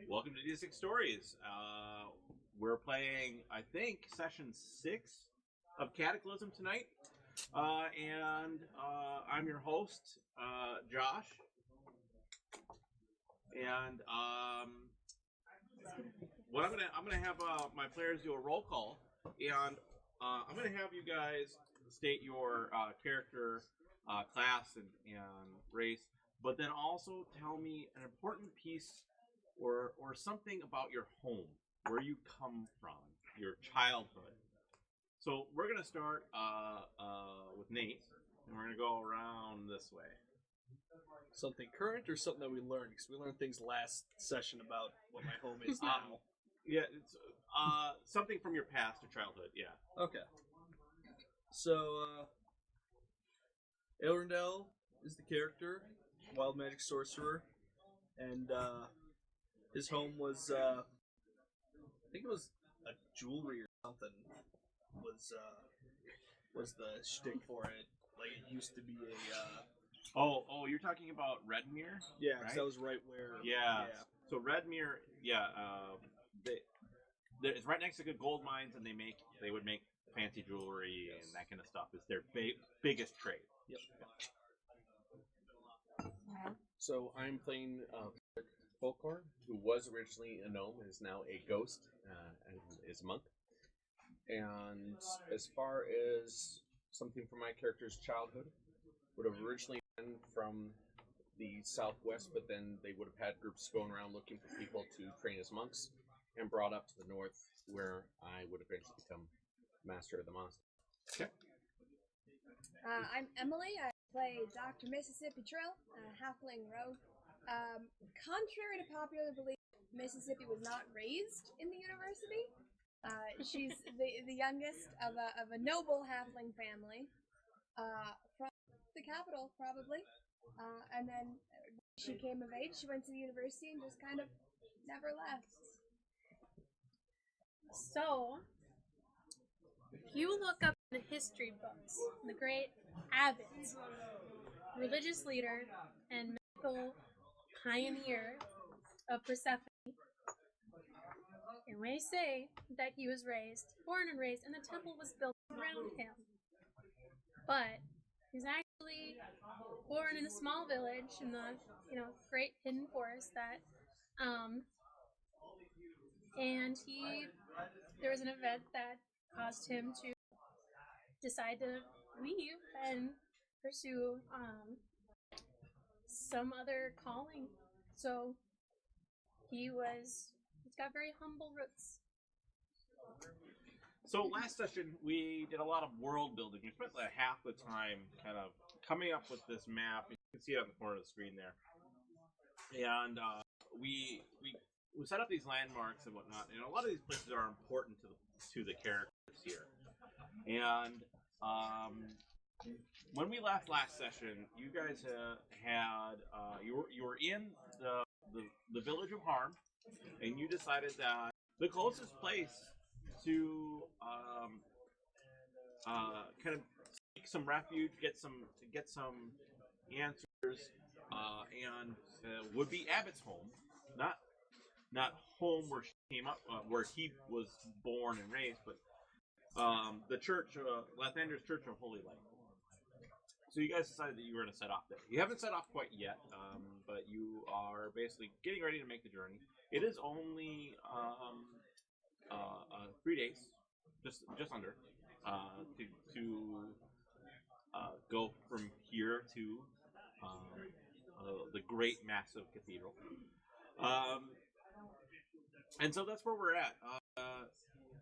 Welcome to D6 Stories. We're playing, I think, session 6 of Cataclysm tonight. I'm your host, Josh. And what I'm gonna have my players do a roll call, and I'm gonna have you guys state your character, class, and race, but then also tell me an important piece or something about your home, where you come from, your childhood. So we're gonna start with Nate, and we're gonna go around this way. Something current or something that we learned? Because we learned things last session about what my home is now. Yeah, it's something from your past or childhood. Yeah. Okay. So, Elrondell is the character, wild magic sorcerer, and his home was, I think it was a jewelry or something. Was the shtick for it? Like it used to be a. Oh, you're talking about Redmere? Yeah, right? That was right where. Yeah. So Redmere, it's right next to the gold mines, and they would make fancy jewelry and that kind of stuff. Is their biggest trade. Yep. So I'm playing Folkhorn, who was originally a gnome and is now a ghost and is a monk. And as far as something from my character's childhood, would have originally been from the southwest, but then they would have had groups going around looking for people to train as monks, and brought up to the north, where I would eventually become master of the monastery. Okay. I'm Emily. I play Dr. Mississippi Trill, halfling rogue. Contrary to popular belief, Mississippi was not raised in the university. She's the youngest of a noble halfling family from the capital, probably. And then when she came of age, she went to the university and just kind of never left. So, if you look up in the history books, the great abbot, religious leader, and mythical pioneer of Persephone, and they say that he was born and raised, and the temple was built around him. But he's actually born in a small village in the, great hidden forest that, and there was an event that caused him to decide to leave and pursue some other calling. So he's got very humble roots. So last session we did a lot of world building. We spent like half the time kind of coming up with this map. You can see it on the corner of the screen there. And we set up these landmarks and whatnot. And a lot of these places are important to the characters here. And when we left last session, you guys you were in the village of Harm, and you decided that the closest place to kind of seek some refuge, get some answers, and would be Abbott's home, not home where she came up, where he was born and raised, but the church, Lathander's Church of Holy Light. So you guys decided that you were going to set off there. You haven't set off quite yet, but you are basically getting ready to make the journey. It is only 3 days, just under, to go from here to the great massive cathedral. And so that's where we're at.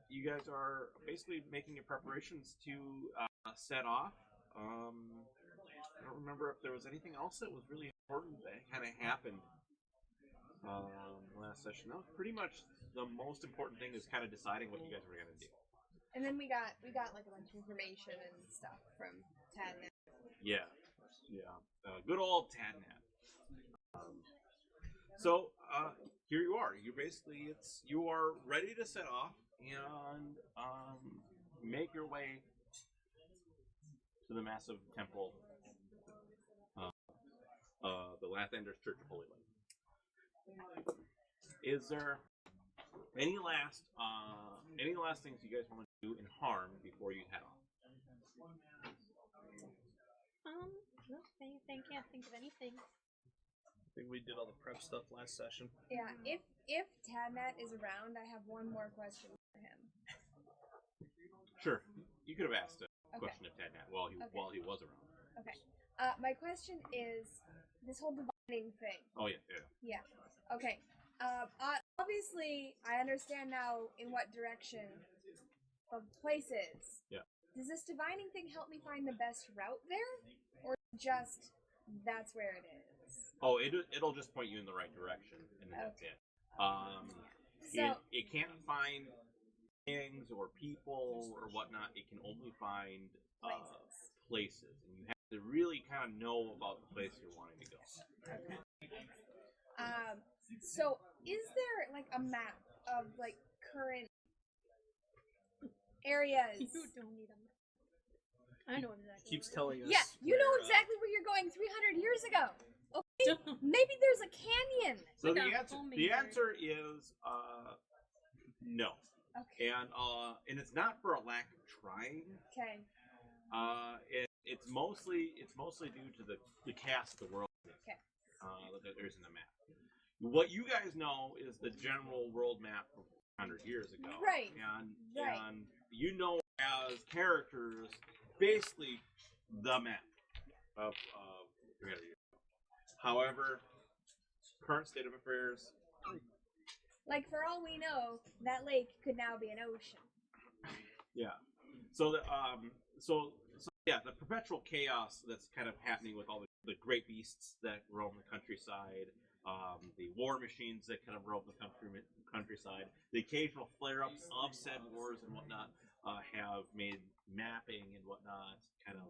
You guys are basically making your preparations to set off. I don't remember if there was anything else that was really important that kind of happened last session. That was pretty much the most important thing, is kind of deciding what you guys were going to do. And then we got like a bunch of information and stuff from Tadnet. Yeah. Good old Tadnet. So here you are. You are ready to set off and make your way to the massive temple, the Lathander's Church of Holy Light. is there any last things you guys want to do in Harm before you head off? No, anything. Can't think of anything. I think we did all the prep stuff last session. Yeah, if Tadnat is around, I have one more question for him. Sure. You could have asked a Okay. question of Tadnat while he was around. Okay. My question is this whole divining thing. Oh yeah. Yeah. Okay. Obviously, I understand now in what direction the place is. Yeah. Does this divining thing help me find the best route there, or just that's where it is? Oh, it'll just point you in the right direction, and then that's it. So It can't find things or people or whatnot. It can only find places, and you have to really kind of know about the place you're wanting to go. so is there like a map of like current areas? You don't need them. I know exactly. Keeps telling us. Yeah, you know where, exactly where you're going 300 years ago. Okay, maybe there's a canyon. So Like a the homemaker. answer is no, Okay. and it's not for a lack of trying. Okay. It's mostly due to the cast of the world Okay. that there's in the map. What you guys know is the general world map from 100 years ago, Right. Right. And you know as characters basically the map of 300 years. However, current state of affairs. Like for all we know, that lake could now be an ocean. Yeah. So the perpetual chaos that's kind of happening with all the great beasts that roam the countryside, the war machines that kind of roam the countryside, the occasional flare-ups of said wars and whatnot have made mapping and whatnot kind of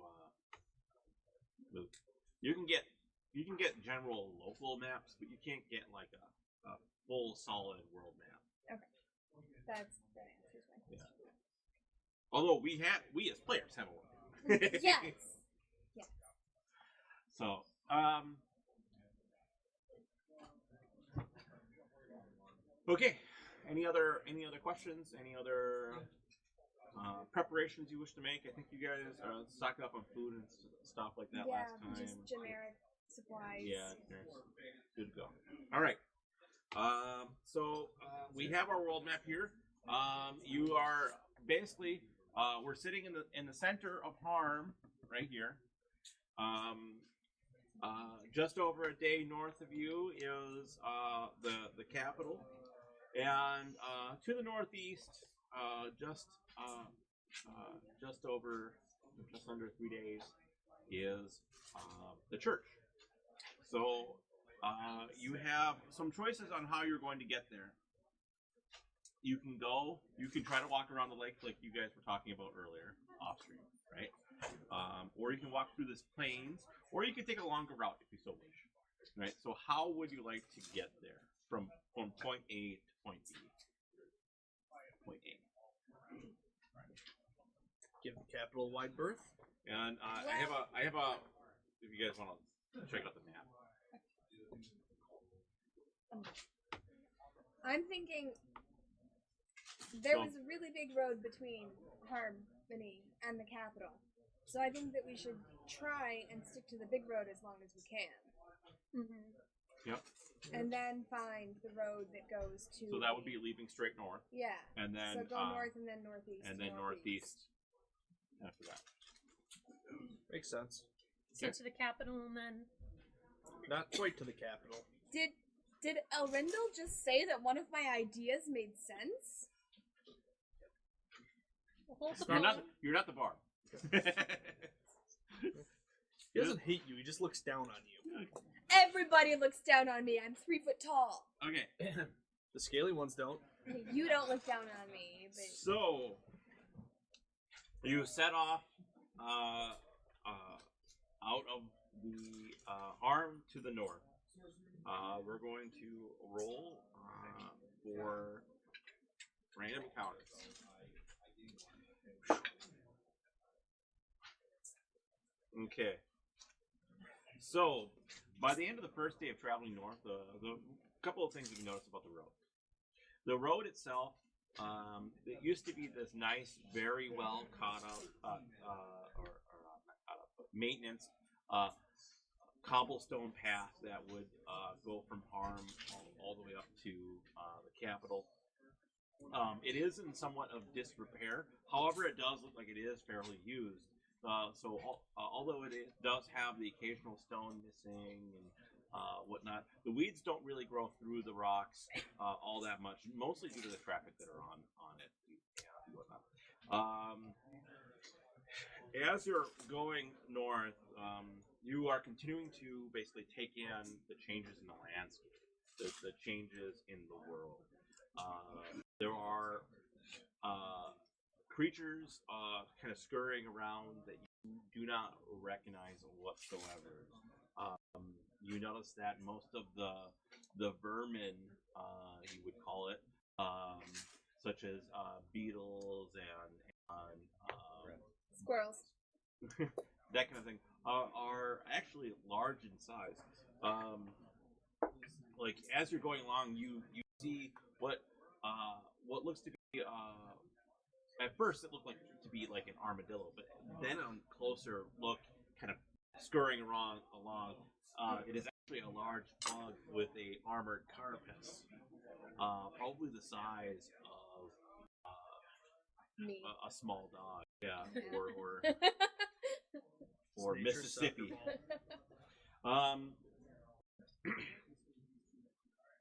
move. You can get general local maps, but you can't get like a full solid world map. That answers my question. Although we as players have a world map. Yes. Yes. So, okay. Any other questions? Any other preparations you wish to make? I think you guys stocked up on food and stuff like that last time. Just generic supplies. Yeah, good to go. All right. So we have our world map here. You are basically we're sitting in the center of Harm right here. Just over a day north of you is the capital, and to the northeast, just under 3 days is the church. So you have some choices on how you're going to get there. You can try to walk around the lake like you guys were talking about earlier, off stream, right? Or you can walk through this plains, or you can take a longer route if you so wish, right? So how would you like to get there from point A to point B? Point A. Give the capital a wide berth. And I have a. If you guys want to check out the map. I'm thinking there was a really big road between Harmony and the capital. So I think that we should try and stick to the big road as long as we can. Mm-hmm. Yep. And then find the road that goes to... So that would be leaving straight north. Yeah. And then... So go north and then northeast. And then northeast after that. Makes sense. So to the capital and then... Not quite to the capital. Did Elrindel just say that one of my ideas made sense? Hold the You're not the bar. He doesn't hate you, he just looks down on you. Everybody looks down on me. I'm 3 foot tall. Okay. The scaly ones don't. You don't look down on me. But... So you set off out of the Harm to the north. We're going to roll for random encounters. Okay. So By the end of the first day of traveling north, the couple of things you can notice about the road. The road itself, it used to be this nice, very well caught out, not caught up, but maintenance cobblestone path that would go from Harm all the way up to the capital. It is in somewhat of disrepair. However, it does look like it is fairly used. Although it does have the occasional stone missing and whatnot, the weeds don't really grow through the rocks all that much, mostly due to the traffic that are on it and whatnot. As you're going north, you are continuing to basically take in the changes in the landscape, the changes in the world. There are creatures kind of scurrying around that you do not recognize whatsoever. You notice that most of the vermin, you would call it, such as beetles and Squirrels. that kind of thing, are actually large in size. Like as you're going along, you see what looks to be at first it looked like to be like an armadillo, but then on closer look, kind of scurrying along, it is actually a large bug with a armored carapace, probably the size of Me. a small dog, yeah, or Nature's Mississippi.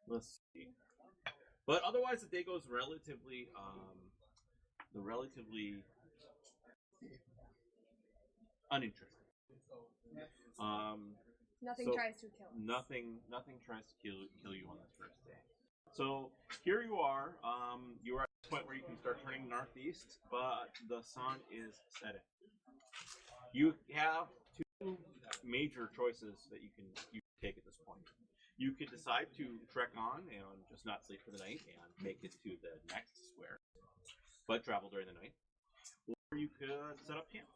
Let's see. But otherwise, the day goes relatively uninteresting. Nothing So, tries to kill us. Nothing tries to kill you on this first day. So here you are. You are at the point where you can start turning northeast, but the sun is setting. You have two major choices that you can take at this point. You could decide to trek on and just not sleep for the night and make it to the next square, but travel during the night. Or you could set up camp.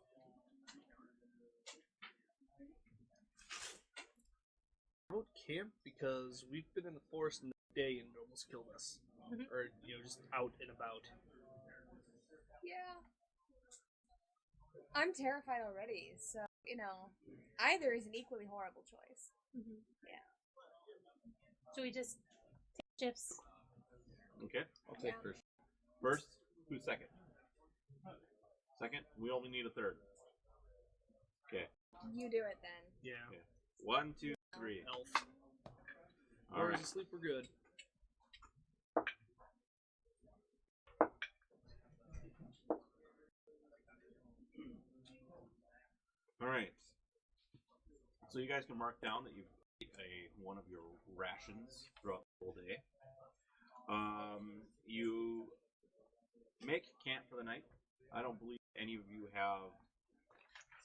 I wrote camp because we've been in the forest in the day and it almost killed us. Mhm. Or, just out and about. Yeah. I'm terrified already, so, either is an equally horrible choice. Mhm. Yeah. Should we just take shifts? Okay. I'll take Yeah. first. First, who's second? Second, we only need a third. Okay. You do it then. Yeah. Okay. 1, 2, 3. Elf. All All right. right. Sleep, we're good. All right. So you guys can mark down that you've ate one of your rations throughout the whole day. You make camp for the night. I don't believe any of you have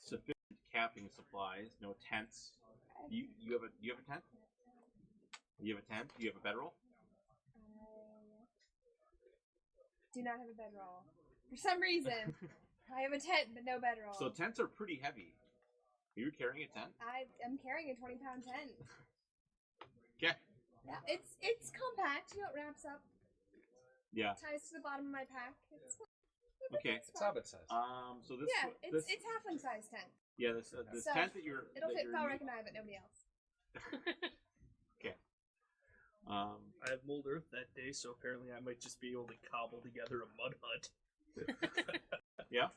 sufficient camping supplies. No tents. You have a tent? You have a tent? Do you have a bedroll? Do not have a bedroll. For some reason, I have a tent, but no bedroll. So tents are pretty heavy. Are you carrying a tent? I am carrying a 20-pound tent. Okay. Yeah, it's compact. It wraps up, Yeah. ties to the bottom of my pack. It's fine. Okay. It's It's fine. hobbit size. So this. Yeah, this it's halfling size tent. yeah. This So, tent that you're. It'll that fit you're Felric and I, but nobody else. Okay. I have mold earth that day, so apparently I might just be able to cobble together a mud hut. Yeah.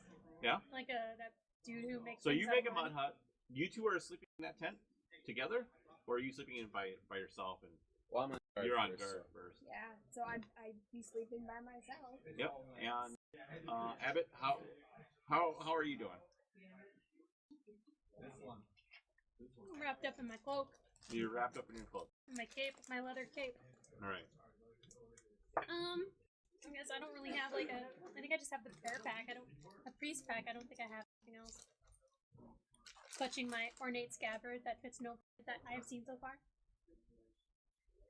Like that dude who makes. So you things make out a of mud money. hut. You two are sleeping in that tent together, or are you sleeping in by yourself? And Well, I'm on guard you're on first, guard so- first. Yeah, so I'd be sleeping by myself. Yep. And Abbott, how are you doing? I'm wrapped up in my cloak, You're wrapped up in your clothes. my cape, my leather cape. All right. I guess I don't really have I think I just have the prayer pack. A priest pack. I don't think I have anything else. Clutching my ornate scabbard that fits no that I have seen so far.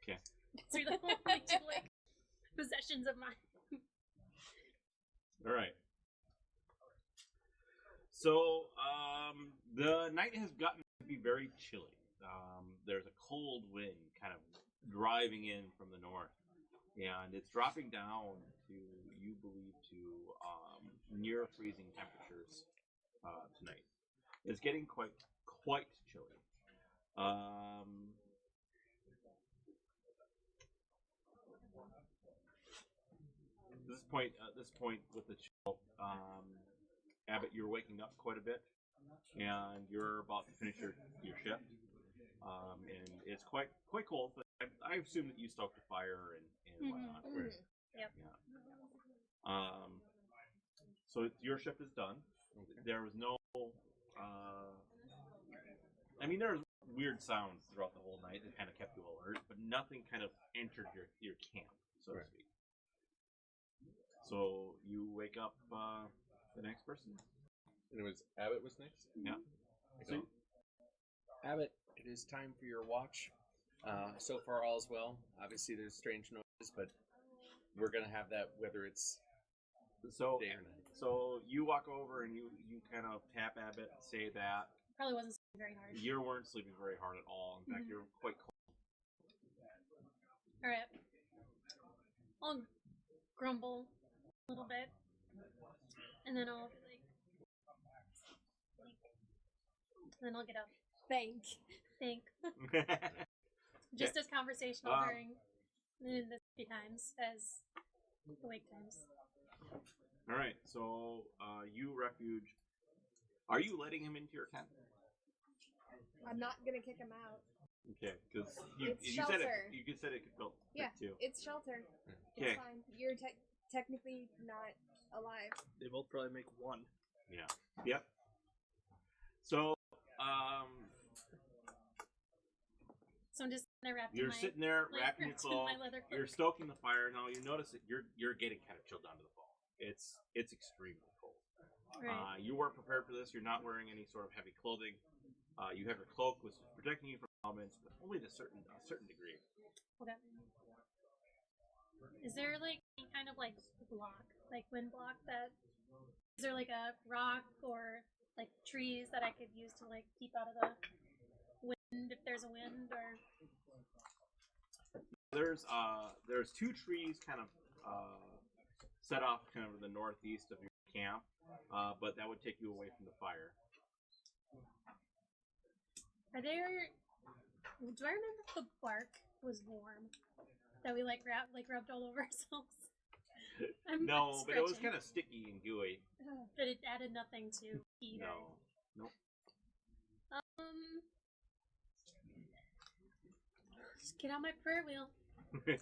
Okay. These are the only two possessions of mine. All right. So the night has gotten to be very chilly. there's a cold wind kind of driving in from the north, and it's dropping down to, you believe, to near freezing temperatures tonight. It's getting quite chilly. This point with the chill, Abbott, you're waking up quite a bit, and you're about to finish your shift, and it's quite cold. But I assume that you stoked the fire and whatnot. Yep. Yeah. So your shift is done. Okay. There was no. I mean, there was weird sounds throughout the whole night that kind of kept you alert, but nothing kind of entered your camp, so to Right. speak. So you wake up the next person. And it was Abbott was next? Yeah. So, Abbott, it is time for your watch. So far, all's well. Obviously, there's strange noises, but we're going to have that whether it's So day or night. so you walk over and you kind of tap Abbott, say that Probably wasn't sleeping very hard. you weren't sleeping very hard at all. In fact, you're quite cold. All right. I'll grumble a little bit, and then I'll be like, and then I'll get up. Thank. Think. Just as conversational during the sleepy times as the wake times. All right. So you refuge. Are you letting him into your tent? I'm not gonna kick him out. Okay, because It's you said it. shelter. You said it could go Yeah. too. It's shelter. Okay. It's fine. You're technically not alive. They both probably make one. Yeah. Yep. So So I'm just gonna wrap you're my, sitting there like, wrapping your wrapped in cloak. my leather You're cloak. stoking the fire. Now you notice that you're getting kind of chilled down to the bone. It's extremely cold. Right. You weren't prepared for this. You're not wearing any sort of heavy clothing. You have your cloak, which is protecting you from elements, but only to a certain degree. Okay. Is there like any kind of like block, like wind block that? Is there like a rock or like trees that I could use to like keep out of the wind if there's a wind or? There's two trees kind of set off kind of the northeast of your camp, but that would take you away from the fire. Are there? Do I remember if the bark was warm that we like rubbed all over ourselves? No, but it was stretching. kind of sticky and gooey. But it added nothing to heat. No, nope. Just get on my prayer wheel.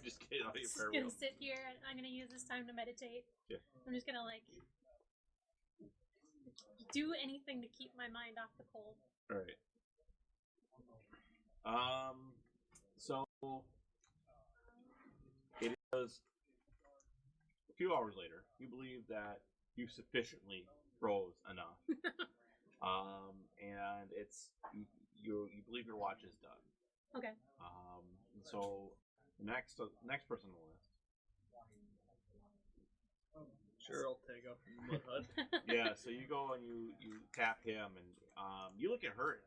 Just get out of your Just prayer gonna wheel. sit here and I'm gonna use this time to meditate. Yeah. I'm just gonna like do anything to keep my mind off the cold. All right. So it is a few hours later. You believe that you sufficiently froze enough, and it's you believe your watch is done. Okay. So the next person on the list. Sure, I'll tag up in the mud hut. Yeah. So you go and you tap him, and you look at her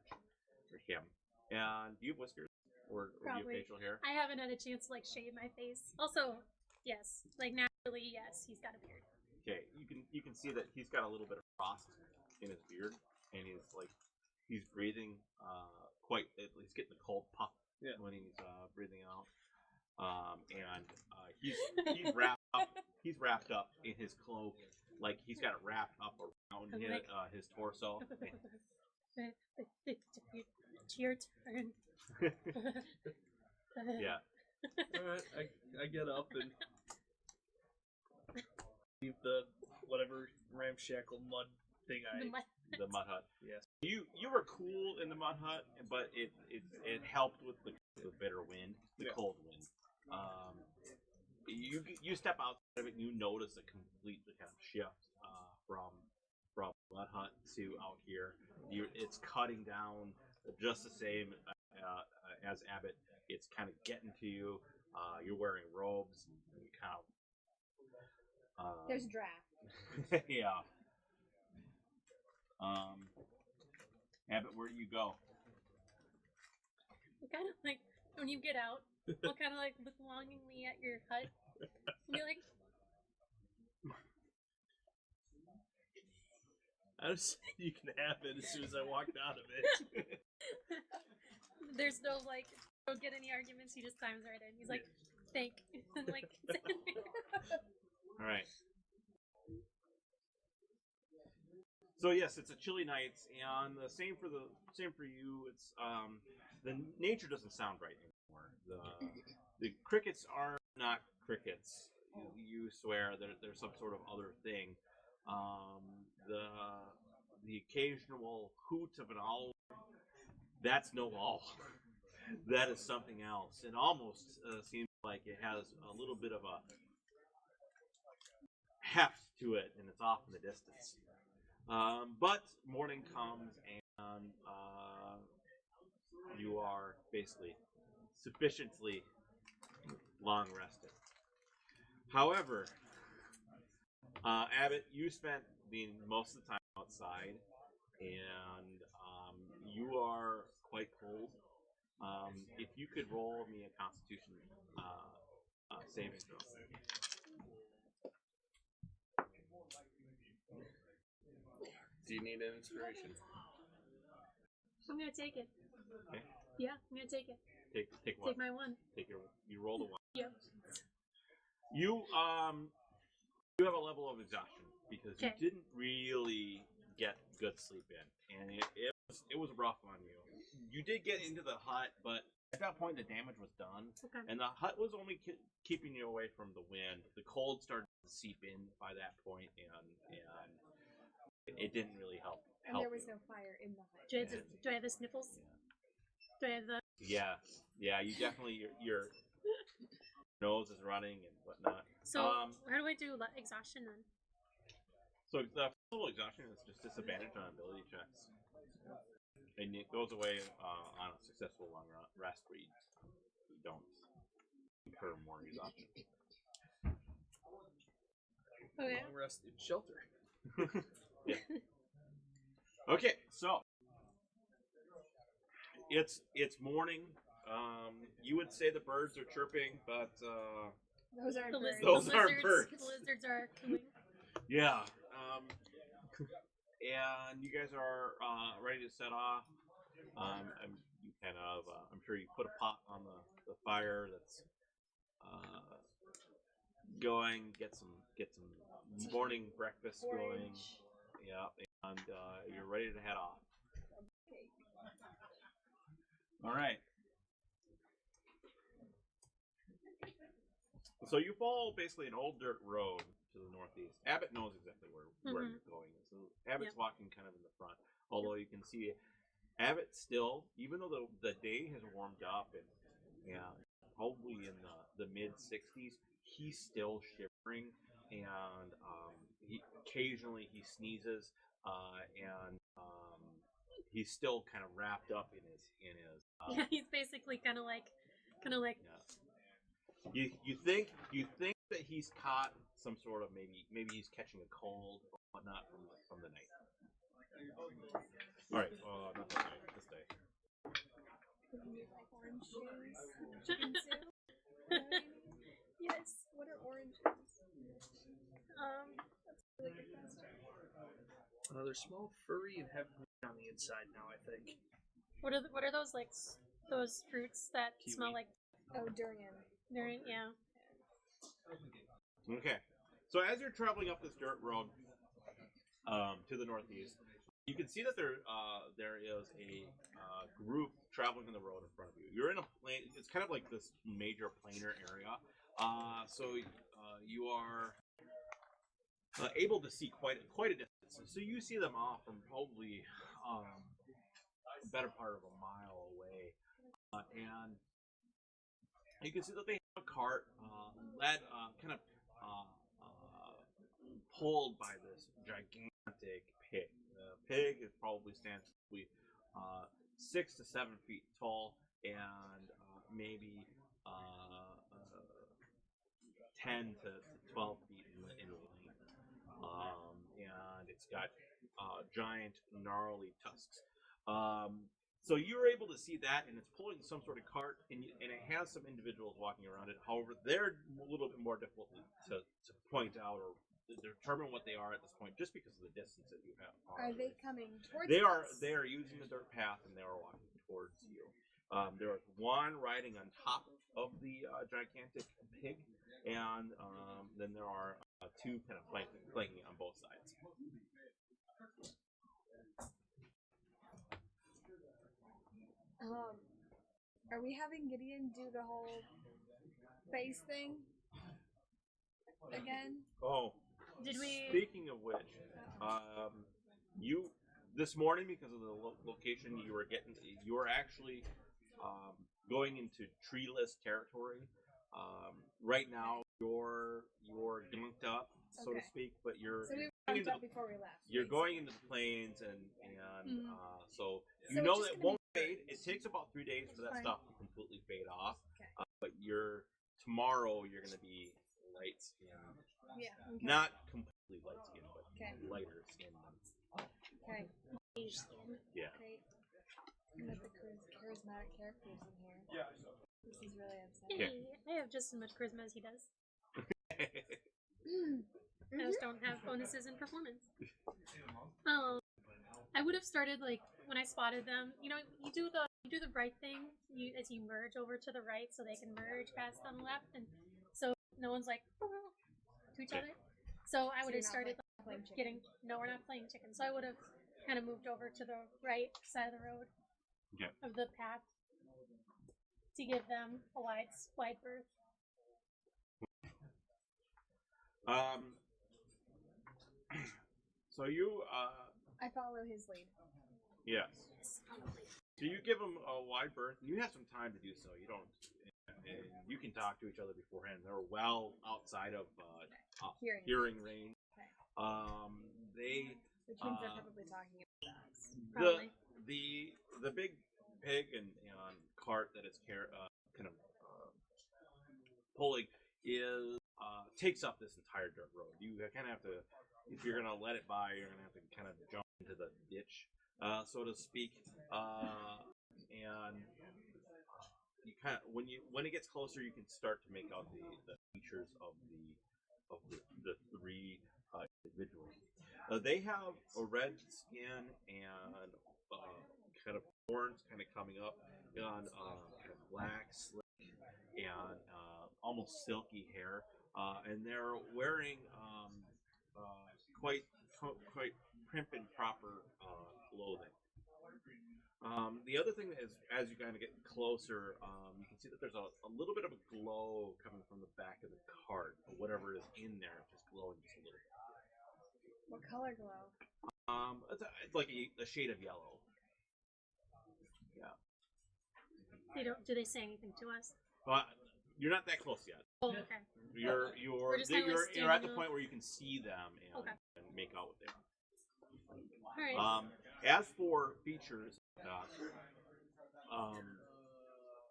or him. And do you have whiskers or do you have Probably. facial hair? I haven't had a chance to like shave my face. Also, yes, like naturally, yes, he's got a beard. Okay, you can see that he's got a little bit of frost in his beard, and he's breathing he's getting the cold puff when he's breathing out, and he's wrapped up in his cloak, like he's got it wrapped up around his torso. It's your turn. Yeah. Alright, I get up and leave the whatever ramshackle mud thing The mud hut. Yes. You were cool in the mud hut, but it helped with the bitter wind, the cold wind. You step outside of it and you notice a complete kind of shift from mud hut to out here. It's cutting down just the same as Abbott. It's kind of getting to you. You're wearing robes and you kind of There's a draft. yeah. Abbott, where do you go? kind of like when you get out, I'll kind of like look longingly at your hut and be like, I just said you can have it as soon as I walked out of it. there's no like, don't get any arguments. He just climbs right in. He's like, thank, and like, All right. So yes, it's a chilly night, and the same for you. It's the nature doesn't sound right anymore. The crickets are not crickets. You swear there's some sort of other thing. The occasional hoot of an owl, that's no owl. That is something else. It almost seems like it has a little bit of a heft to it, and it's off in the distance. But morning comes, and you are basically sufficiently long rested. However, Abbott, you spent most of the time outside, and you are quite cold. If you could roll me a Constitution saving throw. Do you need an inspiration? I'm gonna take it. Okay. Yeah, I'm gonna take it. Take what? Take my one. You roll the one. Yep. You have a level of exhaustion because you Okay. didn't really get good sleep in, and it was rough on you. You did get into the hut, but at that point the damage was done, Okay. and the hut was only keeping you away from the wind. The cold started to seep in by that point, and it didn't really help. And there was no fire in the hut. Do I have the sniffles? Do I have the? Yeah. You definitely your nose is running and whatnot. So how do I do exhaustion then? So the full exhaustion is just disadvantage on ability checks, and it goes away on a successful long rest where you don't incur more exhaustion. Okay. Long rest in shelter. Yeah. Okay, so it's morning. You would say the birds are chirping, but Those aren't birds. Those aren't birds. The lizards are cooing. yeah. And you guys are ready to set off. You kind of, I'm sure you put a pot on the fire that's going. Get some morning breakfast going. Yeah, and you're ready to head off. All right. So you follow basically an old dirt road to the northeast. Abbott knows exactly where you're going. So Abbott's walking kind of in the front. Although you can see Abbott still, even though the day has warmed up and probably in the mid 60s, he's still shivering, and occasionally he sneezes, and he's still kind of wrapped up in his. Yeah, he's basically kind of like. Yeah. You think that he's caught some sort of maybe he's catching a cold or whatnot from the night. All right, not that night, this day. Like orange shoes. Yes. What are orange shoes? That's a really good question. They're small, furry, and have green on the inside now, I think. What are those like those fruits that Kiwi. smell like? Oh, durian. Yeah. Okay, so as you're traveling up this dirt road to the northeast, you can see that there is a group traveling on the road in front of you. You're in a plain. It's kind of like this major plainer area. So you are able to see quite a distance. So you see them off from probably a better part of a mile away, and you can see that they have a cart led kind of pulled by this gigantic pig. The pig is probably stands 6 to 7 feet tall and maybe 10 to 12 feet in length. And it's got giant, gnarly tusks. So you were able to see that, and it's pulling some sort of cart, and it has some individuals walking around it. However, they're a little bit more difficult to point out or determine what they are at this point, just because of the distance that you have. Are they coming towards They are. us? They are using the dirt path, and they are walking towards you. There is one riding on top of the gigantic pig, and then there are two kind of flanking on both sides. Are we having Gideon do the whole face thing again? Oh, Did we? speaking of which, you this morning, because of the location you were actually going into treeless territory. Right now, you're gunked up, so to Okay. speak, but you're So we were going pumped into up before we left. you're basically. going into the plains, and Mhm. so you So know it's that just it gonna won't fade. It takes about 3 days for that Fine. stuff to completely fade off. Okay. But tomorrow you're going to be light skinned, Yeah. Okay. not completely light skinned, but Okay. lighter skinned. Okay. Beige skin. Yeah. Great. I'm with the charismatic characters in here. Yeah. This is really upsetting. Hey, I have just as much charisma as he does. Mm. I just don't have bonuses in performance. I would have started like when I spotted them. You know, you do the right thing as you merge over to the right, so they can merge past on the left, and so no one's like to each other. So I So would you're have not started playing chicken. getting. No, we're not playing chicken. So I would have kind of moved over to the right side of the road Okay. of the path to give them a wide berth. So you I follow his lead. yes. So you give them a wide berth, and you have some time to do so. You don't. And you can talk to each other beforehand. They're well outside of hearing range. Okay. They Which means they're Uh, probably talking about us. Probably. the big pig and cart that it's kind of pulling is takes up this entire dirt road. You kind of have to, if you're gonna let it by, you're gonna have to kind of jump into the ditch, so to speak, and you kind of when it gets closer, you can start to make out the features of the three individuals. They have a red skin and kind of horns kind of coming up, and kind of black, slick, and almost silky hair, and they're wearing quite prim and proper clothing. The other thing is, as you kind of get closer, you can see that there's a little bit of a glow coming from the back of the cart, or whatever is in there, just glowing just a little bit. What color glow? It's like a shade of yellow. Yeah. Do they say anything to us? But you're not that close yet. Oh, okay. You're just kinda, like, you're at the standing point where you can see them and, Okay. and make out what they are. All right. As for features,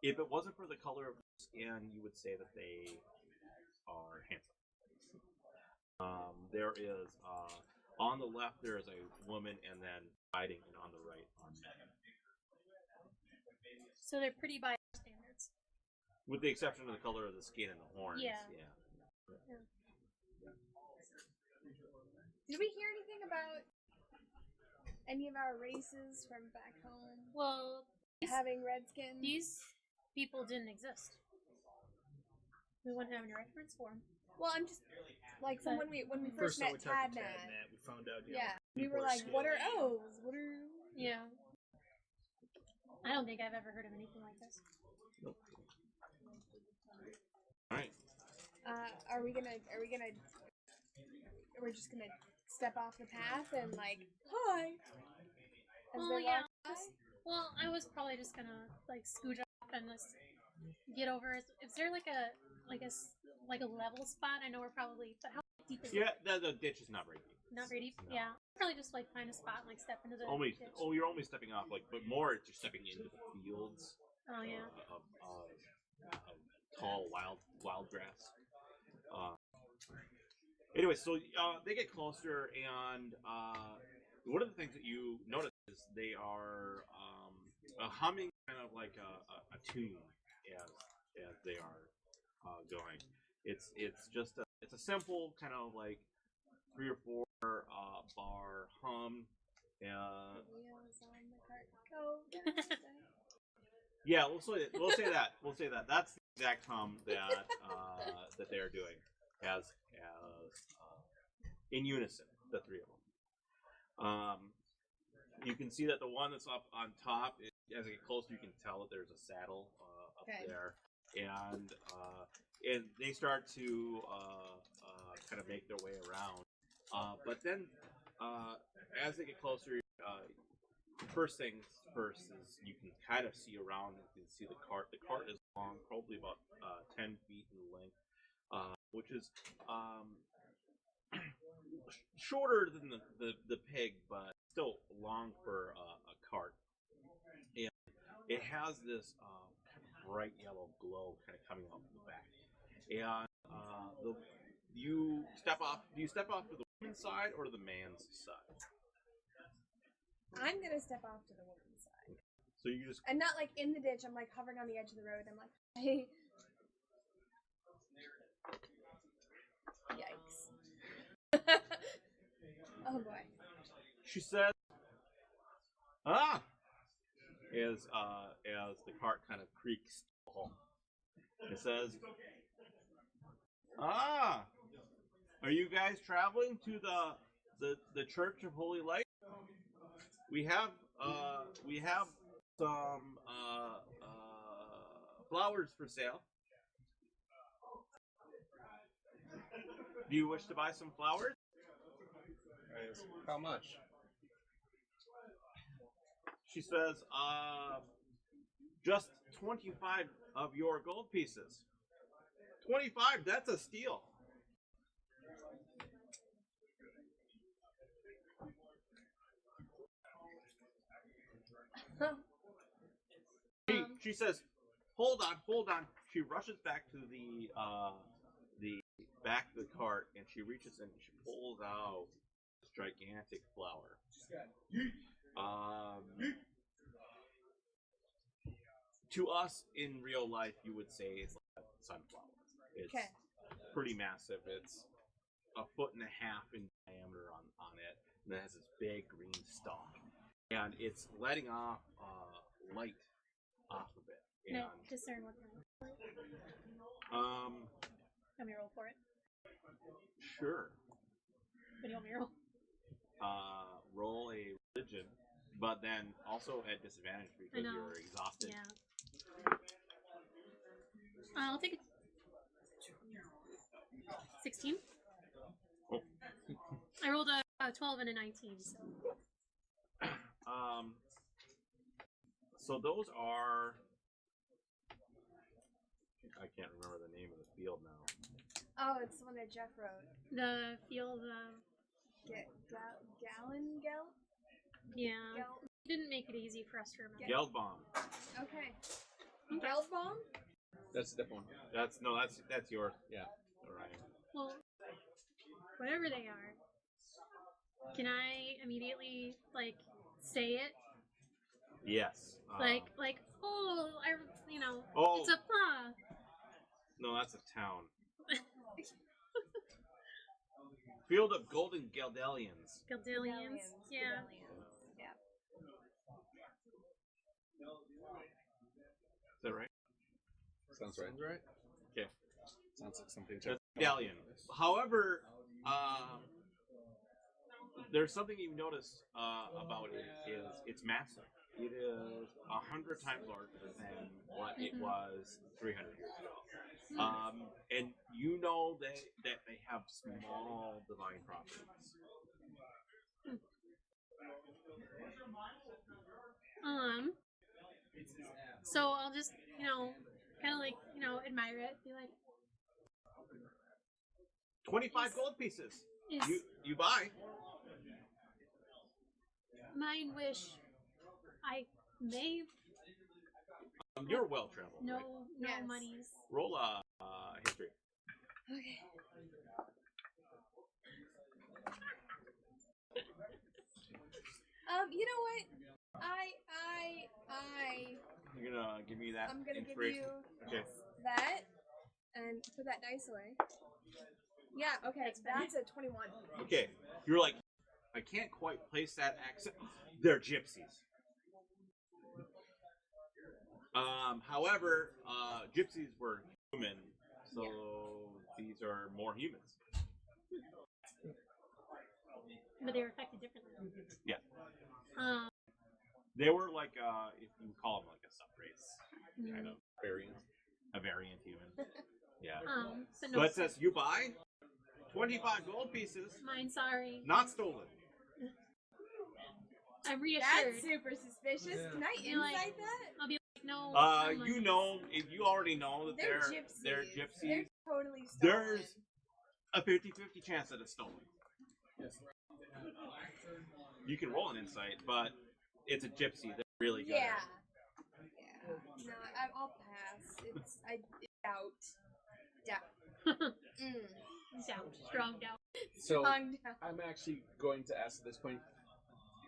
if it wasn't for the color of the skin, you would say that they are handsome. There is on the left there is a woman, and then riding, and on the right are men. So they're pretty by our standards. With the exception of the color of the skin and the horns. Yeah. Did we hear anything about any of our races from back home Well, having red skin? these people didn't exist. We wouldn't have any reference for them. Well, I'm just like from when we first time met we talked to Tadnat. Tadnat, we found out. Yeah, we people were are like, "What are scaly. O's? What are?" Yeah. I don't think I've ever heard of anything like this. All right. Are we gonna? We're just gonna step off the path and like, hi. As Oh, they yeah. walk by? Well, I was probably just gonna like scooch up and just get over. Is there like a level spot? I know we're probably, but how deep is it? Yeah, the ditch is not very deep. Not very deep. No. Yeah, probably just like find a spot and like step into the ditch. You're only stepping off, but more it's you're stepping into the fields Oh yeah. of tall wild grass. Anyway, so they get closer, and one of the things that you notice is they are humming kind of like a tune as they are going. It's just it's a simple kind of like 3 or 4 bar hum. Wheels on the cart go. Yeah, we'll say that. We'll say that. That's the exact hum that that they are doing as in unison, the 3 of them. You can see that the one that's up on top, as I get closer, you can tell that there's a saddle up there, and they start to kind of make their way around. But then, as they get closer, first things first is you can kind of see around. You can see the cart. The cart is long, probably about 10 feet in length, which is shorter than the pig, but still long for a cart. And it has this bright yellow glow kind of coming out from the back. And you step off. Do you step off to the woman's side or the man's side? I'm gonna step off to the woman's side. So you just I'm not like in the ditch. I'm like hovering on the edge of the road. I'm like, hey. Yikes. Oh boy. She says, "Ah," as the cart kind of creaks home. It says, "Ah, are you guys traveling to the Church of Holy Light? We have some flowers for sale. Do you wish to buy some flowers?" How much? She says, just 25 of your gold pieces. 25, that's a steal. She says, hold on. She rushes back to the back of the cart, and she reaches in and she pulls out this gigantic flower. To us in real life, you would say it's like a sunflower. It's pretty massive. It's 1.5 foot in diameter on it, and it has this big green stalk, and it's letting off light off of it. Can And, I discern what kind? Let me roll for it. Sure. What do you want me to roll? Roll a religion, but then also at disadvantage because know. you're exhausted. Yeah. I'll take it. 16. Oh. I rolled a 12 and a 19. So. So those are. I can't remember the name of the field now. Oh, it's the one that Jeff wrote. The field. Gallon? Yeah. Didn't make it easy for us to remember. Geldbaum. Okay. Geldbaum? That's a different one. That's yours. Yeah. All right. Well, whatever they are, can I immediately say it? Yes. Oh. It's a No, that's a town. Field of Golden Geldalians. Geldalians. Yeah. Yeah. Is that right? Sounds right. Okay. Sounds like something. That's Geldalian. However, there's something you've noticed about it is it's massive. It is 100 times larger than what it was 300 years ago. And you know that they have small divine properties. So I'll just, kind of admire it. Be like, 25 gold pieces. Is You buy. mine wish I may You're well traveled. no Right? Yes. monies. Roll a history. Okay. You know what? You're gonna give me that I'm gonna give inspiration. you Okay. that and put that dice away. Yeah, okay, that's a 21. Okay. You're like, I can't quite place that accent. They're gypsies. However, gypsies were human, so these are more humans. But they were affected differently. Yeah. Um, They were like, if you call them like a subrace, kind of Variant. a variant human. Yeah. but no, But it says you buy 25 gold pieces, mine. Sorry, not stolen. I'm reassured. That's super suspicious. Yeah. Can I You're like- insight that? I'll be like, no. no You money. know, if you already know that They're they're gypsies. gypsies. They're totally stolen. There's a 50-50 chance that it's stolen. You can roll an insight, but it's a gypsy. They're really good. Yeah. At it. Yeah. No, I'll pass. It's doubt. Doubt, strong doubt. So Strong doubt. I'm actually going to ask at this point,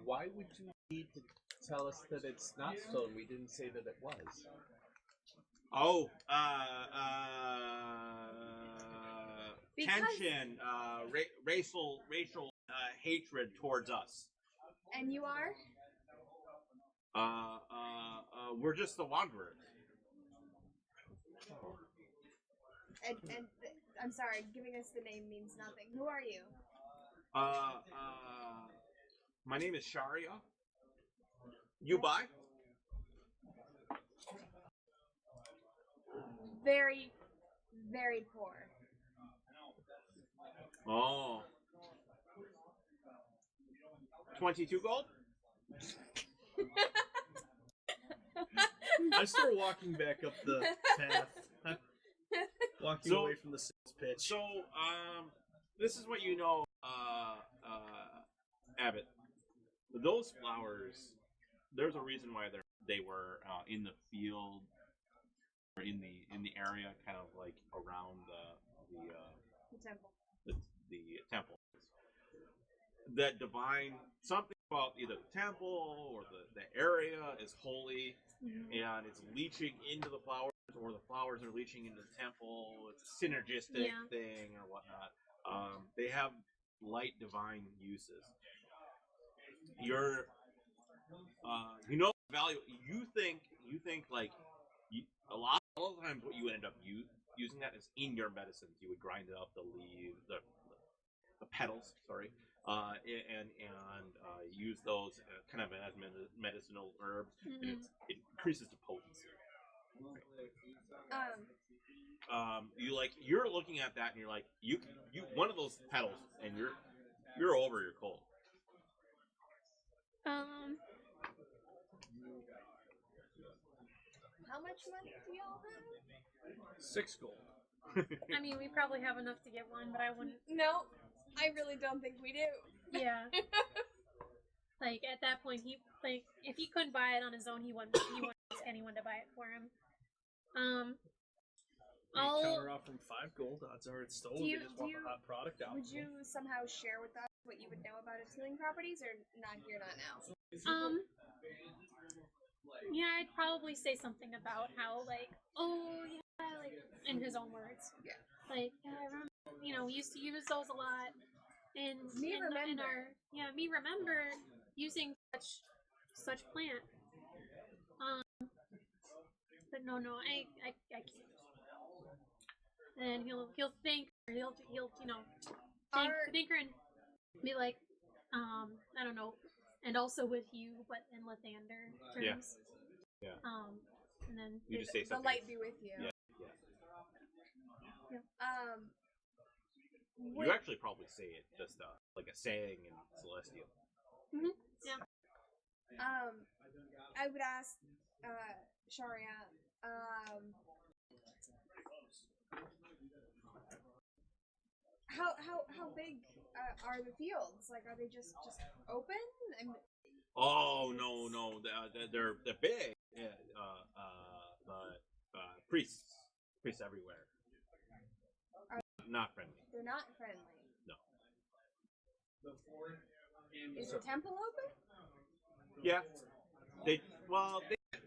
why would you need to tell us that it's not stolen? We didn't say that it was. Oh, Because- tension, racial hatred towards us. And you are? We're just the wanderers. And I'm sorry, giving us the name means nothing. Who are you? My name is Sharia. You buy? Very, very poor. Oh. 22 gold? I start walking back up the path, walking So- away from the sales pitch. So, this is what you know, Abbott. Those flowers, there's a reason why they were in the field or in the area, kind of like around The temple. the temple. That divine something about either the temple or the area is holy, and it's leaching into the flowers, or the flowers are leaching into the temple. It's a synergistic Yeah. thing or whatnot. They have light divine uses. You're, you know, value. You think like a lot of times what you end up using that is in your medicines. You would grind it up, the leaves, the petals, sorry, and use those kind of as medicinal herbs, and it increases the potency. You're looking at that and you're like you one of those petals and you're over your cold. How much money do y'all have? 6 gold. I mean, we probably have enough to get one, but I wouldn't. No, I really don't think we do. Yeah. Like at that point, if he couldn't buy it on his own, he wouldn't ask anyone to buy it for him. I'll. Counter off from 5 gold. Odds are it's stolen. Do you- They just do want you- the hot product out. Would you somehow share with us what you would know about its healing properties, or not here, not now? Yeah, I'd probably say something about how, like, oh yeah, like in his own words. Yeah. Like, yeah, I remember, we used to use those a lot. And Me remember. me remember using such plant. But no, I can't. And he'll think, or he'll think and be like, I don't know, and also with you, but in Lathander terms. Yeah. And then You just say The something. light be with you. Yeah. Would- You actually probably say it just like a saying in Celestial. Yeah. I would ask Sharia, how big are the fields? Like, are they just open? Oh no, they're big. Yeah, but priests everywhere. Not friendly. They're not friendly. No. Is the temple open? Yeah. They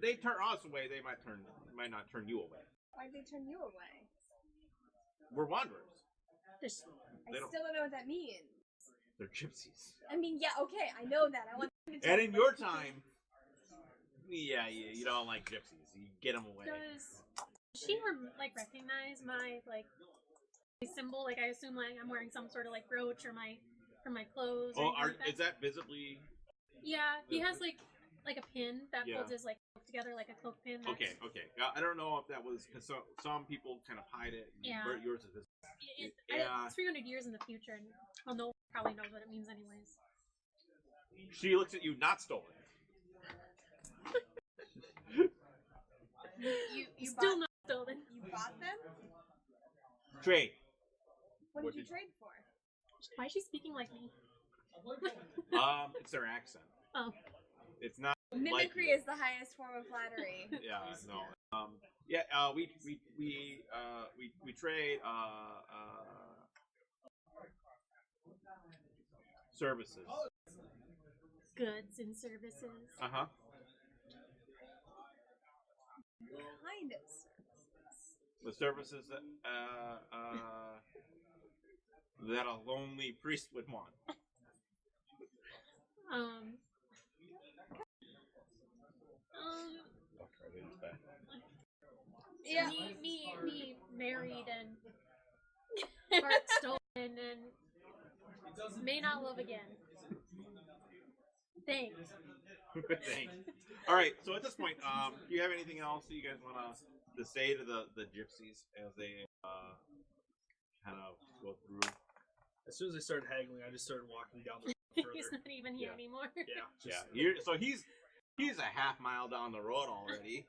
they turn us away, they might not turn you away. Why'd they turn you away? We're wanderers. There's, I They don't- still don't know what that means. They're gypsies. I mean, yeah, okay, I know that. I want them to tell And in me. your time, yeah, you don't like gypsies. You get them away. does she like recognize my like my symbol? Like I assume like I'm wearing some sort of like brooch or my clothes. Or Oh, anything like is that visibly? Yeah, he has like a pin that Yeah. holds his like cloak together like a cloak pin. That's- Okay. I don't know if that was because some people kind of hide it. And Yeah. Yours is visible. Yeah. It's 300 years in the future, and probably knows what it means anyways. She looks at you, not stolen. You Still bought, not stolen. you bought them? Trade. What What did you did- trade for? Why is she speaking like me? It's their accent. Oh, It's not Mimicry like is the highest form of flattery. Yeah, no. We trade services. goods and services. Uh-huh. Kind of services. The services that a lonely priest would want. Um, Yeah. me married and heart stolen and may not love again. Thanks. Thanks. All right. So at this point, do you have anything else that you guys want to say to the gypsies as they kind of go through? As soon as I started haggling, I just started walking down the road He's further. not even here Yeah. anymore. Yeah. So he's a half mile down the road already,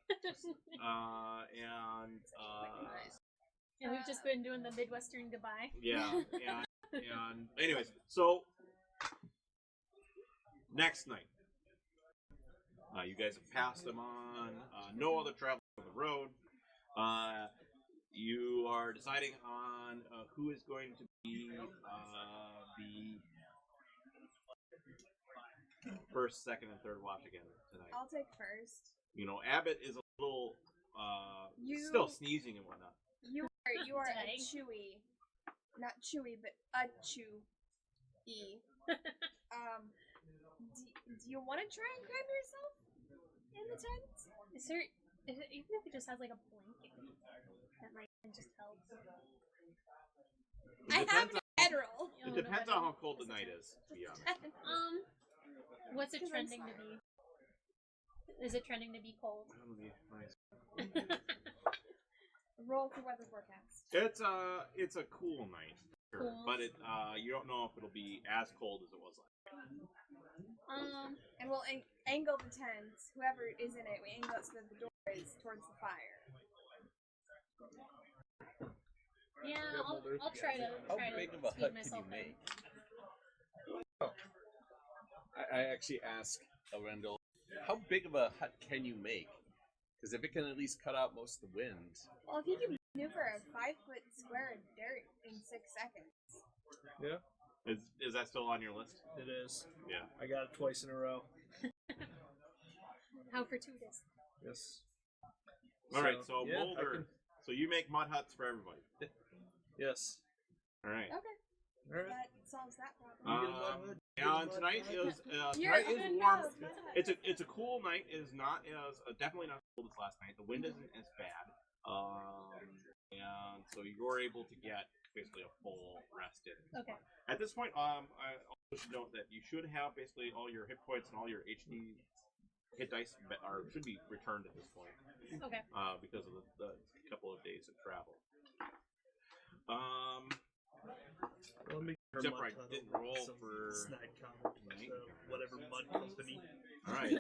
and And we've just been doing the Midwestern goodbye. yeah, and anyways, so next night, you guys have passed them on. No other travel on the road. You are deciding on who is going to be the first, second, and third watch again tonight. I'll take first. You know, Abbott is a little You- still sneezing and whatnot. You are a Dang. chewy, not chewy, but a chew-y. Do you want to try and cram yourself in the tent? Is there, even if it just has like a blanket, that might just help. It I have depends an Adderall. It depends on how cold the night is, to be honest. What's it 'Cause I'm trending to be? Is it trending to be cold? That would be nice. Roll through weather forecast. It's a cool night, sure. Cool. But you don't know if it'll be as cold as it was last night. And we'll angle the tent. Whoever is in it, we angle it so that the door is towards the fire. Yeah, I'll try to How big of a speed hut can myself you in. make? I actually asked Arendelle, how big of a hut can you make? Because if it can at least cut out most of the wind. Well, if you can maneuver a 5-foot square of dirt in 6 seconds. Yeah, Is that still on your list? it is. Yeah. I got it twice in a row. How fortuitous. Yes. All right. So yeah, I Mulder. can- So you make mud huts for everybody. Yes. All right. Okay, All right. that solves that problem. You get a mud hood, you get a And mud tonight hood. is You're tonight is good warm. enough. It's a cool night. It is not as definitely not as cold as last night. The wind isn't as bad. And so you're able to get basically a full rest in. Okay. At this point, I also should note that you should have basically all your hit points and all your HD hit dice should be returned at this point. Okay. Because of the couple of days of travel. Let me her Except mud for I hut didn't over roll some for snide comment, whatever mud company. All right.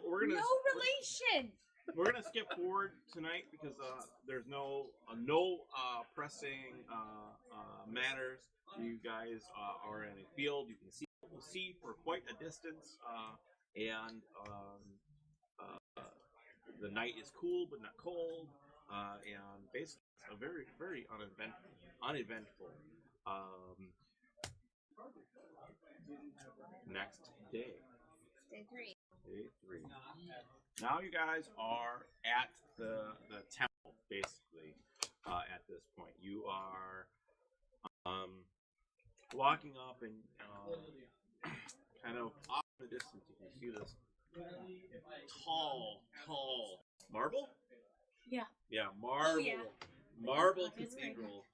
We're gonna No relation! we're gonna skip forward tonight because there's no pressing matters. You guys are in a field. You can see for quite a distance, and the night is cool but not cold, and basically it's a very very uneventful next day. Day 3. Day 3. Now you guys are at the temple, basically. At this point, you are walking up and kind of off in the distance. You can see this tall marble. Yeah. Yeah, marble. Oh, yeah. Marble Obviously. cathedral.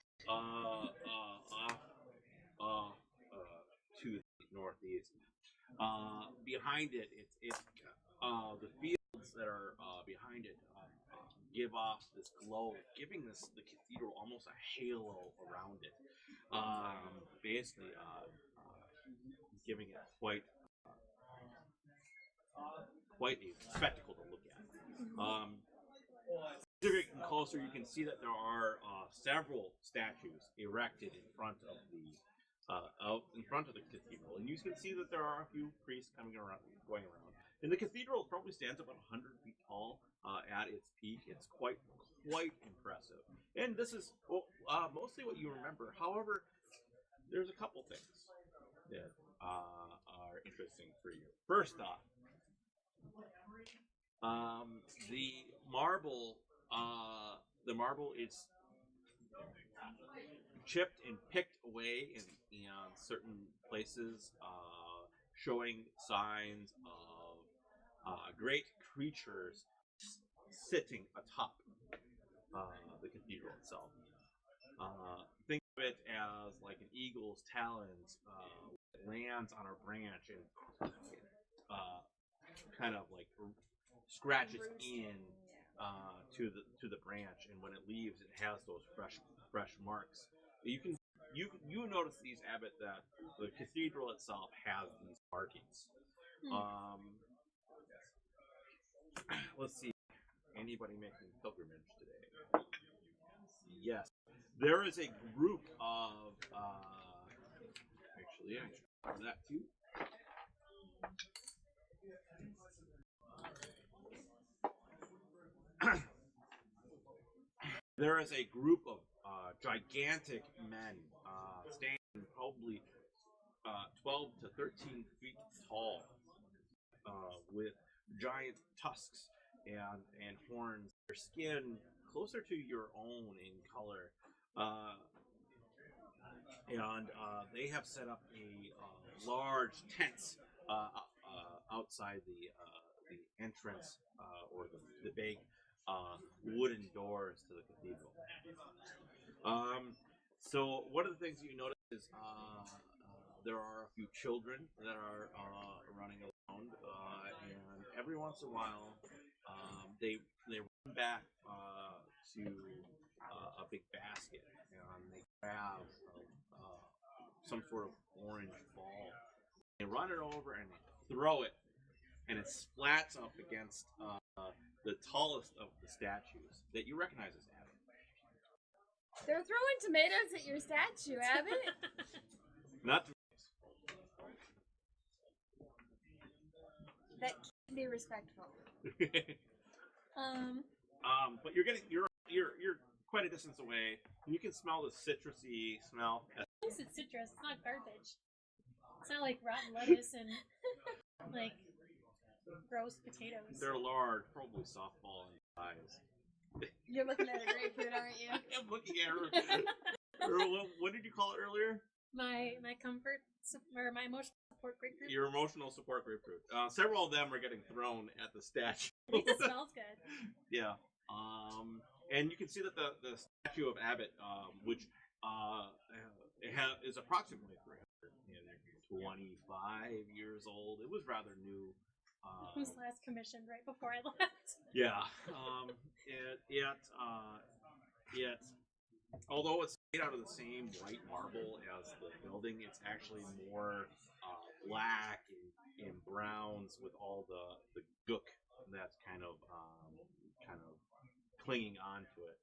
To the northeast. Behind it, it's the fields that are behind it give off this glow, giving the cathedral almost a halo around it. Basically, giving it quite a spectacle to look at. As you're getting closer, you can see that there are several statues erected in front of the cathedral, and you can see that there are a few priests going around. And the cathedral probably stands about 100 feet tall at its peak. It's quite impressive. And this is mostly what you remember. However, there's a couple things that are interesting for you. First off, the marble is chipped and picked away in certain places, showing signs of great creatures sitting atop the cathedral itself. Think of it as like an eagle's talons lands on a branch and kind of like scratches in to the branch, and when it leaves, it has those fresh marks. You notice these, Abbott, that the cathedral itself has these markings. Let's see. Anybody making pilgrimage today? Yes. There is a group of actually, I should cover that too. There is a group of gigantic men standing probably 12 to 13 feet tall, with giant tusks and horns. Their skin closer to your own in color, and they have set up a large tent outside the entrance or the big wooden doors to the cathedral. So one of the things you notice is there are a few children that are running around, and every once in a while they run back to a big basket and they grab some sort of orange ball. They run it over and they throw it, and it splats up against the tallest of the statues that you recognize as Abbott. They're throwing tomatoes at your statue, Abbott. Not tomatoes. That can be respectful. But you're quite a distance away, and you can smell the citrusy smell. At least it's citrus. It's not garbage. It's not like rotten lettuce and like gross potatoes. They're large, probably softball in size. You're looking at a grapefruit, aren't you? I'm looking at her. What did you call it earlier? My comfort or my emotional support grapefruit. Your emotional support grapefruit. Several of them are getting thrown at the statue. I think it smells good. Yeah. And you can see that the statue of Abbott, which is approximately 325 years old. It was rather new. It was last commissioned right before I left. Yeah. Although it's made out of the same white marble as the building, it's actually more black and browns with all the gook that's kind of clinging onto it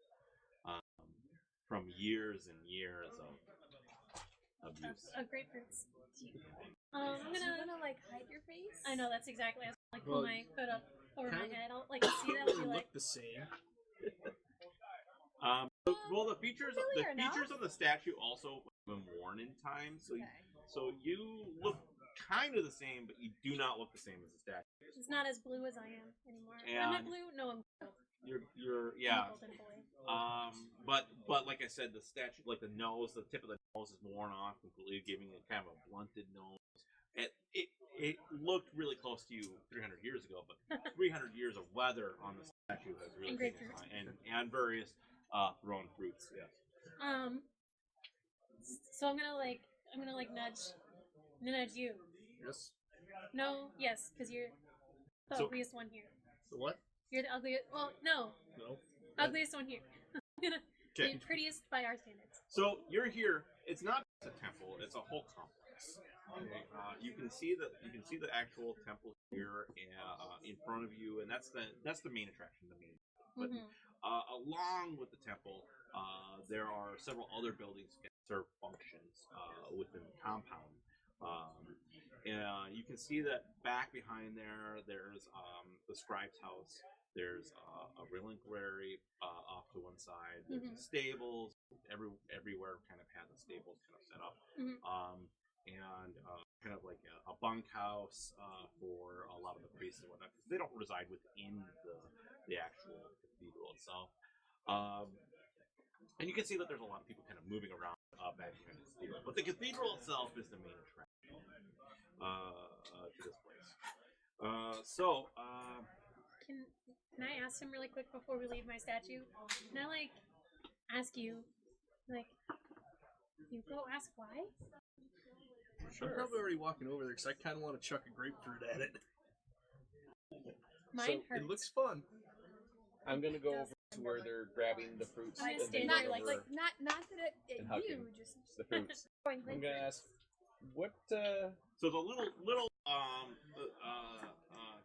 from years and years of abuse. Of grapefruits. I'm gonna like hide your face. I know, that's exactly. I was like pull Well, my hood up over my kind of- head. I'll like see that would be like look the same. Well, the features Really or not? of the statue also have been worn in time, so Okay. so you look kind of the same, but you do not look the same as the statue. It's not as blue as I am anymore. I'm And- not blue. No, I'm gold. You're I'm yeah. a golden boy. But like I said, the statue, like the nose, the tip of the nose is worn off completely, giving it kind of a blunted nose. It looked really close to you 300 years ago, but 300 years of weather on the statue has really And taken grapefruit. its time. And various thrown fruits. Yes. So I'm gonna nudge you. Yes. No, yes, because you're the So- ugliest one here. The what? You're the ugliest. Well, no, No. ugliest one here. Okay. The prettiest by our standards. So you're here. It's not just a temple; it's a whole complex. Okay. You can see the actual temple here in front of you, and that's the main attraction. But Mhm. along with the temple, there are several other buildings that serve functions within the compound. And you can see that back behind there's the scribe's house. There's a reliquary off to one side. There's Mhm. stables. Everywhere kind of has the stables kind of set up. Mhm. And kind of like a bunkhouse for a lot of the priests and whatnot, because they don't reside within the actual cathedral itself. And you can see that there's a lot of people kind of moving around back behind the cathedral. But the cathedral itself is the main attraction to this place. Can I ask him really quick before we leave my statue? Can I ask you, you go ask why? I'm probably already walking over there because I kind of want to chuck a grapefruit at it. Mine So, hurts. It looks fun. I'm gonna go over to where they're grabbing the fruits. I'm gonna and stand they there, go over Not that it And hugging. you just the fruits. going I'm gonna ask, what? So the little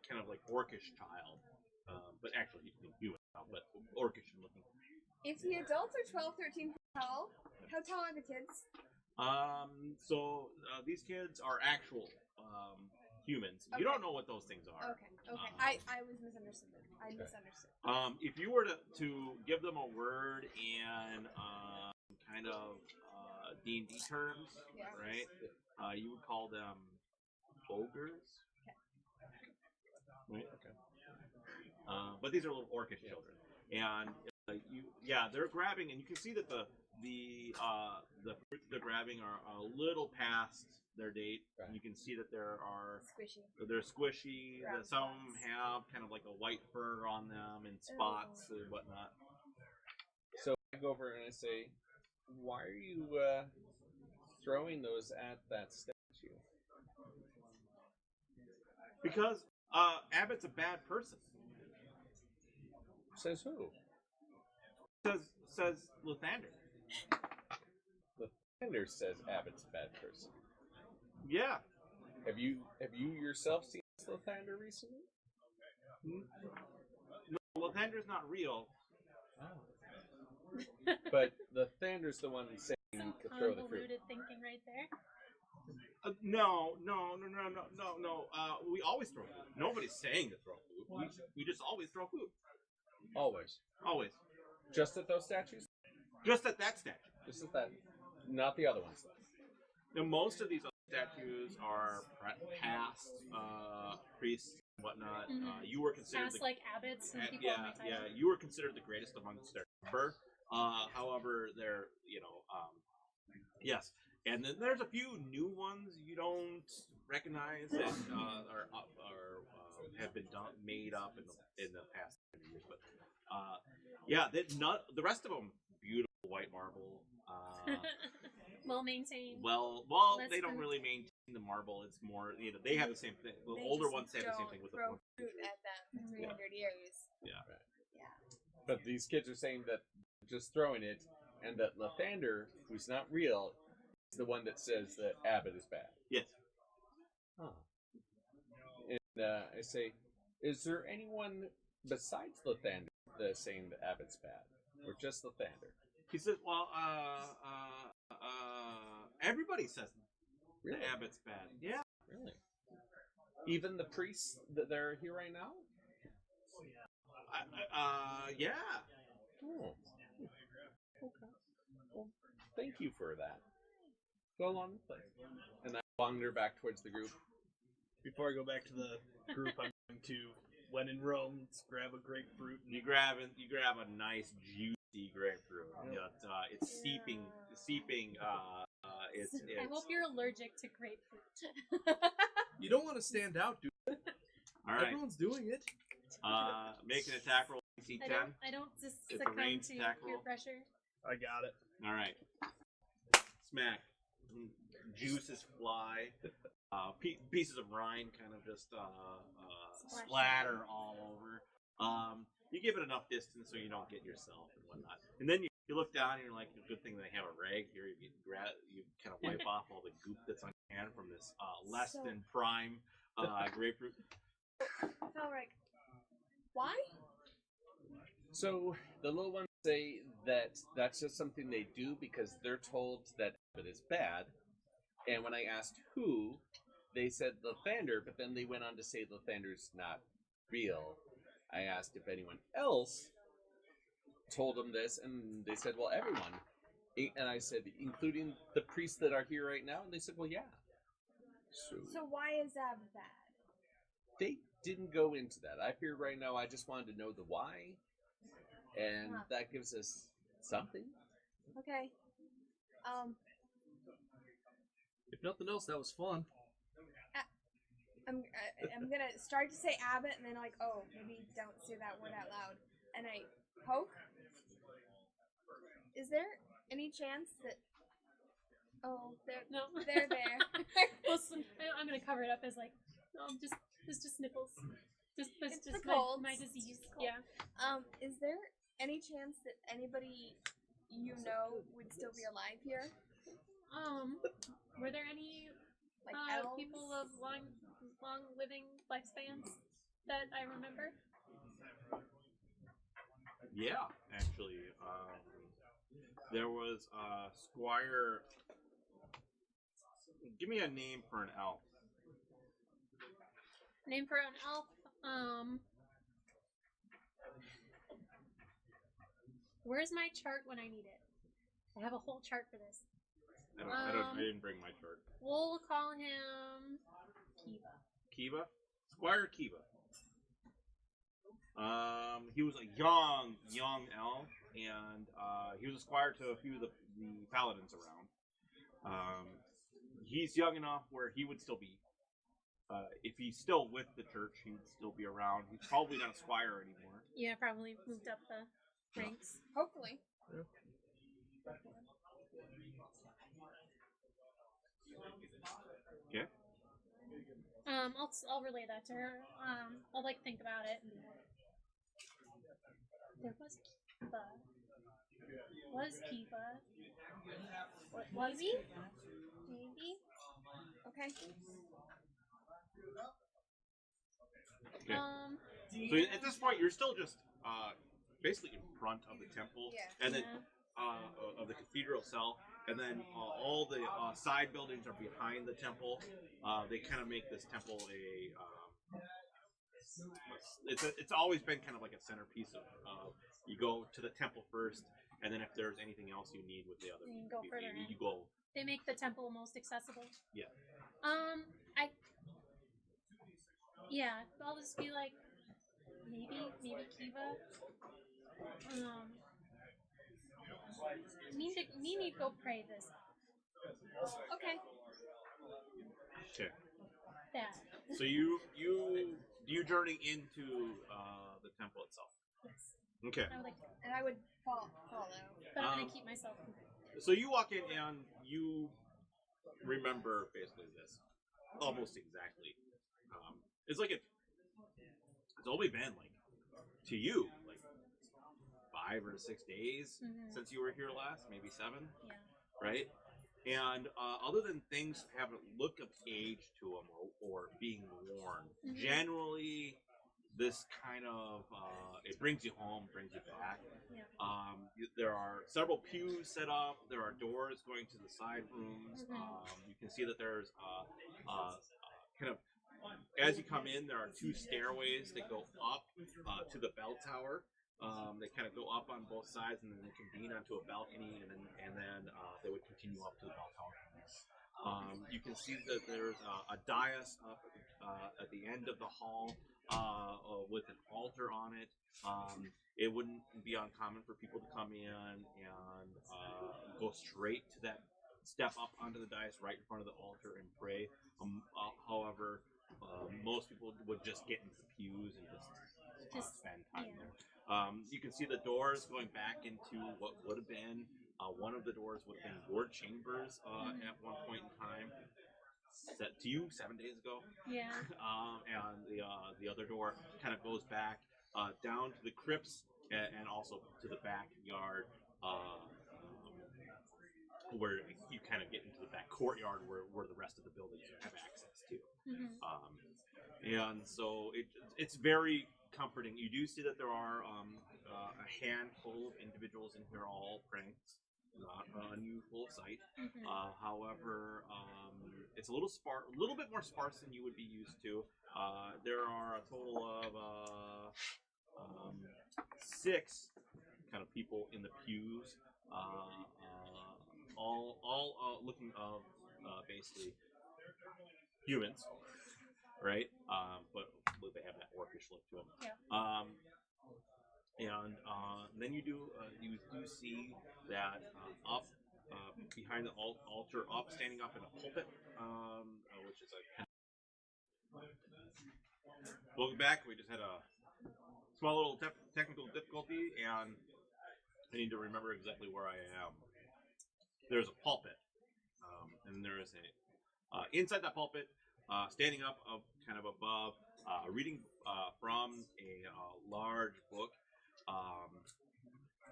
kind of like orcish child, but actually he's being human now, but orcish looking. If the adults are 12, 13 feet tall, how tall are the kids? These kids are actual humans. You don't know what those things are. Okay. I was misunderstood. I misunderstood. If you were to give them a word in kind of D&D terms, Yeah. right? You would call them ogres. Right. Okay. But these are little orcish children, and they're grabbing, and you can see that the fruits they're grabbing are a little past their date. Right. You can see that they're Squishy. squishy. Brown Some spots. have kind of like a white fur on them and spots and whatnot. So I go over and I say, why are you throwing those at that statue? Because Abbott's a bad person. Says who? Says Lathander. Lathander says Abbott's a bad person. Yeah. Have you yourself seen Lathander recently? No, Lathander's not real. But Lathander's the one saying you Some could throw the fruit. convoluted thinking right there. No. We always throw food. Nobody's saying to throw food. We just always throw food. Always. Always. Just at those statues? Just at that statue. Just at that. Not the other ones. Now, most of these other statues are past priests and whatnot. Mhm. You were considered Past abbots and people on my title. you were considered the greatest amongst their number. However, they're yes, and then there's a few new ones you don't recognize that have been made up in the past years. But the rest of them beautiful white marble. Well maintained. Well, Less they don't fruit. really maintain the marble. It's more, they have the same thing. The They older just ones have the same don't thing with the throw point. fruit at them for 300 years. But these kids are saying that just throwing it, and that Lathander, who's not real, is the one that says that Abbott is bad. Yes. Huh. And I say, is there anyone besides Lathander that's saying that Abbott's bad? Or just Lathander? He says, well, everybody says Really? the Abbott's bad. Yeah. Really? Even the priests that are here right now? Yeah. Oh. Okay. Well, thank you for that. go along with it. And I wander back towards the group. Before I go back to the group, I'm going to, when in Rome, let's grab a grapefruit. You grab a nice juicy grapefruit. It's seeping. I hope you're allergic to grapefruit. You don't want to stand out, dude. All right. Everyone's doing it. Make an attack roll. DC 10. I don't just It's a succumb ranged to attack peer roll. pressure. I got it. All right. Smack. Juices fly. Pieces of rind kind of just splatter all over. You give it enough distance so you don't get yourself and whatnot. And then you look down and you're like, good thing they have a rag here. You kind of wipe off all the goop that's on your hand from this less than prime grapefruit. Felric, why? So the little ones say that that's just something they do because they're told that it is bad. And when I asked who, they said Lathander, but then they went on to say Lathander's not real. I asked if anyone else told them this, and they said, well, everyone. And I said, including the priests that are here right now? And they said, well, yeah. So why is that bad? They didn't go into that. I figured right now I just wanted to know the why, and that gives us something. Okay. If nothing else, that was fun. I'm gonna start to say Abbott and then like, oh, maybe don't say that word out loud. And I poke. Is there any chance that? Oh, they're there. Listen, I'm gonna cover it up as like, no, it's just nipples. It's the just colds. my disease. Cold. Yeah. Is there any chance that anybody you know would still be alive here? Were there any Like people of long living lifespans that I remember? Yeah, actually, there was Squire. Give me a name for an elf. Name for an elf? Where's my chart when I need it? I have a whole chart for this. I didn't bring my chart. We'll call him Kiva. Kiva? Squire Kiva. He was a young elf, and he was a squire to a few of the paladins around. He's young enough where he would still be. If he's still with the church, he would still be around. He's probably not a squire anymore. Yeah, probably moved up the ranks. Hopefully. Okay. I'll relay that to her. I'll like think about it. There was Kiva. Was he? Maybe. Okay. Okay. So at this point, you're still just basically in front of the temple, and then of the cathedral itself, and then all the side buildings are behind the temple. They kind of make this temple a. It's always been kind of like a centerpiece of. You go to the temple first, and then if there's anything else you need with the other, you go further in. You go. They make the temple most accessible. Yeah. I'll just be like, maybe Kiva. Need to go pray this off. Okay. Okay. That. So you journey into the temple itself. Yes. Okay. I would follow. But I'm gonna keep myself. So you walk in and you remember basically this almost exactly. It's only been like to you like 5 or 6 days since you were here last, maybe 7. Yeah. Right. And other than things having a look of age to them or being worn, generally this kind of it brings you home, brings you back. Yeah. There are several pews set up. There are doors going to the side rooms. You can see that there's kind of as you come in, there are 2 stairways that go up to the bell tower. They kind of go up on both sides, and then they convene onto a balcony, and then they would continue up to the bell tower. You can see that there's a dais up at the end of the hall with an altar on it. It wouldn't be uncommon for people to come in and go straight to that, step up onto the dais right in front of the altar and pray. However, most people would just get into the pews and just spend time there. You can see the doors going back into what would have been one of the doors would have been ward chambers at one point in time. Set to you 7 days ago. Yeah. And the other door kind of goes back down to the crypts and also to the backyard, where you kind of get into the back courtyard where the rest of the buildings have access to. And so it's very comforting. You do see that there are a handful of individuals in here all praying. Not an unusual sight. However, it's a little bit more sparse than you would be used to. There are a total of 6 kind of people in the pews, all looking of basically humans, right? But they have that orcish look to them. Yeah. And then you do see that up behind the altar, standing up in a pulpit, which is a. Welcome back. We just had a small little technical difficulty, and I need to remember exactly where I am. There's a pulpit, and there is a inside that pulpit, standing up kind of above, reading from a large book.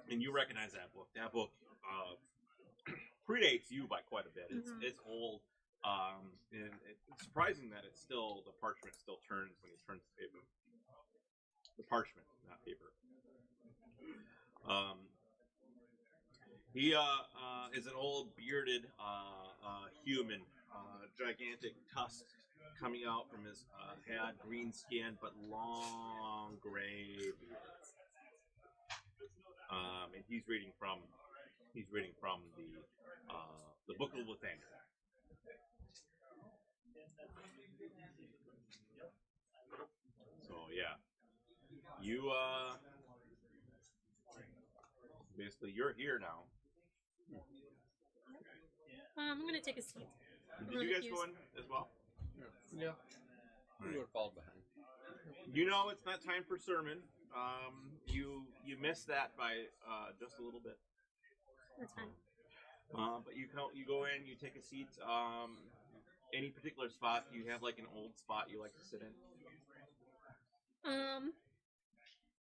And you recognize that book. That book predates you by quite a bit. It's old, and it's surprising that it's still, the parchment still turns when he turns the paper. The parchment, not paper. He is an old bearded human, gigantic tusks coming out from his head, green skin but long gray beard. And he's reading from the Book of Lathander. So yeah, you basically you're here now. I'm gonna take a seat. Did you guys go in as well? Yeah. You would fall behind. You know it's not time for sermon. You missed that by just a little bit. That's fine. But you go in, you take a seat. Any particular spot? Do you have like an old spot you like to sit in?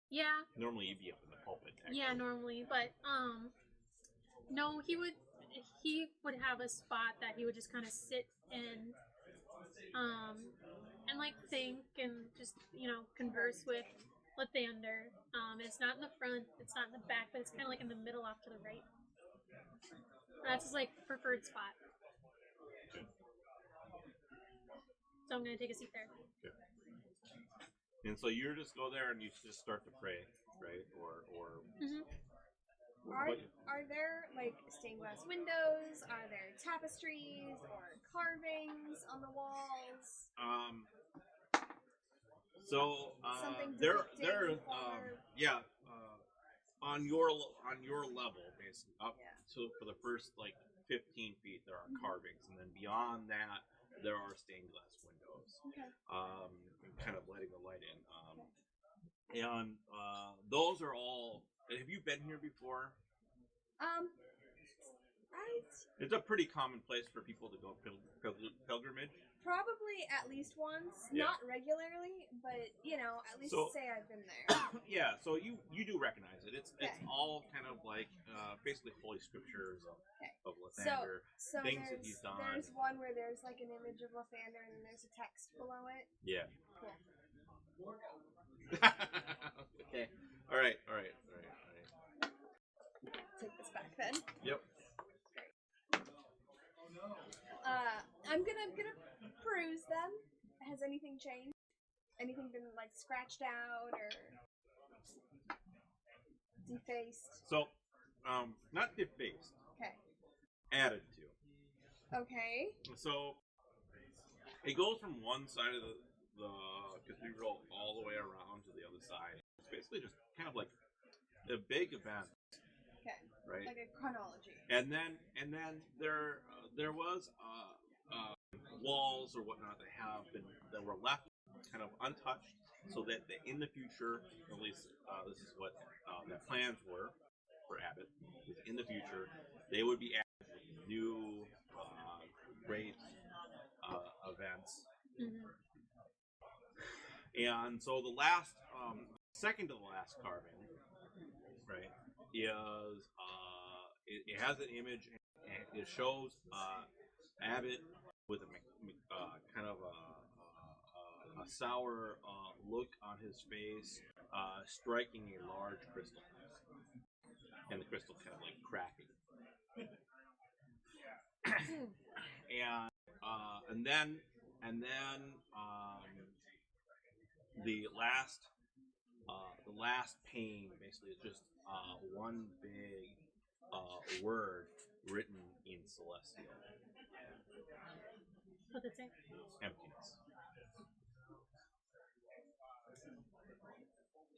Yeah. Normally you'd be up in the pulpit. Actually. Yeah, normally, but no, he would have a spot that he would just kind of sit in, and like think and just converse with Lathander. It's not in the front, it's not in the back, but it's kind of like in the middle, off to the right. That's his like preferred spot. Okay. So I'm gonna take a seat there. Okay. And so you just go there and you just start to pray, right? Or. Are there like stained glass windows? Are there tapestries or carvings on the walls? Something on your level, basically up to for the first like 15 feet, there are carvings, and then beyond that, there are stained glass windows. Okay. Kind of letting the light in. And those are all. Have you been here before? It's a pretty common place for people to go pilgrimage. Probably at least once, Yeah. not regularly, but at least say I've been there. Yeah, so you do recognize it. It's all kind of like basically holy scriptures of Lathander, So things that he's done. There's one where there's like an image of Lathander and then there's a text below it. Yeah. Cool. Okay. All right. Take this back then. Yep. I'm gonna peruse them. Has anything changed? Anything been like scratched out or defaced? So, not defaced. Okay. Added to. Okay. So it goes from one side of the cathedral all the way around to the other side. It's basically just kind of like a big event, Okay. right? Like a chronology. And then there was walls or whatnot that were left kind of untouched, so that in the future, at least this is what the plans were for Abbott. Is in the future, they would be added with new great events. Mm-hmm. And so the last, second to the last carving, right, is it has an image and it shows Abbott with a kind of a sour look on his face, striking a large crystal, and the crystal kind of like cracking. and then the last pane basically is just one big word written in celestial. What did it say? Emptiness.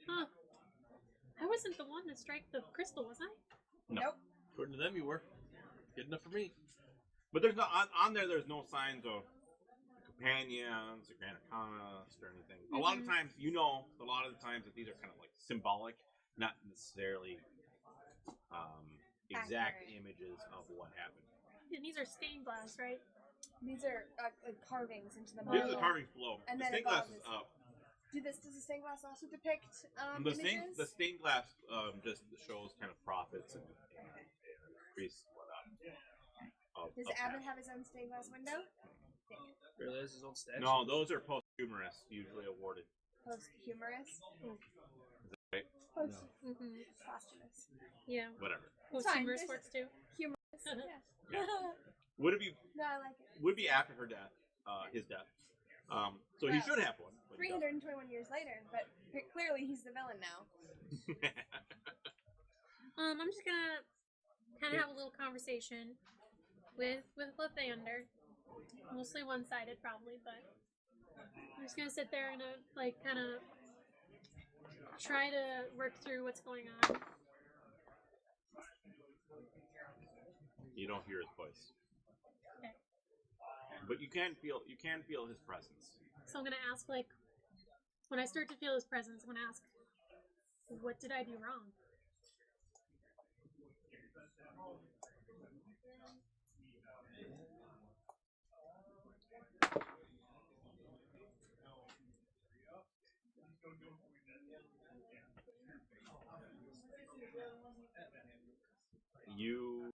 Huh. I wasn't the one to strike the crystal, was I? No. Nope. According to them, you were. Good enough for me. But there's no on there. There's no signs of companions, or Grand Arcanist, or anything. A lot of times, a lot of the times that these are kind of like symbolic, not necessarily exact Accurate. images of what happened. And these are stained glass, right? These are like carvings into the This marble. is the carvings below. And The then stained glass above is is- up. Does the stained glass also depict The images? stained glass just shows kind of prophets and priests and whatnot. Does of Abbott that. have his own stained glass window? Really has his own statue. No, those are posthumous, usually awarded. Posthumous? Right? Post- Mm-hmm. Posthumous. Yeah. Whatever. It's fine. Posthumous There's- works too. Humorous. Yeah. Yeah. Would it be No, I like it. would be after her death, his death. So he Well, should have one. But he doesn't. 321 years later, but clearly he's the villain now. I'm just gonna kind of have a little conversation with Lathander. Mostly one-sided, probably, but I'm just gonna sit there and like kind of try to work through what's going on. You don't hear his voice, Okay. but you can feel his presence. So I'm gonna ask, like, when I start to feel his presence, I'm gonna ask, what did I do wrong? You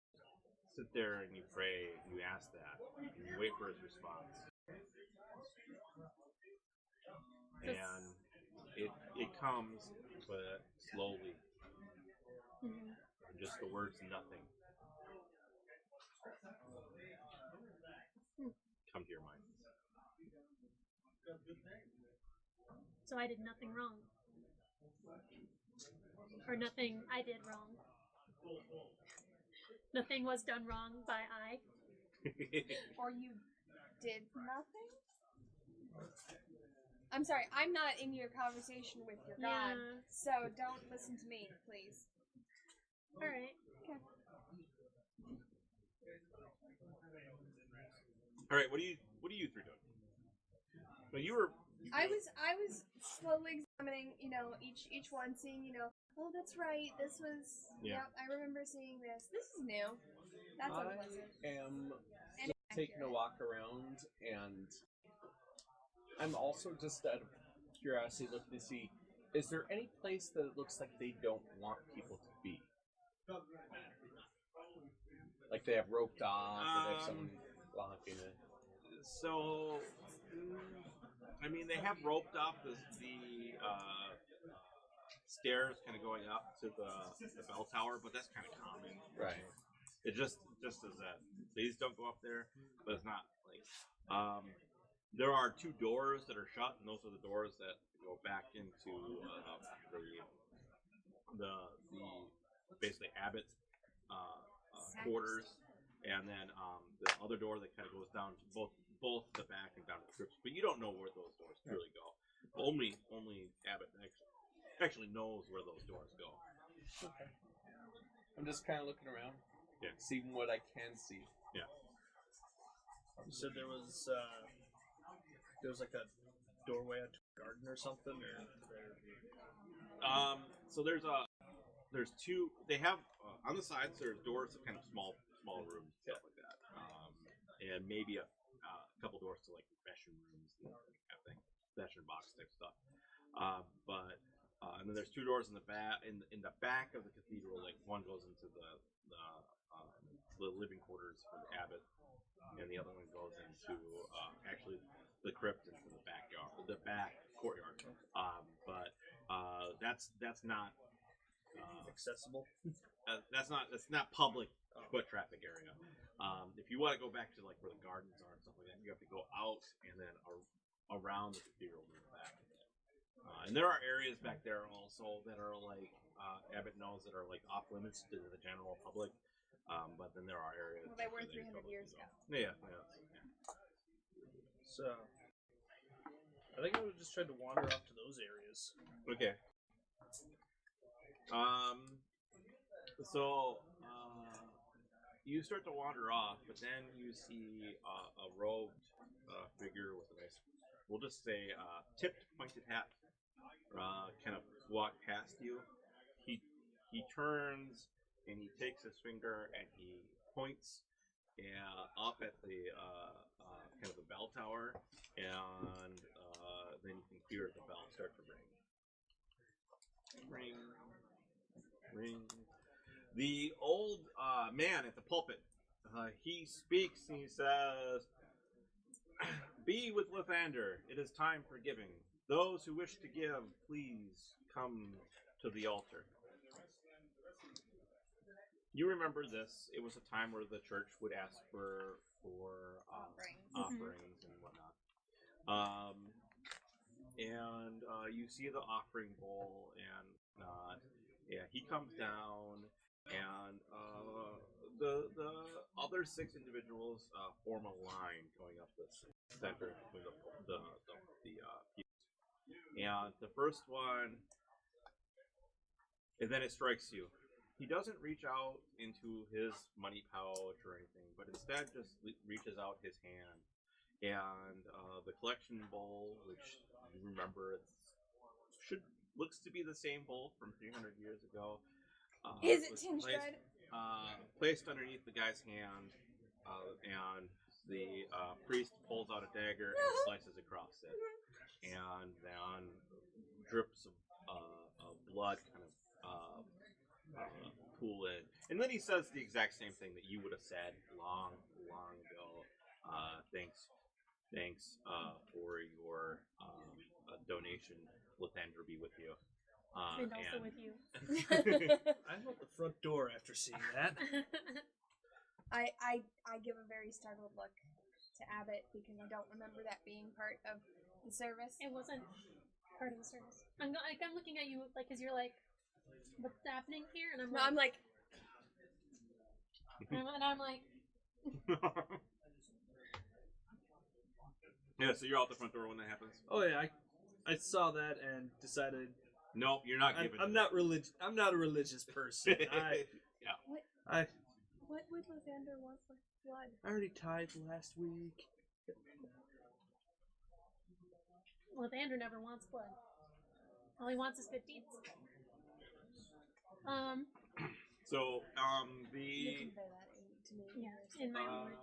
sit there and you pray, and you ask that, and you wait for his response. And it comes, but slowly, Mhm. just the words nothing come to your mind. So I did nothing wrong. Or nothing I did wrong. Nothing was done wrong by I. Or you did nothing? I'm sorry, I'm not in your conversation with your god, Yeah. so don't listen to me, please. Alright. Okay. All right, what are you three doing? Well, I was slowly examining, each one, seeing, oh, that's right, this was, Yeah. yep, I remember seeing this. This is new. That's unpleasant. I am And taking a inaccurate. walk around, and I'm also just out of curiosity looking to see, is there any place that it looks like they don't want people to be? Like they have roped off, or they have someone blocking it. So, I mean, they have roped off the stairs kind of going up to the bell tower, but that's kind of common. Right. It just as that. Please don't go up there, but it's not like. There are two doors that are shut, and those are the doors that go back into the basically Abbott's quarters. and then the other door that kind of goes down to both the back and down to the crypts. But you don't know where those doors truly go. Only Abbott actually knows where those doors go. Okay. I'm just kind of looking around, Yeah. seeing what I can see. Yeah. You said there was like a doorway to a garden or something, or So there's two. They have on the sides. There's doors to kind of small rooms, stuff like that, and maybe a couple doors to like confession rooms, and that kind of thing, confession box type stuff. And then there's two doors in the back in the back of the cathedral. Like one goes into the living quarters for the abbot, and the other one goes into actually the crypt into the backyard, the back courtyard. That's not accessible. That's not public foot traffic area. If you want to go back to like where the gardens are and stuff like that, you have to go out and then around the cathedral in the back. And there are areas back there also that are like Abbott knows that are like off limits to the general public. But then there are areas. Well, they were where 300 years ago. Yeah. So I think I would just try to wander off to those areas. Okay. So you start to wander off, but then you see a robed figure with a nice, we'll just say, tipped pointed hat, kind of walk past you. He turns and he takes his finger and he points up at the kind of the bell tower, and then you can hear the bell start to ring. Ring. The old man at the pulpit, he speaks and he says, "Be with Lathander. It is time for giving. Those who wish to give, please come to the altar." You remember this. It was a time where the church would ask for offerings and whatnot. And you see the offering bowl and he comes down, and the other 6 individuals form a line going up the center between the pews. And the first one, and then it strikes you. He doesn't reach out into his money pouch or anything, but instead just reaches out his hand, and the collection bowl, which you remember, looks to be the same bowl from 300 years ago. Is it tinged red? Placed underneath the guy's hand, and the priest pulls out a dagger and slices across it, and then drips of blood kind of pool in. And then he says the exact same thing that you would have said long ago. Thanks for your donation. Lathander be with you. And also with you. I'm at the front door after seeing that. I give a very startled look to Abbott because I don't remember that being part of the service. It wasn't part of the service. I'm looking at you like, because you're like, what's happening here? And I'm like, Yeah, so you're out the front door when that happens. Oh yeah, I saw that and decided. Nope, you're not giving. I'm not religious. I'm not a religious person. What would Lathander want for blood? I already tithed last week. Lathander never wants blood. All he wants is good deeds. So You convey that to me. Yeah, in my word.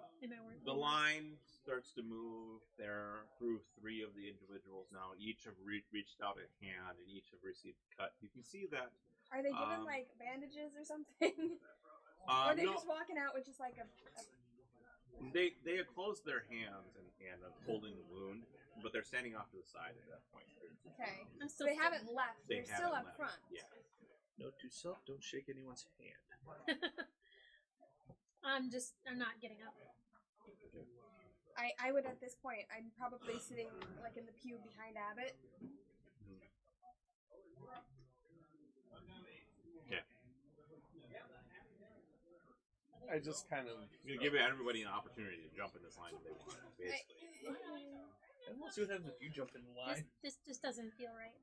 the line starts to move there through 3 of the individuals now. Each have reached out a hand, and each have received a cut. You can see that. Are they given like bandages or something? Or are they just walking out with just like a... They have closed their hands and are holding the wound, but they're standing off to the side at that point. Okay. I'm So they haven't left. They They're still haven't up left. front. Yeah. Note to self: don't shake anyone's hand. I'm not getting up. I would at this point, I'm probably sitting like in the pew behind Abbott. Okay. I just kind of I'm gonna give everybody an opportunity to jump in this line if they want, basically. And we'll see what happens if you jump in the line. This just doesn't feel right.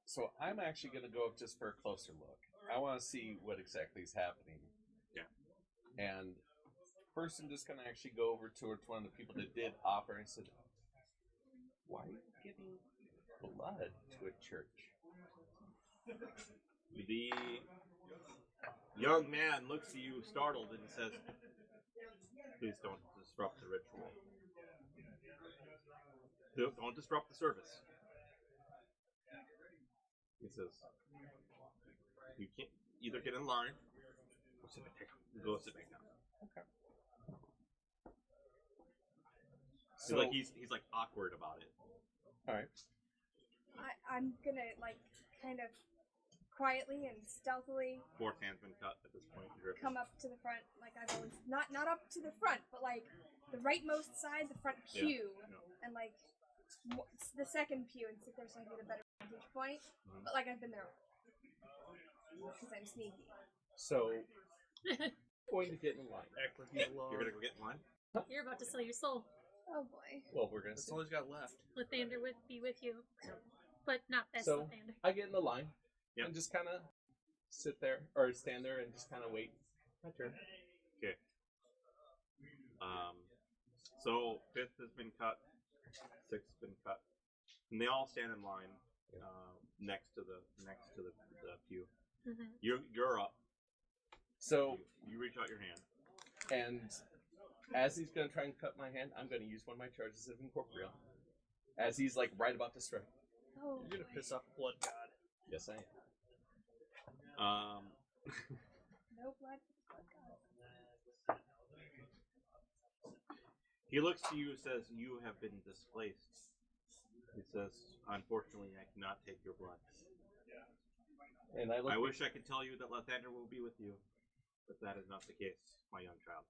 So I'm actually going to go up just for a closer look. I want to see what exactly is happening. Yeah. And first, I'm just going to actually go over towards one of the people that did offer and said, "Why are you giving blood to a church?" The young man looks at you startled and says, "Please don't disrupt the ritual. Don't disrupt the service." He says, "You can't either get in line or sit back down. Go sit back down." Okay. So like he's like awkward about it. All right. I'm gonna like kind of quietly and stealthily Fourth hand's been cut at this point. come up to the front, like I've always not up to the front, but like the rightmost side, the front pew, and like the second pew, and sit there so I get a better vantage point. But like I've been there because I'm sneaky. So, going to get in line. Act like you belong. You're gonna go get in line. You're about to sell your soul. Oh boy. Well, we're going to That's see. all he's got left. Lathander would be with you, but not best So, Lathander. I get in the line Yep. and just kind of sit there or stand there and just kind of wait. My turn. Okay. So fifth has been cut, sixth has been cut, and they all stand in line next to the pew. Mm-hmm. You're up. So, You reach out your hand. and as he's going to try and cut my hand, I'm going to use one of my charges of Incorporeal. As he's like right about to strike. Oh. You're gonna piss off the blood god. Yes, I am. No blood. He looks to you and says, "You have been displaced." He says, "Unfortunately, I cannot take your blood. And I look. I wish I could tell you that Lathander will be with you, but that is not the case, my young child."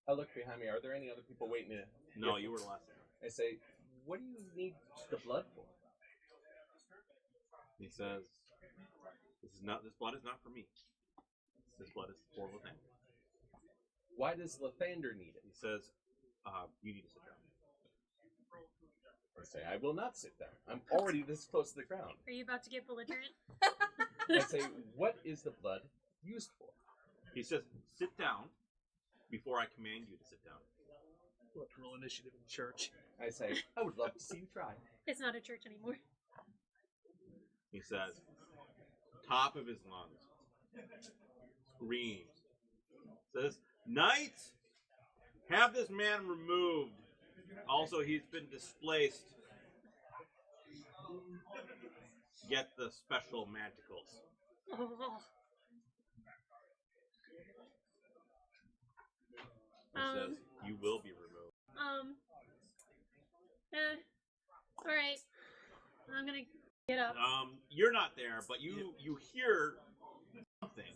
I look behind me. Are there any other people waiting to? No, you were the last one. I say, "What do you need the blood for?" He says, This blood is not for me. This blood is for Lathander." Why does Lathander need it? He says, "You need to sit down." I say, "I will not sit down. I'm already this close to the ground." Are you about to get belligerent? I say, "What is the blood used for?" He says, "Sit down before I command you to sit down." We'll have to roll initiative in church. I say, "I would love to see you try." It's not a church anymore. He says, top of his lungs, screams, says, "Knight, have this man removed. Also, he's been displaced. Get the special manticles." Oh. He says, "You will be removed." All right. I'm gonna get up. You're not there, but you hear something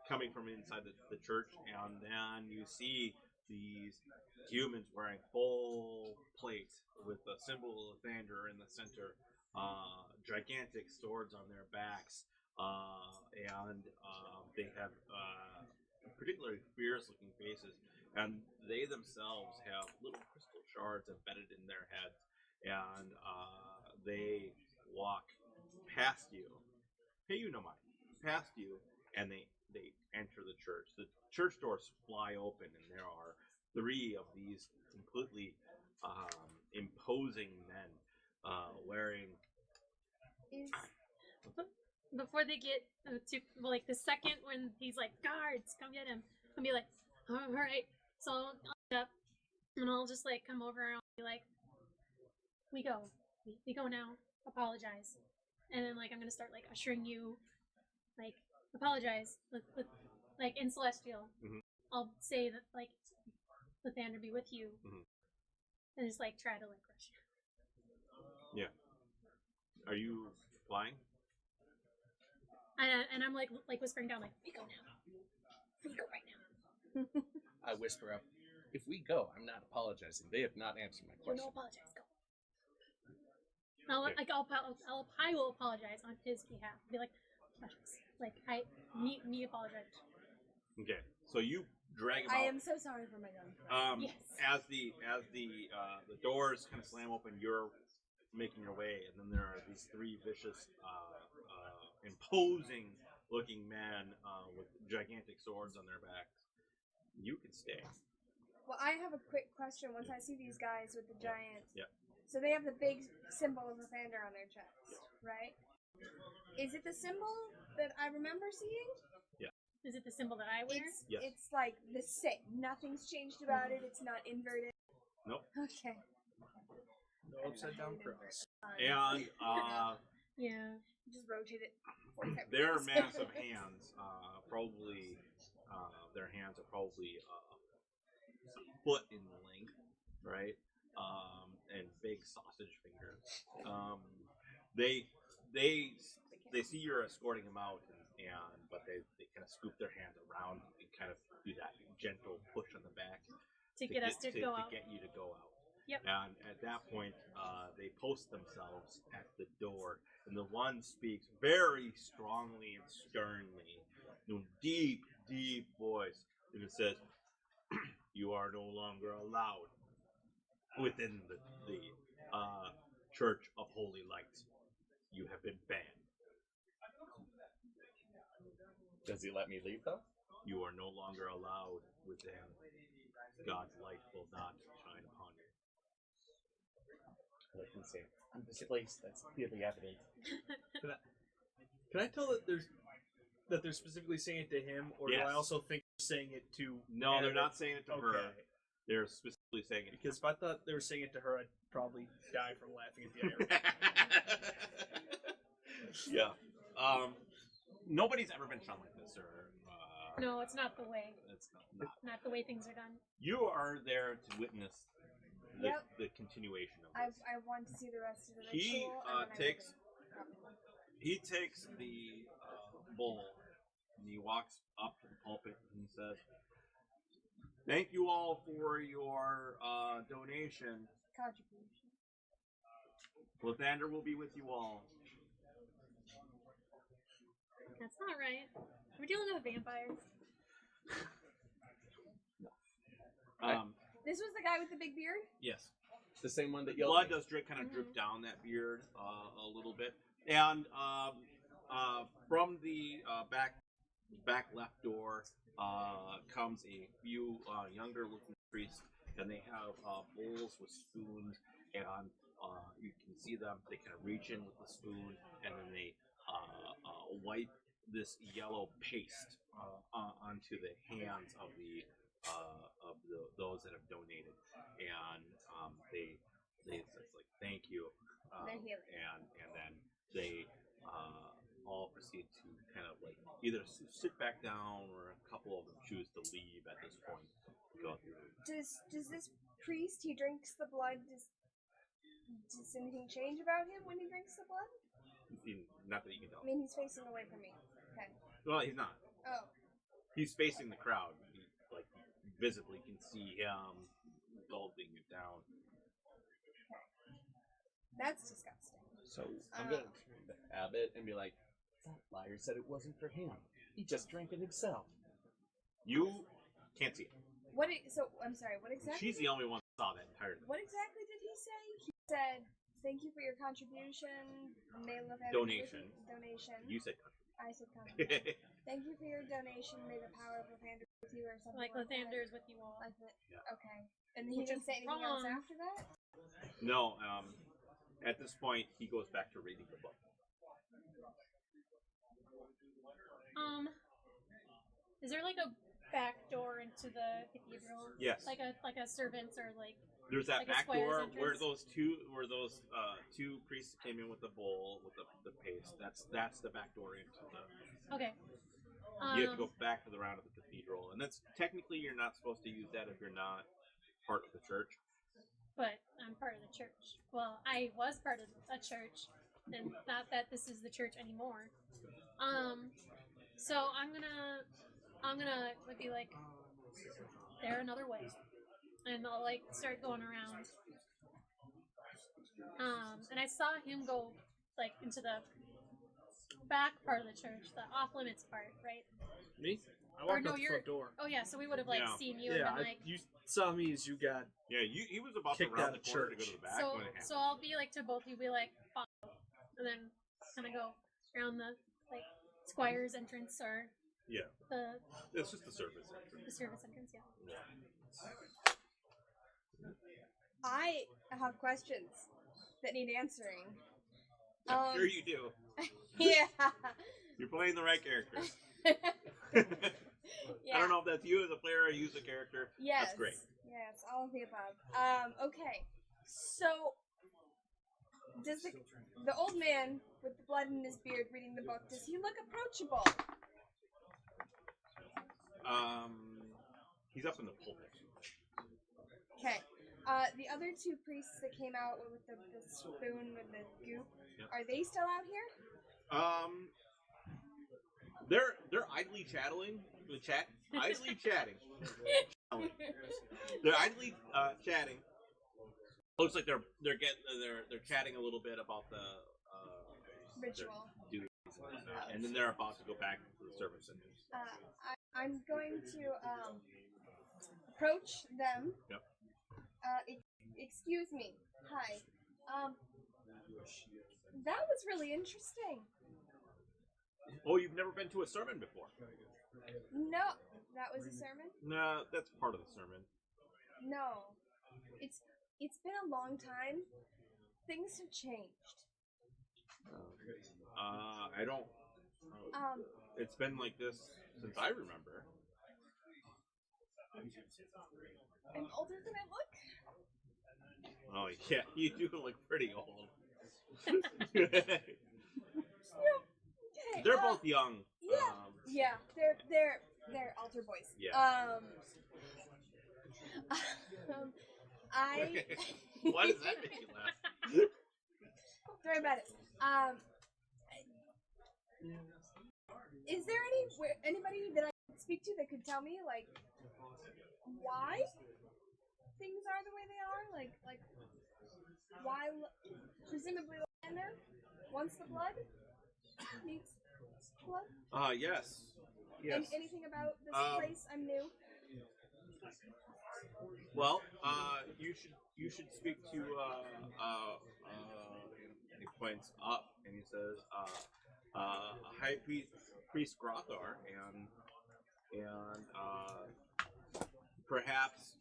coming from inside the church, and then you see these humans wearing full plate with the symbol of Lathander in the center, gigantic swords on their backs, and they have particularly fierce-looking faces, and they themselves have little crystal shards embedded in their heads, and they walk past you, pay you no mind, past you, and they enter the church. The church doors fly open, and there are three of these completely imposing men wearing. Before they get to like the second when he's like, "Guards, come get him," I'll be like, "All right." So I'll get up and I'll just like come over and I'll be like, "We go now. Apologize." And then like I'm gonna start like ushering you, like apologize, like in Celestial. Mhm. I'll say that like Lathander be with you, and just like try to like rush you. Yeah. Are you flying? And I'm like whispering down, like, "We go now. We go right now." I whisper up, "If we go, I'm not apologizing. They have not answered my You question." no apologize. Go. I will apologize on his behalf. Be like, "Precious, like me apologize." Okay, so you drag him I out. am so sorry for my gun. Yes. As the doors kind of slam open, you're making your way, and then there are these three vicious, imposing looking men with gigantic swords on their backs. You can stay. Well, I have a quick question. Once I see these guys with the giant, Yep. so they have the big symbol of Lathander on their chest, right? Is it the symbol that I remember seeing? Is it the symbol that I wear? Yes. It's like the same. Nothing's changed about it. It's not inverted. Nope. Okay. No upside down cross. And Yeah. Just rotate it. 45 their degrees. massive hands, probably, their hands are probably a foot in length, right? And big sausage fingers. They see you're escorting them out, but they kind of scoop their hands around and kind of do that gentle push on the back To get us to go out. get you to go out. Yep. And at that point, they post themselves at the door, and the one speaks very strongly and sternly, in a deep, deep voice, and it says, "You are no longer allowed within the Church of Holy Light. You have been banned. Does he let me leave though? You are no longer allowed within. God's light will not shine upon you." I can say, in this place that's clearly evident. Can I tell that they're specifically saying it to him, or do Yes. I also think they're saying it to? No, they're Annabeth? not saying it to her. Okay. They're specifically saying it. Because if I thought they were saying it to her, I'd probably die from laughing at the irony. Yeah. Nobody's ever been shown like this, or No, it's not the way. it's not. Not the way things are done. You are there to witness the, Yep. the continuation of I this. want to see the rest of the He ritual. and then I will takes go. he takes the bowl and he walks up to the pulpit and he says, "Thank you all for your donation. Contribution. Lathander will be with you all." That's not right. We're dealing with vampires. This was the guy with the big beard? Yes. The same one that yelled. Blood me. does kind of drip down that beard a little bit, and from the back left door comes a few younger-looking priests, and they have bowls with spoons, and you can see them. They kind of reach in with the spoon, and then they wipe this yellow paste onto the hands of those that have donated, and they it's like thank you, They're healing. and then they all proceed to kind of like either sit back down, or a couple of them choose to leave at this point. Go through. Does this priest, he drinks the blood, does anything change about him when he drinks the blood? Not that you can tell. I mean, he's facing away from me. Okay. Well, he's not. Oh. He's facing the crowd. You, like, visibly can see him gulping it down. That's disgusting. So I'm gonna turn to Abbott and be like, "That liar said it wasn't for him. He just drank it himself." You can't see it. I'm sorry, what exactly? She's the only one that saw that entire thing. What exactly did he say? He said, "Thank you for your contribution." May Lathander Donation. Donation. You said I said contribution. Thank you for your donation. May the power of Lathander be with you, or something Like like Lathander's with you all. that. Yeah. Okay. And he Which didn't is say anything else wrong. after that? No, at this point, he goes back to reading the book. Is there like a back door into the cathedral? Yes. Like a servant's or like There's that Like a back squire's door entrance? where those two priests came in with the bowl with the paste. That's the back door into the. okay. You have to go back to the round of the cathedral, and that's technically you're not supposed to use that if you're not part of the church. But I'm part of the church. Well, I was part of a church, and not that this is the church anymore. So I'm gonna be like, there another way, and I'll like start going around. And I saw him go like into the back part of the church, the off limits part, right? Me? I walked no, out the you're- front door. Oh yeah, so we would have like Yeah. seen you and Yeah, been like. you saw me as you got. Yeah, he was about to Kicked round out the of corner to go church. to the back So when it happened. so I'll be like to both of you, be like follow, and then kind of go around the like Squire's entrance or Yeah. the It's just the service entrance. the service entrance. Yeah. I have questions that need answering. I'm sure you do. Yeah. You're playing the right character. Yeah. I don't know if that's you as a player or you as a character. Yes. That's great. Yes, all of the above. Okay. So, does the old man with the blood in his beard reading the book, does he look approachable? He's up in the pulpit. Okay. The other two priests that came out with the spoon with the goop, Yep. are they still out here? They're idly chatting. Idly chatting. They're idly chatting. Looks like they're chatting a little bit about the Ritual. their duties and then they're about to go back to the service entrance. I'm going to approach them. Yep. Excuse me. Hi. That was really interesting. Oh, you've never been to a sermon before? No, that was a sermon? No, that's part of the sermon. No. It's been a long time. Things have changed. I don't. Um, It's been like this since I remember. I'm older than I look. Oh yeah, you do look pretty old. Okay. They're both young. Yeah, they're altar boys. Yeah. I Why does that make you laugh? Don't worry about it. Is there anybody that I could speak to that could tell me like why things are the way they are? Like why presumably Lander wants the blood? Needs blood? Yes. Yes. And anything about this place? I'm new. Well, you should speak to and he points up and he says High Priest Grothar and perhaps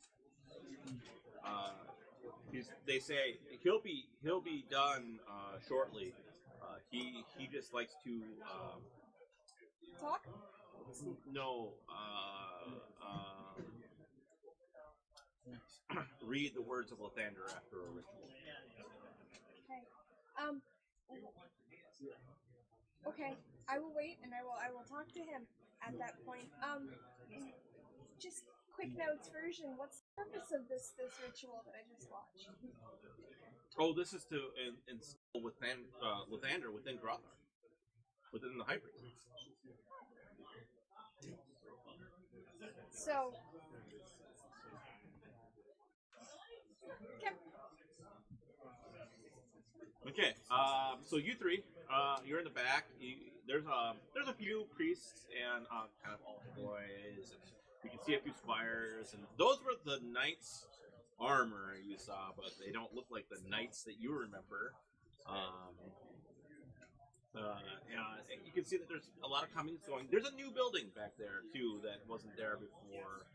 they say he'll be done shortly. He just likes to Talk? no read the words of Lathander after a ritual. Okay. Okay. I will wait and I will talk to him at that point. Just quick notes version. What's the purpose of this ritual that I just watched? Oh, this is to instill Lathander within Grothar, within the hybrid. So. Okay. So you three, you're in the back. There's a few priests and kind of altar boys, and you can see a few squires, and those were the knights' armor you saw, but they don't look like the knights that you remember. And you can see that there's a lot of comings going. There's a new building back there too that wasn't there before.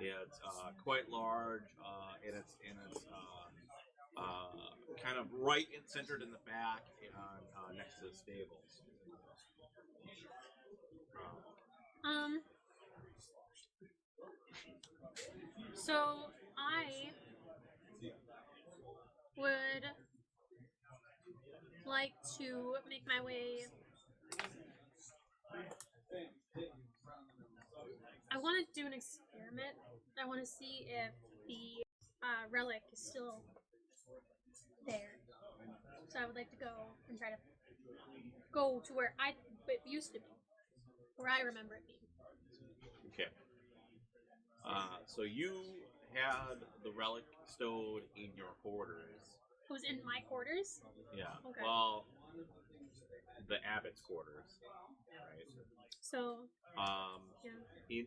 It's quite large, and it's kind of right centered in the back and next to the stables. So I would like to make my way. I want to do an experiment. I want to see if the relic is still there. So I would like to go and try to go to where it used to be, where I remember it being. Okay. So you had the relic stowed in your quarters. It was in my quarters. Yeah. Okay. Well, the abbot's quarters, right? So yeah. In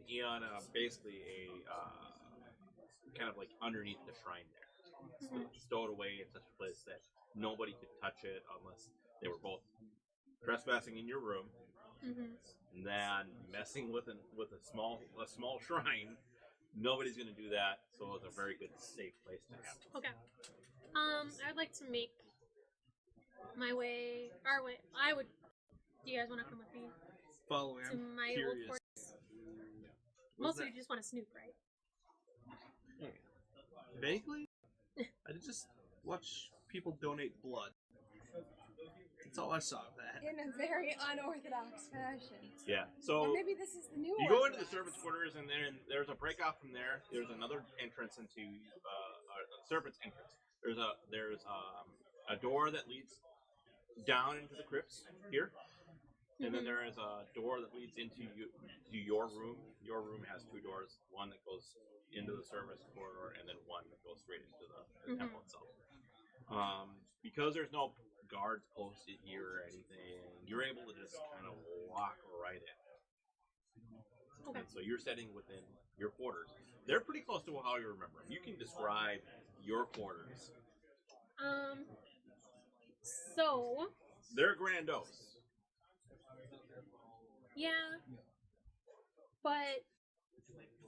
basically a kind of like underneath the shrine there, stowed away in such a place that nobody could touch it unless they were both trespassing in your room and then messing with a small shrine. Nobody's gonna do that, so it's a very good, safe place to have. Okay. I'd like to make our way. Do you guys want to come with me Following. to I'm my old curious. quarters? What's Mostly, that? you just want to snoop, right? Vaguely? I just watch people donate blood. That's all I saw of that. In a very unorthodox fashion. Yeah. Or So maybe this is the new you one. go into the servants' quarters, and then there's a breakout from there. There's another entrance into a servants' entrance. There's a door that leads down into the crypts here, and then there is a door that leads into your room. Your room has two doors: one that goes into the servants' corridor, and then one that goes straight into the temple itself. Because there's no guards posted here or anything, you're able to just kind of walk right in. Okay. And so you're sitting within your quarters. They're pretty close to how you remember them. You can describe your quarters. So They're grandiose. yeah, but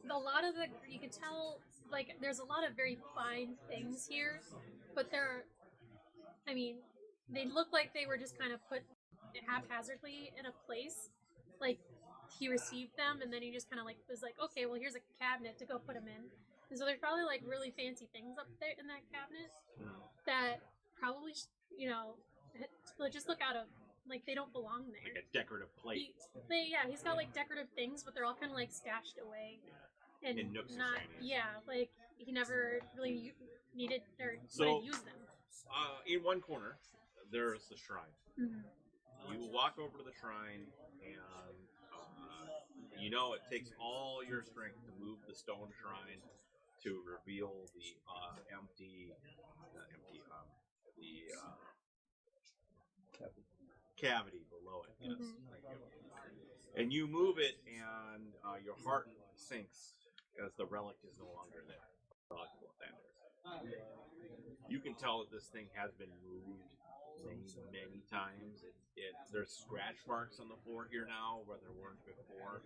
a lot of you can tell, like, there's a lot of very fine things here, but they look like they were just kind of put haphazardly in a place. Like, he received them, and then he just kind of, like, was like, okay, well, here's a cabinet to go put them in. And so there's probably, like, really fancy things up there in that cabinet that probably, just look out of, like, they don't belong there. Like a decorative plate. He's got, like, decorative things, but they're all kind of, like, stashed away. And In nooks and not, crannies. yeah, like, he never really needed or So- wanted to use them. In one corner, there's the shrine. Mm-hmm. You walk over to the shrine, and it takes all your strength to move the stone shrine to reveal the cavity below it. Yes. Thank you. And you move it, and your heart sinks as the relic is no longer there. You can tell that this thing has been moved many times. There's scratch marks on the floor here now where there weren't before.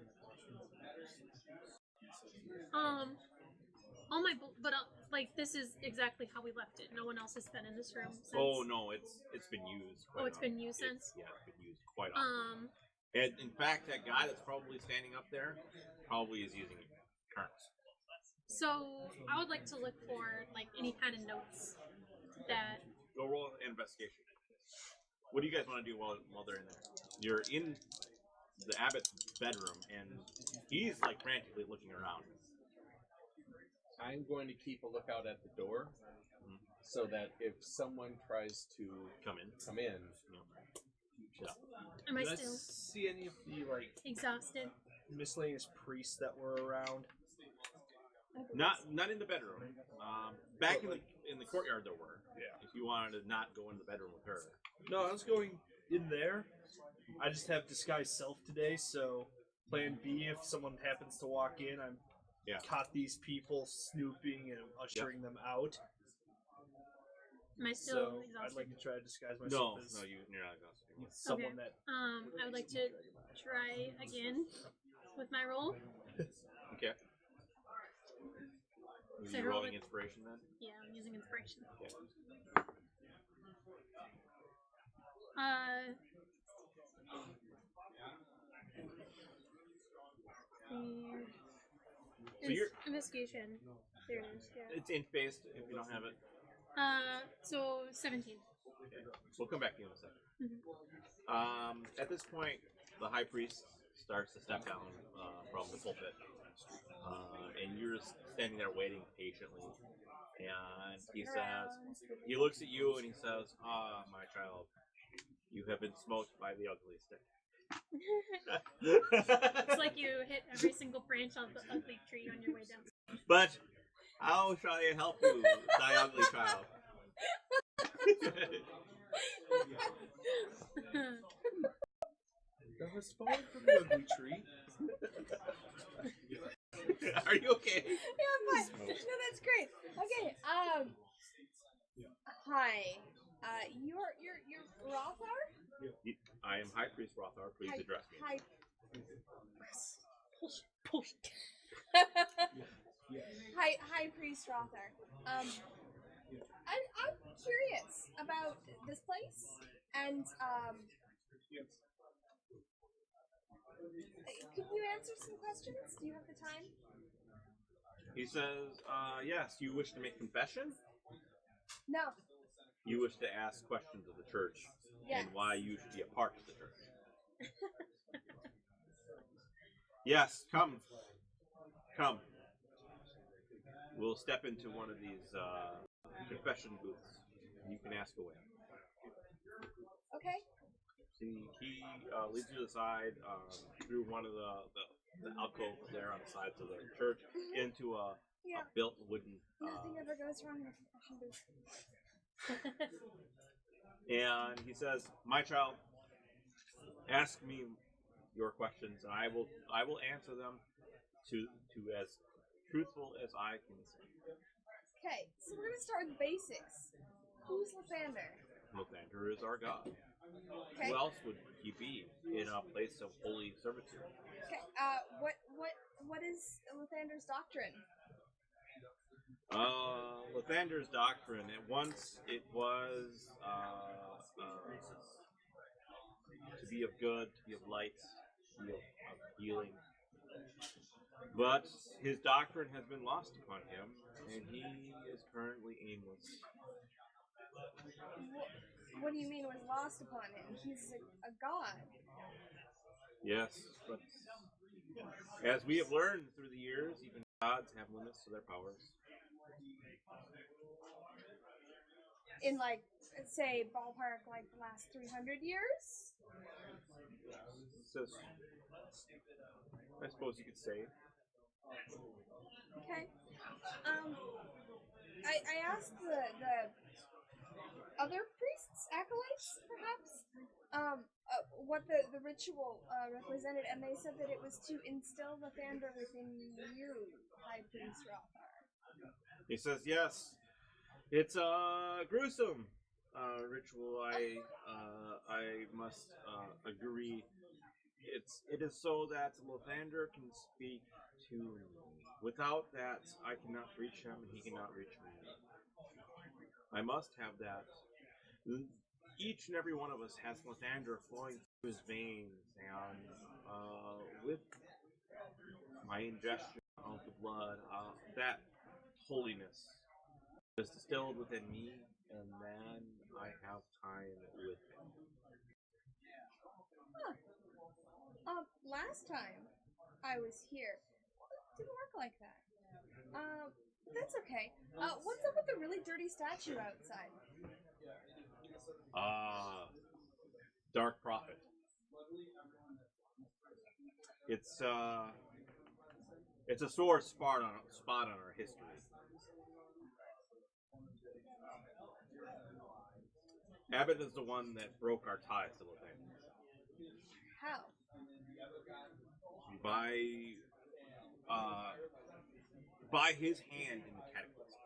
This is exactly how we left it. No one else has been in this room since. Oh no, it's been used. It's been used since. Yeah, it's been used quite often. And in fact, that guy that's probably standing up there probably is using it currently. So I would like to look for like any kind of notes that. Go roll an investigation. What do you guys want to do while they're in there? You're in the abbot's bedroom, and he's like frantically looking around. I'm going to keep a lookout at the door, so that if someone tries to come in, Yeah. Am I Did I still see any of the exhausted? miscellaneous priests that were around? Not in the bedroom. Back in the courtyard there were. Yeah. If you wanted to not go in the bedroom with her. No, I was going in there. I just have disguise self today, so plan B, if someone happens to walk in, I'm caught these people snooping and ushering them out. Am I still So exhausted? I'd like to try to disguise No, myself as you're not exhausted. someone Okay. that I would like to try again with my roll. Okay. Are So you roll rolling it. inspiration then? Yeah, I'm using inspiration. Okay. So you're- Investigation. There it is. Yeah. It's int-based if you don't have it. So 17. Okay. We'll come back to you in a second. At this point, the high priest starts to step down from the pulpit. And you're just standing there waiting patiently. And he looks at you and he says, "Ah, my child, you have been smote by the ugly stick." It's like you hit every single branch of the ugly tree on your way down. But how shall I help you, thy ugly child? That was far from the ugly tree. Are you okay? Yeah, I'm fine. No, that's great. Okay. Hi. You're Rothar? I am High Priest Rothar. Please Hi. address me. Hi. Bullshit. High Priest Rothar. I'm curious about this place, and could you answer some questions? Do you have the time? He says, yes, you wish to make confession? No. You wish to ask questions of the church Yes. and why you should be a part of the church. Yes, come. Come. We'll step into one of these confession booths. You can ask away. Okay. See, he leads you to the side through one of the alcoves there on the sides of the church into a Yeah. built wooden. Nothing ever goes wrong in a confession booth. And he says, "My child, ask me your questions, and I will answer them to as truthful as I can say." Okay, so we're gonna start with the basics. Who's Lathander? Lathander is our god. Okay. Who else would he be in a place of holy servitude? Okay. What is Lathander's doctrine? Lathander's doctrine. At once it was to be of good, to be of light, to be of healing. But his doctrine has been lost upon him, and he is currently aimless. What do you mean was lost upon him? He's a god. Yes, but as we have learned through the years, even gods have limits to their powers. In like, say, ballpark like the last 300 years? So, I suppose you could say. Okay. I asked the other priests, acolytes, perhaps, what the ritual represented, and they said that it was to instill Lathander within you, High Priest Rothar. He says, yes, it's a gruesome ritual. I must agree. It is so that Lathander can speak to me. Without that, I cannot reach him, and he cannot reach me. I must have that. Each and every one of us has Lathander flowing through his veins, and with my ingestion of the blood, that holiness is distilled within me, and then I have time with him. Last time I was here, it didn't work like that. That's okay. What's up with the really dirty statue outside? Dark Prophet. It's a sore spot on our history. Abbott is the one that broke our ties to Lathander. How? By his hand in the cataclysm.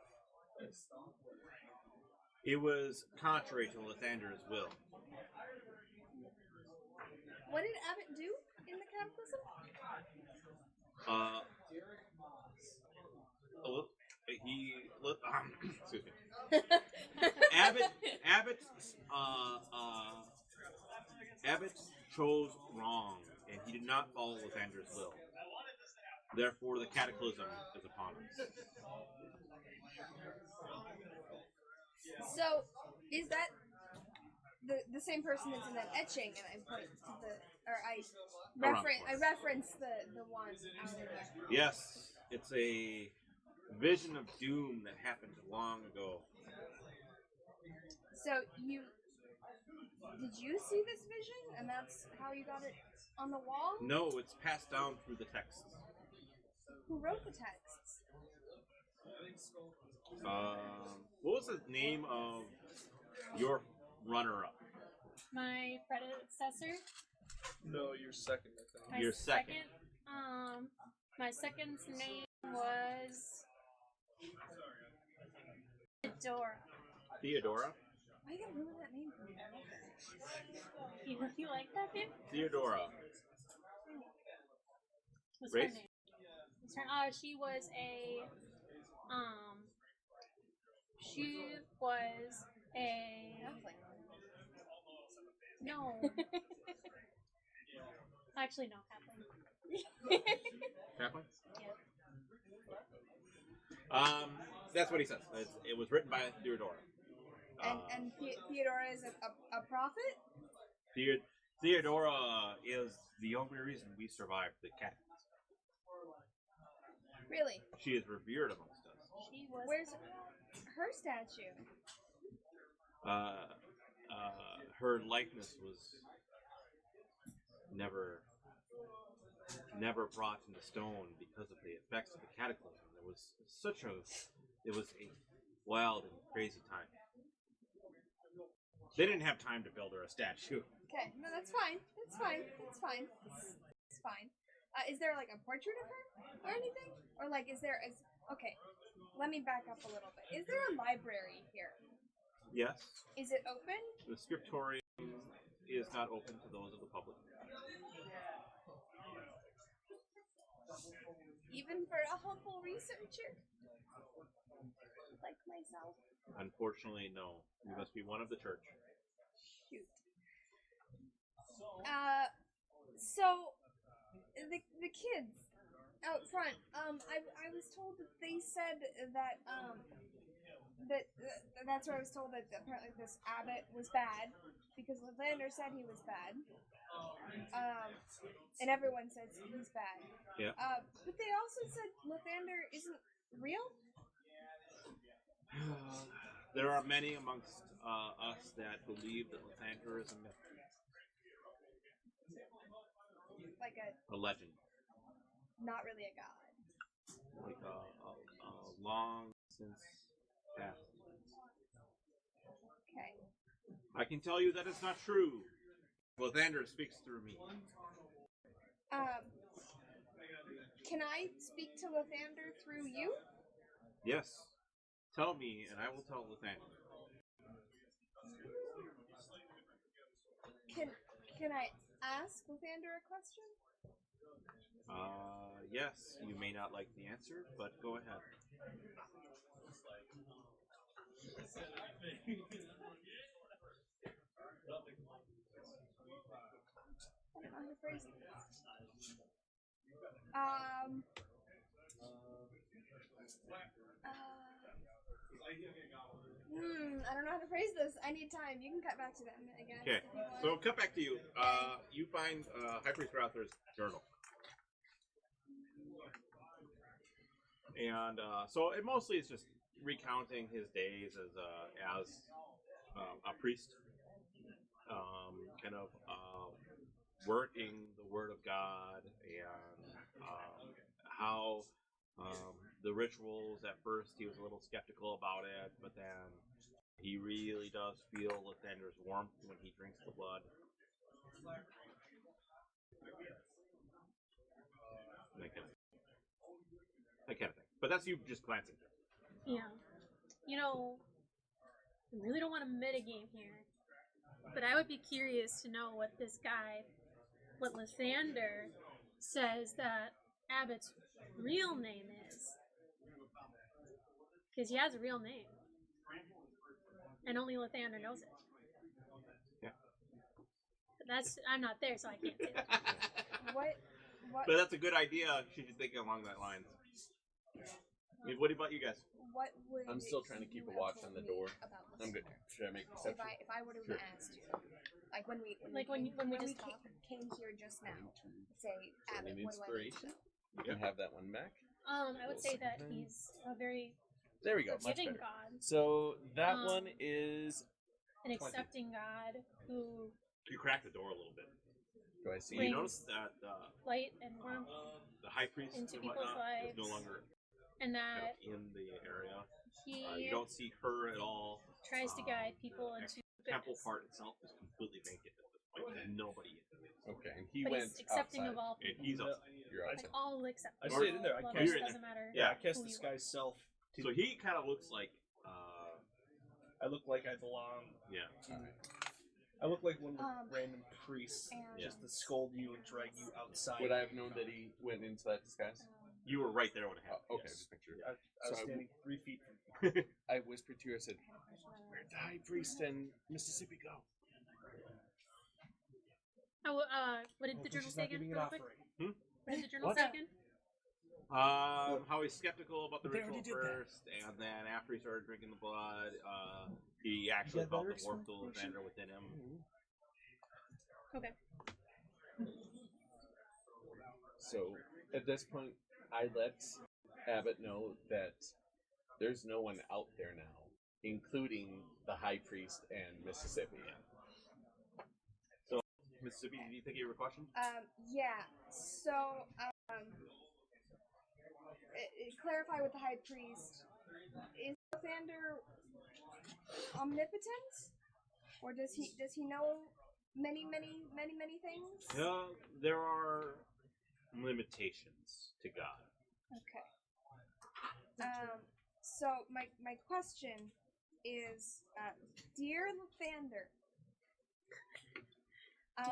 It was contrary to Lathander's will. What did Abbott do in the cataclysm? Excuse me. Abbott chose wrong, and he did not follow Lathander's will. Therefore, the cataclysm is upon us. So, is that the same person that's in that etching? And I point to I reference the one out there. Yes, it's a vision of doom that happened long ago. So did you see this vision, and that's how you got it on the wall? No, it's passed down through the texts. Who wrote the texts? What was the name of your runner-up? My predecessor, No, you're second, I think. My You're second. My second's name was Theodora. Theodora? Why you gotta ruin that name for me? You like that name? Theodora. What's Race? her name? She was a no. Actually, no, halfling. Halfling? Yeah. That's what he says. It was written by Theodora. And Theodora is a prophet? Theodora is the only reason we survived the cat. Really? She is revered amongst us. She was. Where's her statue? Her likeness was never brought into stone because of the effects of the cataclysm. It was a wild and crazy time. They didn't have time to build her a statue. Okay, no, that's fine. That's fine. That's fine. It's fine. Is there like a portrait of her or anything? Or like, okay, let me back up a little bit. Is there a library here? Yes, Is it open? the scriptorium is not open to those of the public. Even for a humble researcher? Like myself? Unfortunately, no. You must be one of the church. Shoot. So the kids out front. I was told that they said that that's where I was told that apparently this abbot was bad because Lathander said he was bad. And everyone says he's bad. Yeah. But they also said Lathander isn't real. There are many amongst us that believe that Lathander is a myth, Like a legend, not really a god. like a long since past. Okay. I can tell you that it's not true. Lathander speaks through me. Can I speak to Lathander through you? Yes. Tell me, and I will tell Lathander. Can I ask Lathander a question? Yes. You may not like the answer, but go ahead. I don't know how to phrase this. I don't know how to phrase this. I need time. You can cut back to them again. Okay. if you want. So cut back to you. You find High Priest Rather's journal. And so it mostly is just recounting his days as a priest, kind of working the Word of God, and how the rituals. At first, he was a little skeptical about it, but then he really does feel Lathander's warmth when he drinks the blood. That kind of thing. But that's you just glancing. Yeah. You know, I really don't want to metagame here, but I would be curious to know what Lathander says that Abbott's real name is. Because he has a real name. And only Lathander knows it. Yeah. But I'm not there, so I can't say that. What? But that's a good idea. She should think along that lines. I mean, what about you guys? What would I'm still trying to keep a watch on the door. I'm good. Should I make If perception? I would have Sure. asked you, like when we just came here just now, say So Abbott, an what do I need to inspiration. know? You can have that one back. I would say that he's a very There we go. Much forgiving better. God, So that Um, one is. an 20. accepting God who You crack the door a little bit. Do I see? You Brings- notice that light and warmth, the high priest into and people's whatnot is no lives. longer and kind that of in the area. he You don't see her at all. tries to guide people The into temple goodness. part itself is completely vacant at this Like nobody in. Okay, and he But went he's accepting outside. of all And people. he's No, outside. You're I- outside. Like all except. I stayed in there. I Levels, cast. You're in doesn't matter. Yeah, I cast who you disguise self. To, So he kind of looks like, I look like I belong. yeah. I look like one of the Um, random priests, and- just to scold you and drag you outside. Would I have known that he went into that disguise? You were right there when it happened. Okay, Yes. just make sure. I was So I- standing 3 feet from you. I whispered to you. I said, "Where'd the high priest and Mississippi go?" Oh, what did the Hopefully journal she's say not again? giving an Real quick? offering. What did the journal What? say again? How he's skeptical about the But they ritual already did that. first, and then after he started drinking the blood, he actually got felt better the warmth of explanation? Lathander within him. Okay. So at this point, I let Abbott know that there's no one out there now, including the high priest and Mississippi. Mississippi, did you think you have a question? Yeah. So, clarify with the high priest. Is Lathander omnipotent, or does he know many things? No, there are limitations to God. Okay. So my question is, dear Lathander.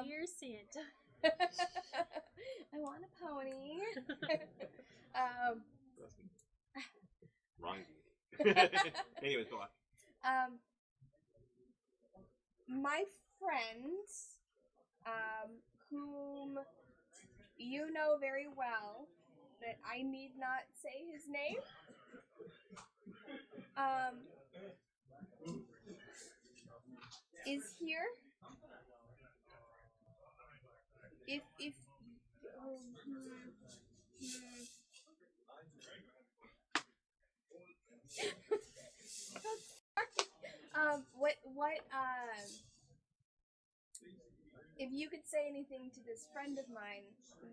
Dear Santa. I want a pony. Wrong. Anyways, go on. My friend, whom you know very well, that I need not say his name, is here. If oh, what if you could say anything to this friend of mine,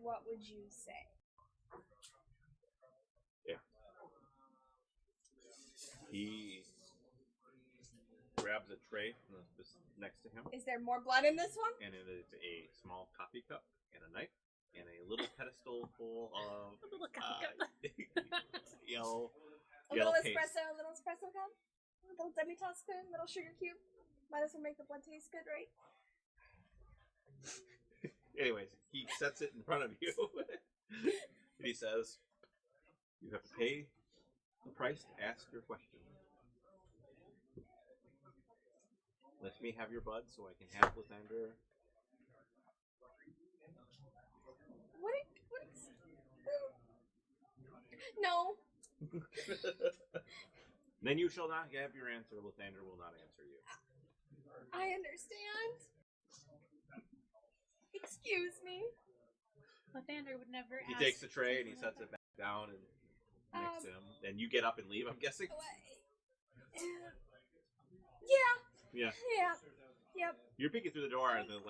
what would you say? He grabs a tray from this next to him, Is there more blood in this one? and it is a small coffee cup and a knife and a little pedestal full of A little coffee cup. yellow A yellow little paste. espresso cup? A little demi-tasse spoon, little sugar cube. Might as well make the blood taste good, right? Anyways, he sets it in front of you, and he says, "You have to pay the price to ask your question. Let me have your blood so I can have Lathander." What is... No. Then you shall not have your answer. Lathander will not answer you. I understand. Excuse me. Lathander would never He ask. takes the tray and he sets it back down and next to him. Then you get up and leave, I'm guessing? Yeah. Yeah. Yep. You're peeking through the door and the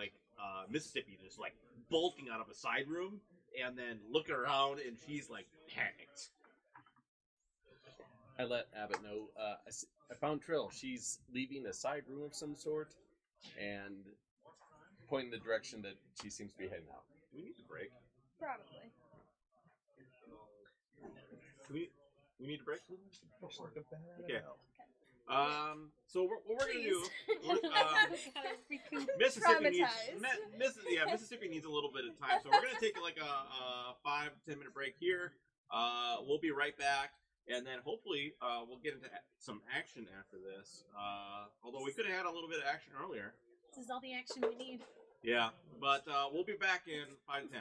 Mississippi just like bolting out of a side room and then looking around and she's like panicked. I let Abbott know. I found Trill. She's leaving a side room of some sort, and pointing the direction that she seems to be heading out. Do we need a break? Probably. We need a break? Like a banana Okay. now. So what we're gonna do? Recoup. Mississippi needs Traumatized. Mississippi needs a little bit of time, so we're gonna take like a 5-10 minute break here. We'll be right back, and then hopefully we'll get into some action after this. Although we could have had a little bit of action earlier. This is all the action we need. Yeah, but we'll be back in 5 to 10.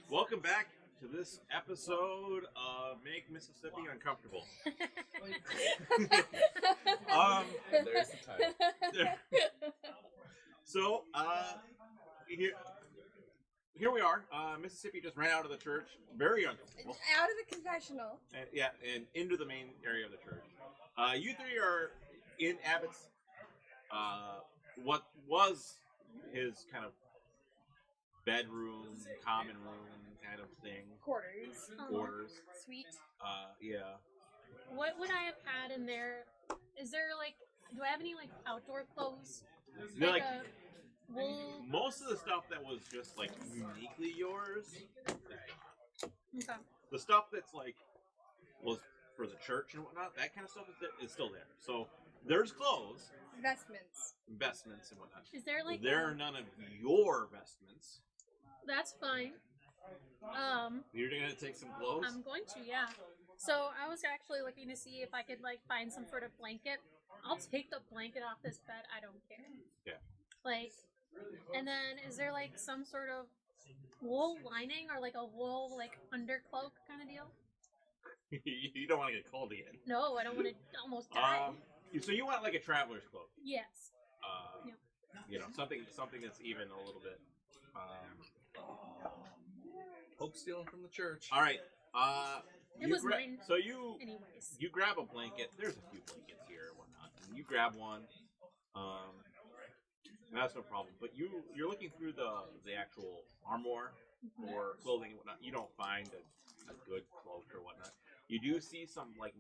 Welcome back to this episode of Make Mississippi Uncomfortable. And there's the title. So, here we are. Mississippi just ran out of the church, very uncomfortable. Out of the confessional. And into the main area of the church. You three are in Abbott's, what was his kind of bedroom, common room kind of thing. Quarters. Quarters. Sweet. Yeah. What would I have had in there? Is there like, do I have any like outdoor clothes? They're like a wool. most of the stuff that was just like uniquely yours. Okay. The stuff that's like was for the church and whatnot, that kind of stuff is still there. So there's clothes, Investments. investments and whatnot. Is there like? There are none of your vestments. That's fine. You're gonna take some clothes. I'm going to, yeah. So I was actually looking to see if I could like find some sort of blanket. I'll take the blanket off this bed. I don't care. Yeah. Like, and then is there like some sort of wool lining or like a wool like undercloak kind of deal? You don't want to get cold again. No, I don't want to almost die. So you want like a traveler's cloak. Yes. Yep. You know, something that's even a little bit. Hope stealing from the church. All right. It was mine. So you Anyways. grab a blanket. There's a few blankets here and whatnot. And you grab one. That's no problem. But you're looking through the actual armoire or clothing and whatnot. You don't find a good cloak or whatnot. You do see some like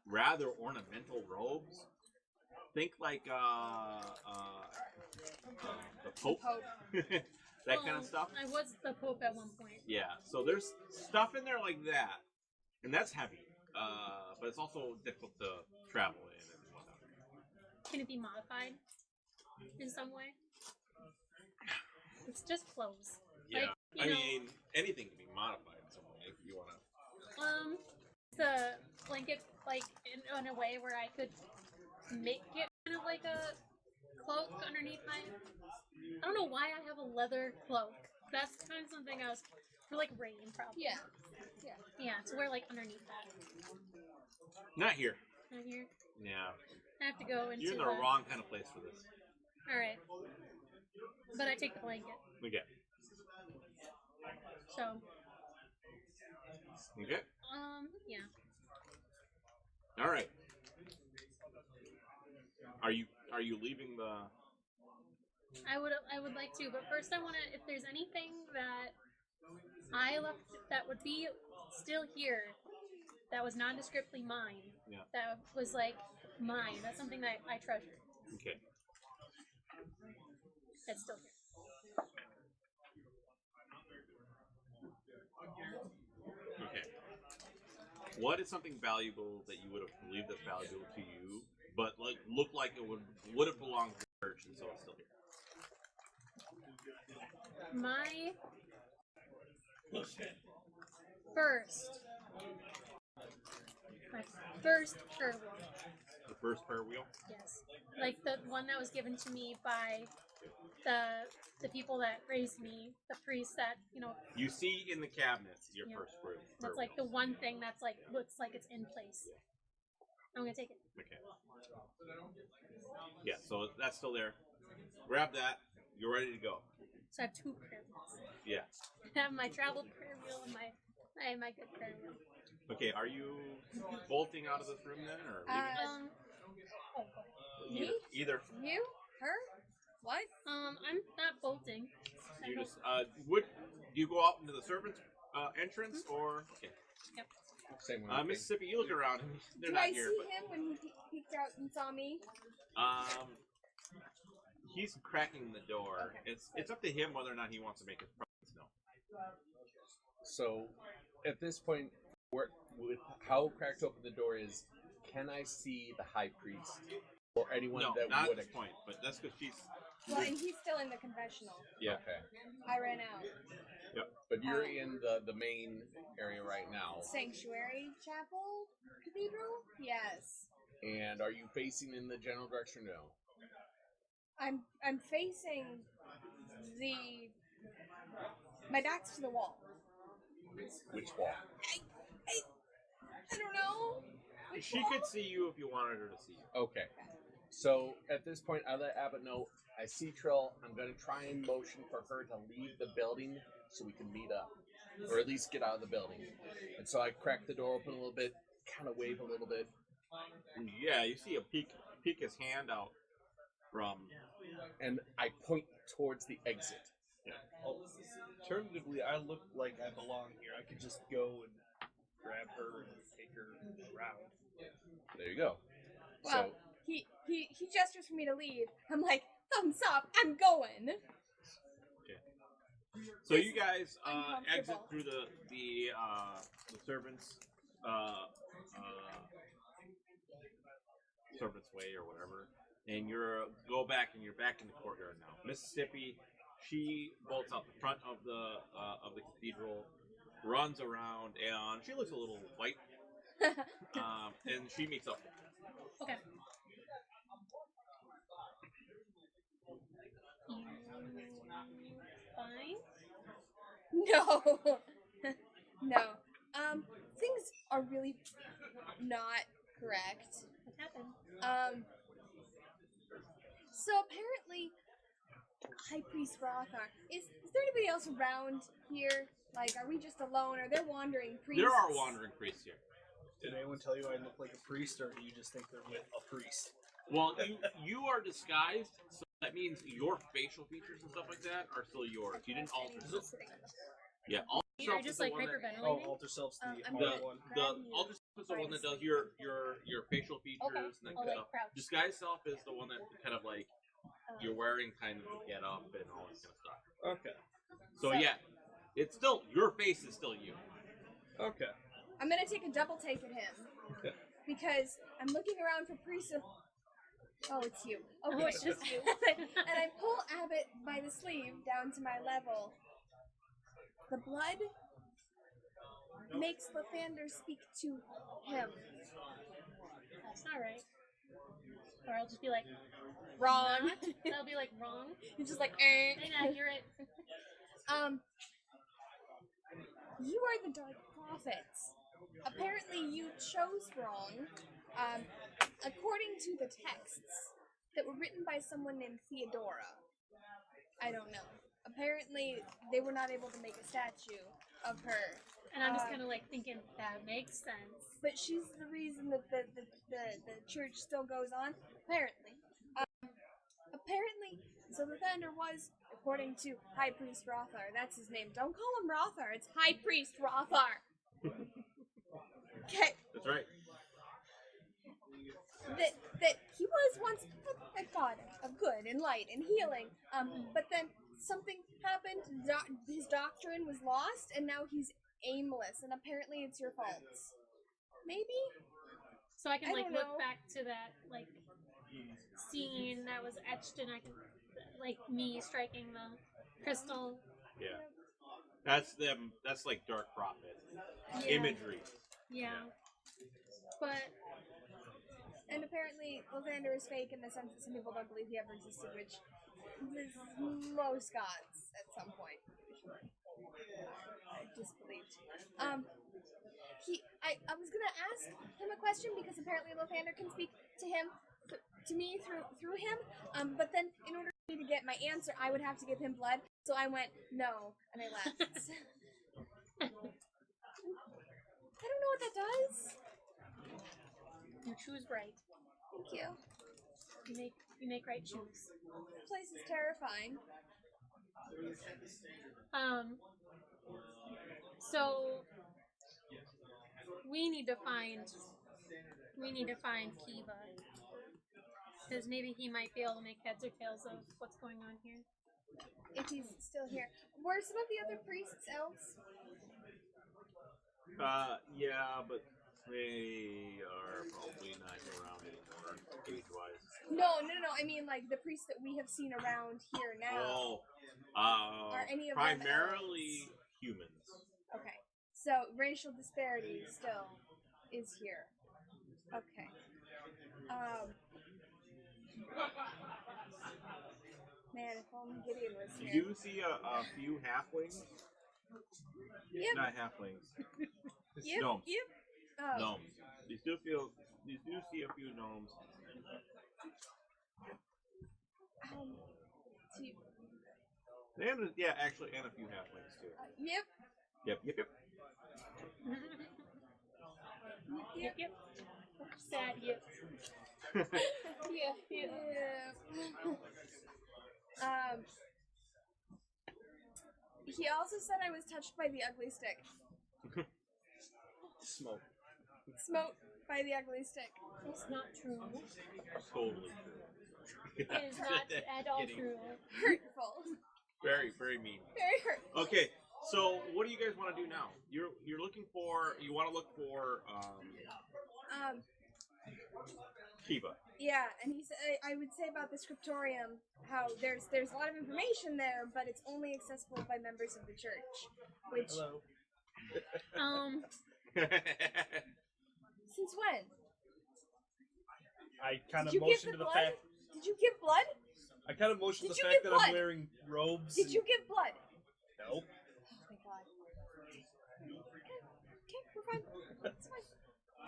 rather ornamental robes. Think like the Pope. That kind of stuff. I was the Pope at one point. Yeah, so there's stuff in there like that, and that's heavy. But it's also difficult to travel in and whatnot. Can it be modified in some way? It's just clothes. Yeah, Like, you know, mean anything can be modified in some way if you want to. The blanket like in a way where I could make it kind of like a cloak underneath my. I don't know why I have a leather cloak. That's kind of something I was for like rain probably. Yeah. Yeah, to wear like underneath that. Not here. Right here. Yeah, I have to go into you're in the wrong kind of place for this. All right. But I take the blanket. Okay. So. Okay. Yeah. All right. Are you leaving the? I would like to, but first I want to. If there's anything that I left that would be still here, that was nondescriptly mine. Yeah. That was like mine. That's something that I treasure. Okay. That's still here. Okay. What is something valuable that you would have believed that's valuable to you, but like looked like it would have belonged to the church, and so it's still here? My first prayer wheel. The first prayer wheel. Yes, like the one that was given to me by the people that raised me, the priests that You see in the cabinet your Yeah. first prayer. That's like the one thing that's like looks like it's in place. I'm gonna take it. Okay. Yeah, so that's still there. Grab that. You're ready to go. So I have two prayer wheels. Yeah. I have my travel prayer wheel and my good prayer wheel. Okay, are you bolting out of this room then, or leaving? Oh, go ahead. Me? Either You? Her? What? I'm not bolting. you just do you go out into the servants' entrance or okay? Yep. Same one. Mississippi, you look around. They're Did not I here, see but him when he peeked out and saw me? he's cracking the door. Okay. It's up to him whether or not he wants to make his presence known. So, at this point, with how cracked open the door is, can I see the high priest or anyone No, that not would? at this point, but that's because she's. Well, and he's still in the confessional. Yeah. Okay, I ran out. but you're in the main area right now, Sanctuary Chapel Cathedral? Yes. and are you facing in the general direction? No. I'm facing my back's to the wall. Which wall? I don't know. Which She wall? could see you if you wanted her to see you. Okay. So at this point, I let Abbott know I see Trill. I'm going to try and motion for her to leave the building so we can meet up, or at least get out of the building. And so I crack the door open a little bit, kind of wave a little bit. Yeah, you see a peek his hand out from. And I point towards the exit. Alternatively, I look like I belong here. I could just go and grab her and take her around. There you go. Well, he gestures for me to leave. I'm like, thumbs up, I'm going. So you guys Uncomfortable. exit through the servants servants way or whatever, and you're back in the courtyard now. Mississippi, she bolts out the front of the cathedral, runs around, and she looks a little white. And she meets up. Okay. Fine. No. No. Things are really not correct. What happened? So apparently, High Priest Rothar, is there anybody else around here? Like, are we just alone? Are there wandering priests? There are wandering priests here. Did anyone tell you I look like a priest, or do you just think they're with a priest? Well, you are disguised, so that means your facial features and stuff like that are still yours. You didn't alter I'm them. just sitting on the floor. Yeah, alter You're self is just the like one that, hyperventilating. Alter Self's the I'm the, hard one. the alter self is the one that does your facial features Okay. and that Oh, kind like of stuff. crouch. Disguise self is the one that kind of like you're wearing kind of the get up and all that kind of stuff. Okay. So yeah, it's still your face is still you. Okay. I'm gonna take a double take at him. Okay. Because I'm looking around for priests. Oh, it's you. Okay, Oh, it's just you. and I pull Abbott by the sleeve down to my level. The blood makes Lathander speak to him. That's not right. Or I'll just be like, Wrong. that'll be like wrong. He's just like, Inaccurate. You are the Dark Prophets. Apparently, you chose wrong. According to the texts that were written by someone named Theodora. I don't know. Apparently, they were not able to make a statue of her. And I'm just kind of like thinking, that makes sense. But she's the reason that the church still goes on. Apparently. So Lathander was, according to High Priest Rothar. That's his name. Don't call him Rothar. It's High Priest Rothar. Okay. That's right. That he was once a god of good and light and healing. But then something happened. His doctrine was lost, and now he's aimless. And apparently, it's your fault. Maybe. So I can I like don't look know. back to that like scene that was etched, and I can like me striking the crystal. Yeah. That's them. That's like Dark Prophet Yeah. imagery. Yeah. But And apparently, Lathander is fake in the sense that some people don't believe he ever existed, which is most gods at some point. I disbelieved. I was gonna ask him a question because apparently Lathander can speak to him, to me through him. But then in order for me to get my answer, I would have to give him blood. So I went no, and I left. I don't know what that does. you choose right. Thank you. You make right choose. This place is terrifying. So we need to find Kiva, because maybe he might be able to make heads or tails of what's going on here. If he's still here. Were some of the other priests elves? Yeah, but they are probably not around anymore, age-wise. No. I mean, like the priests that we have seen around here now. Are any of them primarily humans. Okay. So racial disparity still is here. Okay. Man, if only Gideon was You here. do see a few halflings Yep. Not halflings. Yep. Gnomes. Yep. Oh. Gnomes. You do see a few gnomes. Do you, And yeah, actually, and a few halflings too. yep. Yep. Yep. Sad yep. Yeah. He also said I was touched by the ugly stick. Smoke. Smote by the ugly stick. It's not true. Totally true. It is not at all Kidding. true. Hurtful. Very, very mean. Very hurtful. Okay, so what do you guys want to do now? You want to look for Kiva. Yeah, and he said I would say about the scriptorium how there's a lot of information there, but it's only accessible by members of the church. Which Hello. since when? I kind of Did you give motioned the to the blood? fact. Did you give blood? I kind of motioned to Did the you fact give that I'm blood? wearing robes. Did and- you give blood? Nope. Oh my god. Okay, we're fine. It's fine.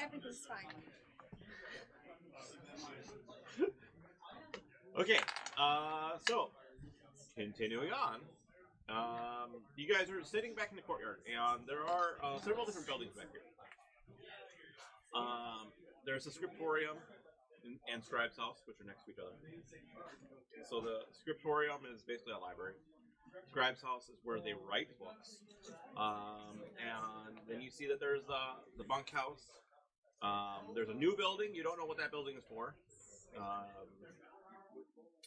Everything's fine. Okay, so continuing on, you guys are sitting back in the courtyard, and there are several different buildings back here. There's a scriptorium and Scribe's house, which are next to each other. So the scriptorium is basically a library. Scribe's house is where they write books, and then you see that there's the bunkhouse. There's a new building. You don't know what that building is for.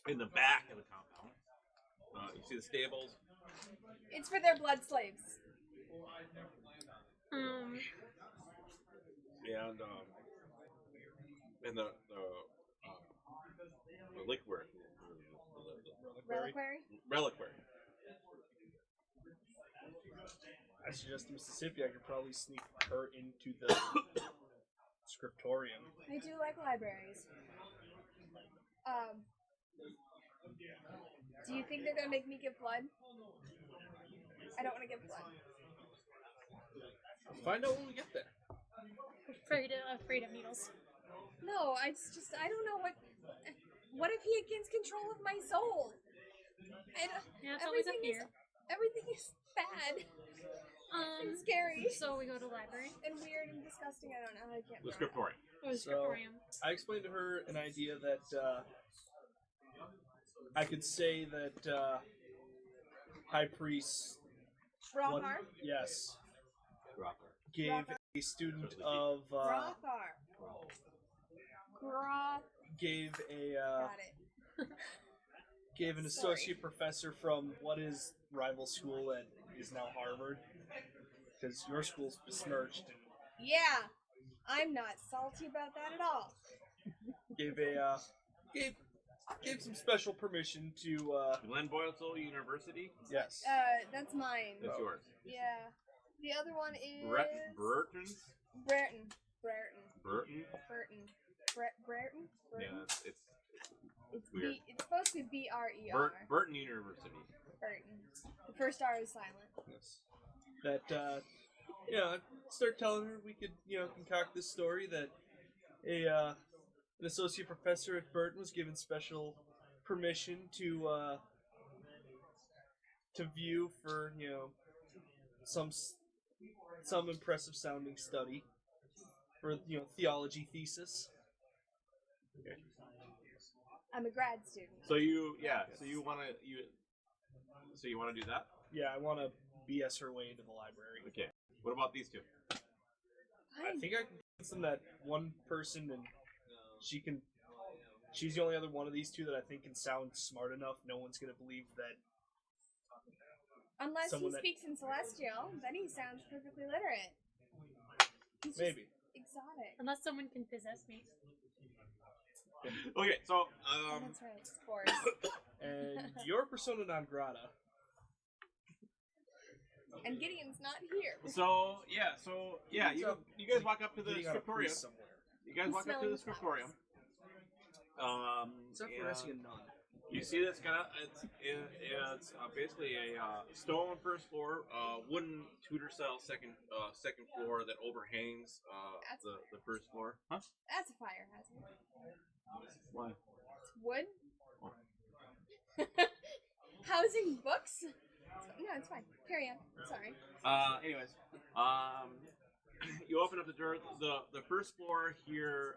In the back of the compound, you see the stables. It's for their blood slaves. And the liquor, Reliquary? reliquary. I suggest Mississippi. I could probably sneak her into the scriptorium. I do like libraries. Do you think they're gonna make me give blood? I don't want to give blood. Find out when we get there. Afraid of needles. No, I don't know what. What if he gains control of my soul? Yeah, it's always a fear. Everything is bad and scary So we go to library. and weird and disgusting. I don't know. I can't. The scriptorium. Or the So- scriptorium. I explained to her an idea that I could say that High Priest Rothar. yes, Rocker. gave a student of Rothar. Groth. gave a Got it. gave an associate professor from what is rival school that is now Harvard, because your school's besmirched. Yeah, I'm not salty about that at all. Gave a gave some special permission to Glen Boylston University. yes. That's mine. That's yours. Yeah. The other one is Burton. Brereton. Burton. Brereton. Yeah, it's It's weird. It's supposed to be BRER. Burton University. Burton. The first R is silent. Yes. That start telling her we could concoct this story that an associate professor at Burton was given special permission to view for some impressive sounding study for theology thesis. I'm a grad student. So you want to do that? Yeah, I want to BS her way into the library. Okay. What about these two? I think I can convince them that one person and she's the only other one of these two that I think can sound smart enough. No one's gonna believe that. Unless he someone that- speaks in Celestial, then he sounds perfectly literate. He's just Maybe. exotic. Unless someone can possess me. Okay, so That's right, spores. And your persona non grata. And Gideon's not here. you guys walk up to the Getting on a priest scriptorium. somewhere. You guys I'm walk up to the smelling scriptorium. Except for and arresting a nun. You see this kind of it's basically a stone first floor, wooden Tudor style second floor that overhangs the first floor. Huh? That's a fire hazard. Why? It's wood. Oh. Housing books. No, it's fine. Carry on. Sorry. Anyways, you open up the door. The first floor here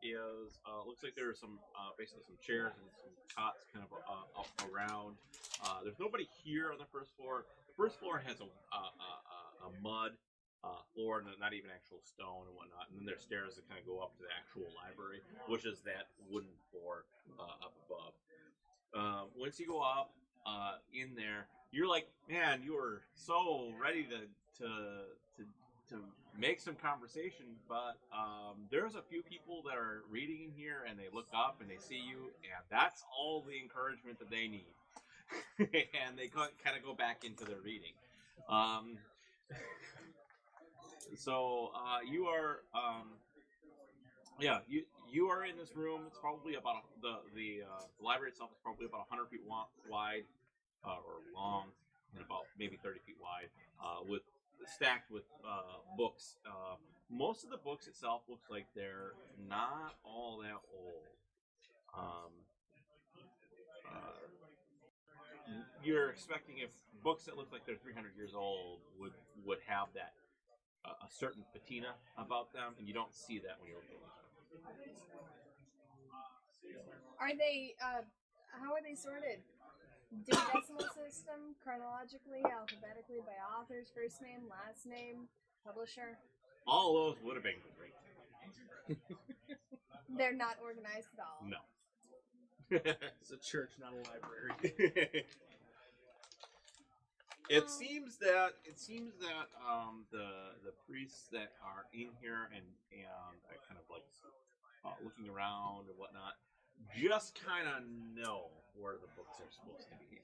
is looks like there are some basically some chairs and some cots kind of up around. There's nobody here on the first floor. The first floor has a mud floor, and not even actual stone and whatnot. And then there's stairs that kind of go up to the actual library, which is that wooden floor up above. Once you go up in there, you're like, man, you were so ready to make some conversation, but there's a few people that are reading in here, and they look up and they see you, and that's all the encouragement that they need. And they kind of go back into their reading. So you are, you are in this room. It's probably about the library itself is probably about 100 feet wide or long, and about maybe 30 feet wide, with stacked with books. Most of the books itself looks like they're not all that old. You're expecting if books that look like they're 300 years old would have that a certain patina about them, and you don't see that when you're looking. Are they? How are they sorted? Decimal system, chronologically, alphabetically, by author's first name, last name, publisher. All of those would have been great. They're not organized at all. No. It's a church, not a library. It seems that the priests that are in here and kind of like looking around and whatnot just kind of know where the books are supposed to be.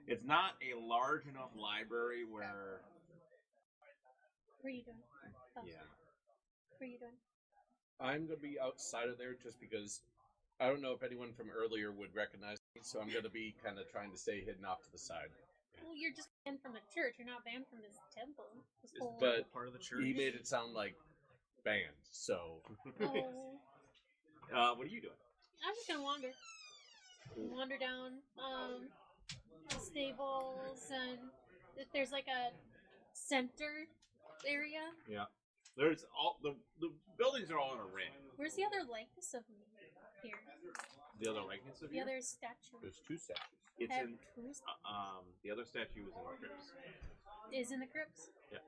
It's not a large enough library where. What are you doing? Oh. Yeah. What are you doing? I'm gonna be outside of there just because I don't know if anyone from earlier would recognize me, so I'm gonna be kind of trying to stay hidden off to the side. Well, you're just banned from the church. You're not banned from this temple. This whole... But part of the church. he made it sound like banned, so. Oh. What are you doing? I'm just gonna wander. Wander down the stables, and if there's like a center area. Yeah. There's all the buildings are all in a ring. Where's the other likeness of me here? The other likeness of The you? other statue. There's two statues. It's I have in two the other statue is in the crypts. is in the crypts. Yeah.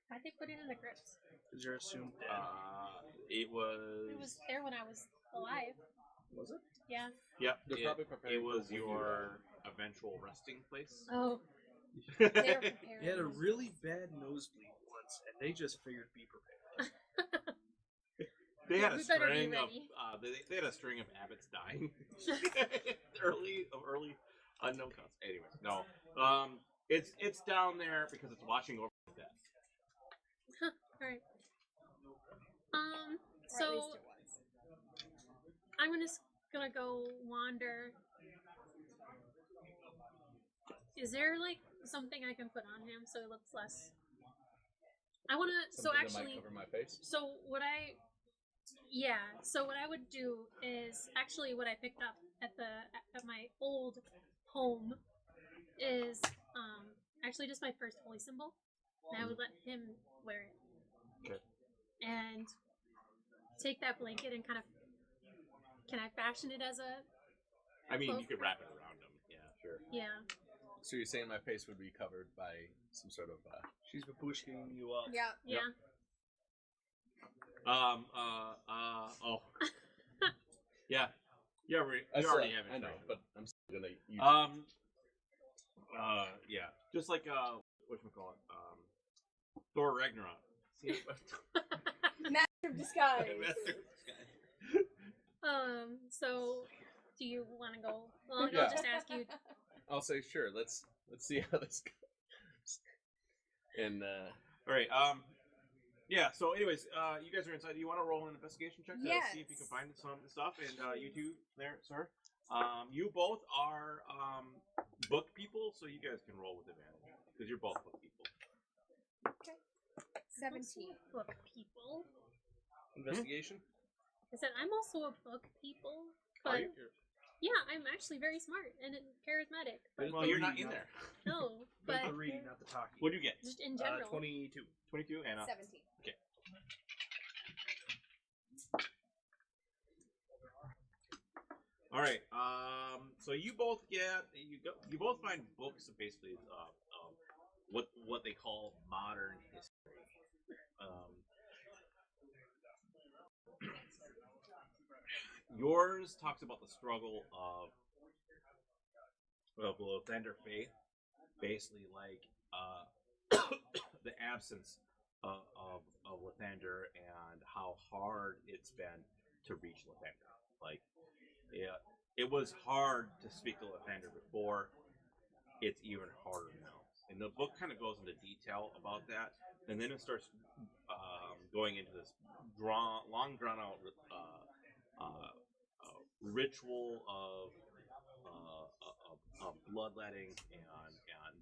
Why'd they put it in the crypts? Because you're assumed dead. It was. It was there when I was alive. Was it? Yeah. Yep. They're probably preparing It was for when your eventual resting place. Oh. They were prepared. He had a really bad nosebleed once, and they just figured be prepared. They had a We better be string of ready. they had a string of abbots dying. early unknown cause. Anyways, no. It's down there because it's watching over the death. Alright. Or at least So it was. I'm gonna go wander. Is there like something I can put on him so it looks less? I wanna. So Something that actually, might cover my face. so what I would do is actually what I picked up at my old home is actually just my first holy symbol, and I would let him wear it. Okay. And take that blanket and kind of, can I fashion it as a, I mean, you Close. could wrap it around them. Yeah, sure. yeah. So you're saying my face would be covered by some sort of She's babushking you up. Yeah. Yeah. Oh. Yeah. Yeah, I you already have it. I know, right. but I'm still gonna use yeah. Just like whatchamacallit, Thor Ragnarok. See? Master of disguise. So do you want to go? Well, Yeah. I'll just ask you. I'll say sure. Let's see how this goes. And All right. Yeah. So, anyways, you guys are inside. Do you want to roll an investigation check to see if you can Yes. find some stuff? And you two there, sir. You both are book people, so you guys can roll with advantage because you're both book people. 17. Book people. Investigation. I said I'm also a book people, Are but you? yeah, I'm actually very smart and charismatic. But Well, you're not in there. no, But but the reading, not the talking. What do you get? just in general. 22. 22 and 17. All right. So you both both find books of basically what they call modern history. Yours talks about the struggle of Lathander faith, basically like the absence of Lathander and how hard it's been to reach Lathander. Like, yeah, it was hard to speak to Lathander before. It's even harder now. And the book kind of goes into detail about that, and then it starts going into this long drawn out ritual of bloodletting and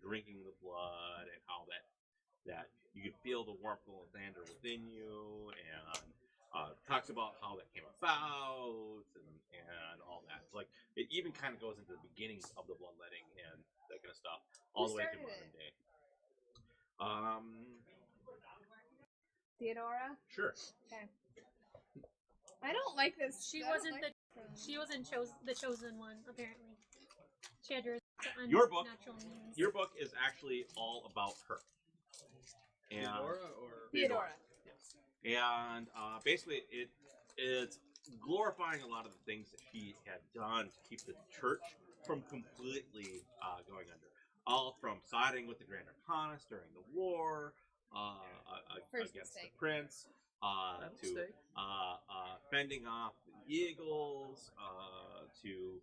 drinking the blood, and how that you can feel the warmth of Lathander within you, and talks about how that came about and all that. So, like, it even kind of goes into the beginnings of the bloodletting and that kind of stuff, all the way to modern day. Theodora? Sure. Okay. I don't like this. She I don't wasn't like she wasn't the chosen one apparently. She had Your book- unnatural means. Your book is actually all about her. And Theodora or Theodora. And basically, it's glorifying a lot of the things that she had done to keep the church from completely going under. All from siding with the Grand Arcanist during the war First against mistake. the prince, to fending off the eagles, to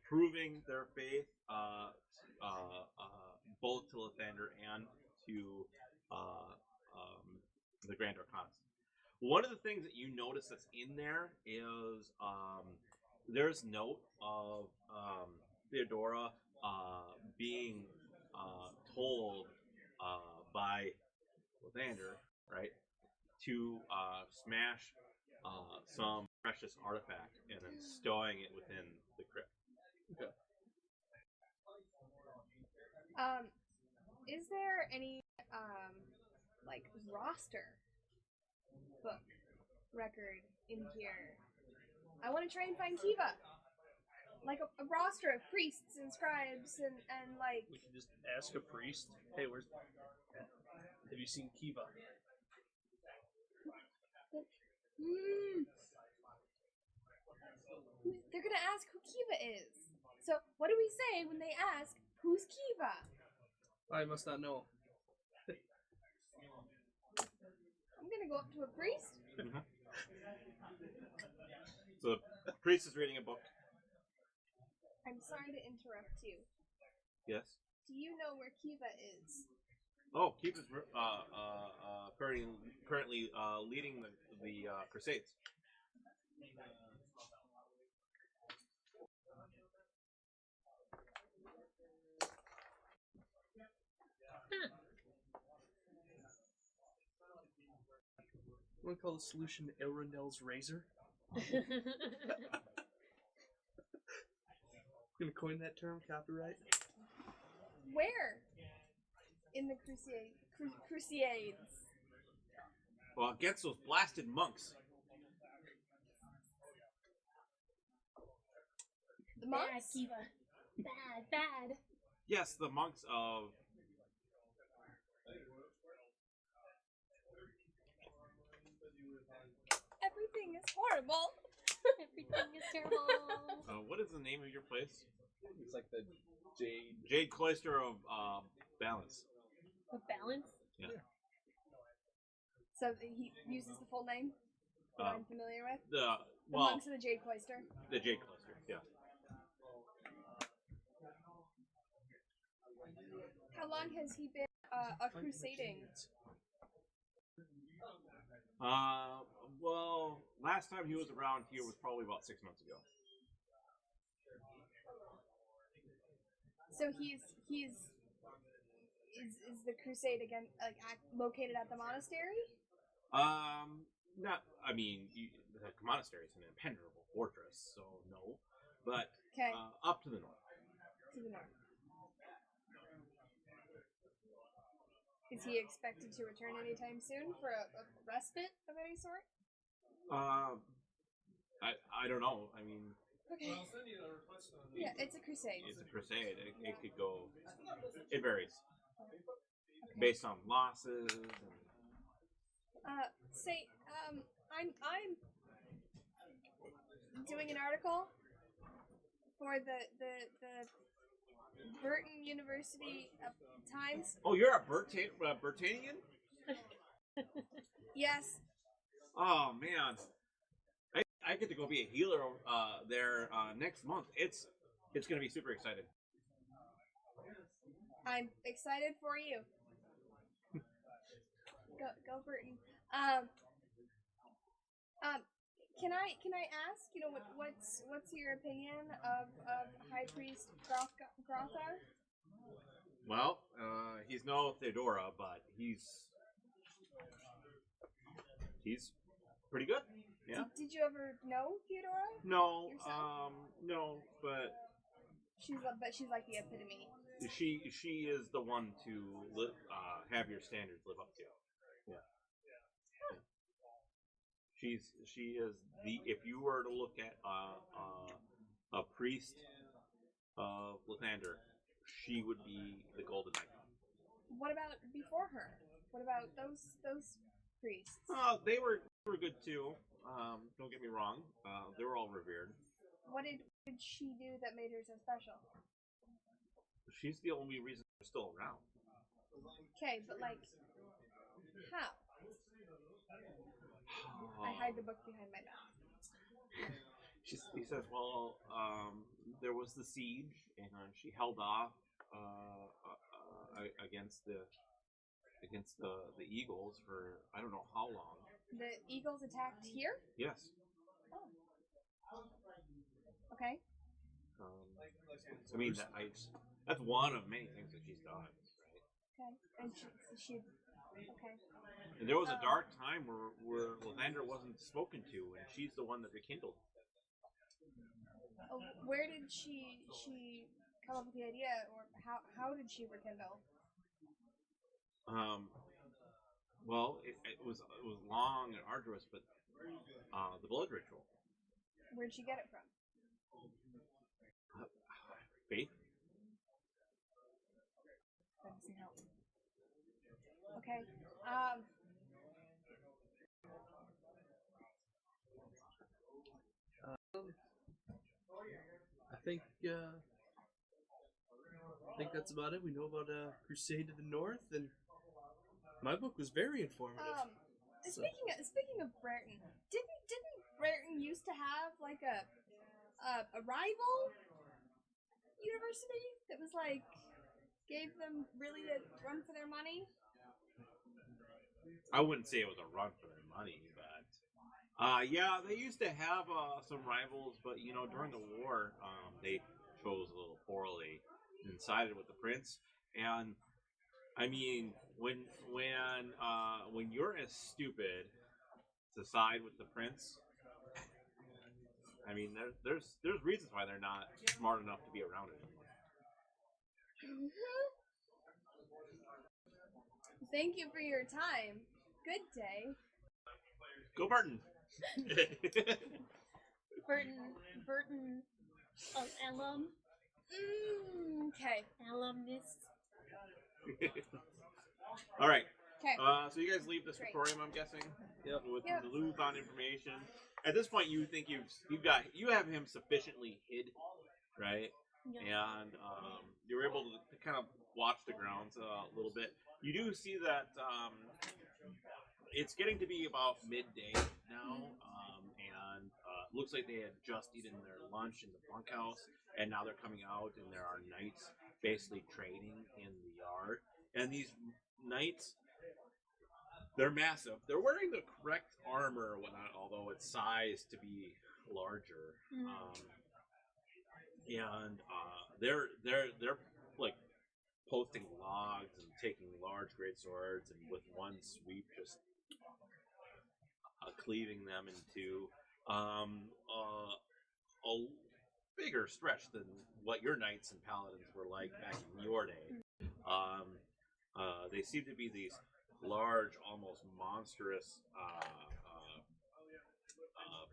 proving their faith both to Lathander and to the Grand Arcanist. One of the things that you notice that's in there is there's note of Theodora being told by Lathander, right, to smash some precious artifact and then stowing it within the crypt. Okay. Is there any like roster book record in here? I want to try and find Kiva. Like a roster of priests and scribes and like. We can just ask a priest, hey, have you seen Kiva? They're gonna ask who Kiva is. So what do we say when they ask who's Kiva? I must not know. I'm gonna go up to a priest. So the priest is reading a book. I'm sorry to interrupt you. Yes. Do you know where Kiva is? Oh, Kiva's currently leading the Crusades. You want to call the solution Elrondel's razor? Gonna coin that term, copyright. Where? In the Crusades. Well, against those blasted monks. The monks? Bad, Kiva. Bad. Yes, the monks of. Everything is horrible. Everything is terrible. What is the name of your place? It's like the Jade. Jade Cloister of Balance. Of balance? Yeah. So he uses the full name that I'm familiar with? The The monks of the Jade Cloister. The Jade Cloister, yeah. How long has he been a crusading? Well, last time he was around here was probably about 6 months ago. So is the crusade again located at the monastery? Not. I mean, the monastery is an impenetrable fortress, so no. But Okay, up to the north. to the north. Is he expected to return anytime soon for a respite of any sort? I don't know. I mean, Okay. Yeah, it's a crusade. it's a crusade. It could go. It varies Okay. based on losses. And, Say, I'm doing an article for the Burton University Times. oh, you're a Burtanian? Yes. Oh man, I get to go be a healer there next month. It's gonna be super exciting. I'm excited for you. Go Burton. Can I ask? You know, what's your opinion of High Priest Grothar? Well, he's no Theodora, but he's pretty good. Yeah. Did you ever know Theodora? No, Yourself? no, but She's like the epitome. she is the one to have your standards live up to. Yeah. She is the, if you were to look at a priest of Lathander, she would be the golden icon. What about before her? What about those priests? They were good too. Don't get me wrong. They were all revered. What did she do that made her so special? She's the only reason they're still around. Okay, but like, how? I hide the book behind my back. He says, well, there was the siege, and she held off against the Eagles for I don't know how long. The Eagles attacked here? Yes. Oh. Okay. I mean, that's one of many things that she's done, right? Okay. And she okay. And there was a dark time where Lathander wasn't spoken to, and she's the one that rekindled. Where did she come up with the idea, or how did she rekindle? Well, it was long and arduous, but the blood ritual. Where'd she get it from? Faith. That doesn't help. Okay. I think that's about it. We know about Crusade to the North, and my book was very informative. Speaking of Brereton, didn't Brereton used to have like a rival university that was like gave them really a run for their money? I wouldn't say it was a run for their money, but yeah, they used to have some rivals, but you know, during the war, they chose a little poorly and sided with the prince. And I mean, when you're as stupid to side with the prince, I mean, there's reasons why they're not smart enough to be around anymore. Thank you for your time. Good day. Go Burton. Burton, alum. Okay. Alumnus. All right. Okay. So you guys leave the Great. scriptorium, I'm guessing, with Yep. the Luthon information. At this point, you think you have him sufficiently hid, right? Yeah. And you're able to kind of watch the grounds a little bit. You do see that it's getting to be about midday now, and looks like they had just eaten their lunch in the bunkhouse, and now they're coming out, and there are knights basically trading in the yard. And these knights, They're massive. They're wearing the correct armor or whatnot, although it's sized to be larger. And they're like posting logs and taking large great swords, and with one sweep just cleaving them into a bigger stretch than what your knights and paladins were like back in your day. They seem to be these large, almost monstrous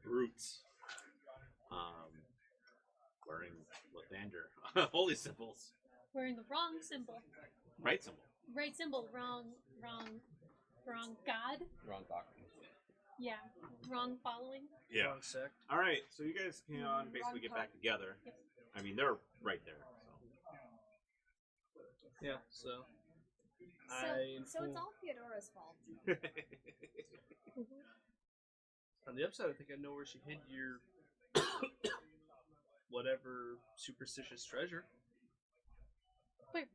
brutes, wearing Lathander holy symbols. Wearing the wrong symbol. Right symbol. Right symbol. Wrong god. Wrong doctrine. Yeah. Wrong following. Yeah. Wrong sect. All right, so you guys can basically get back together. Yep. I mean, they're right there. Yeah, so. So it's all Theodora's fault. On the upside, I think I know where she hid your whatever superstitious treasure. Wait.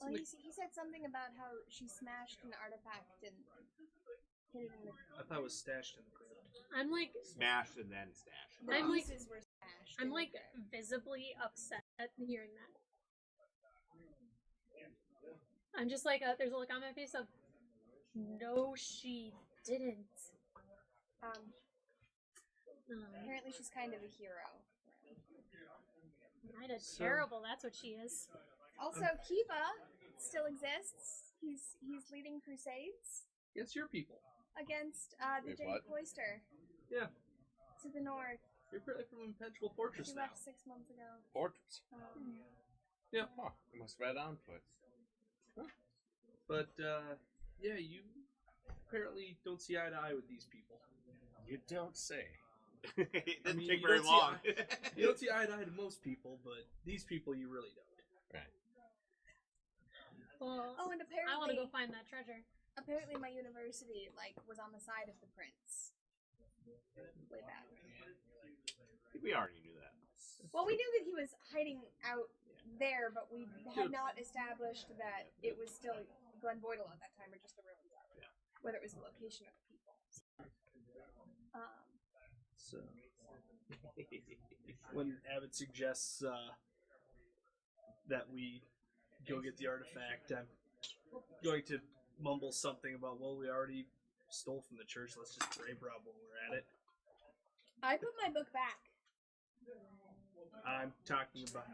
Well, he said something about how she smashed an artifact and hid it in the. I thought it was stashed in the crypt. I'm like Smashed and then stashed. The I'm like- pieces were smashed. I'm in like the crypt. visibly upset at hearing that. I'm just like there's a look on my face of no, she didn't. Apparently, she's kind of a hero. Kinda So- terrible. That's what she is. Also, Kiva still exists. He's leading crusades It's your people. against the Wait, Jade what? Cloister Yeah. to the north. You're apparently from Impenetrable Fortress She now. left 6 months ago. Fortress. Yeah. Oh, I must read on to it. But, yeah, you apparently don't see eye to eye with these people. You don't say. It didn't I mean, take you very don't see long. You don't see eye to eye to most people, but these people you really don't. Right. Well, Oh, and I want to go apparently, find that treasure. apparently my university was on the side of the prince. Way back. We already knew that. Well, we knew that he was hiding out there, but we had not established that it was still Glenvoidal at that time, or just the ruins of it. Yeah. Whether it was the location of the people. So, when Abbott suggests that we go get the artifact, I'm going to mumble something about, well, we already stole from the church, let's just brave rob while we're at it. I put my book back. I'm talking about.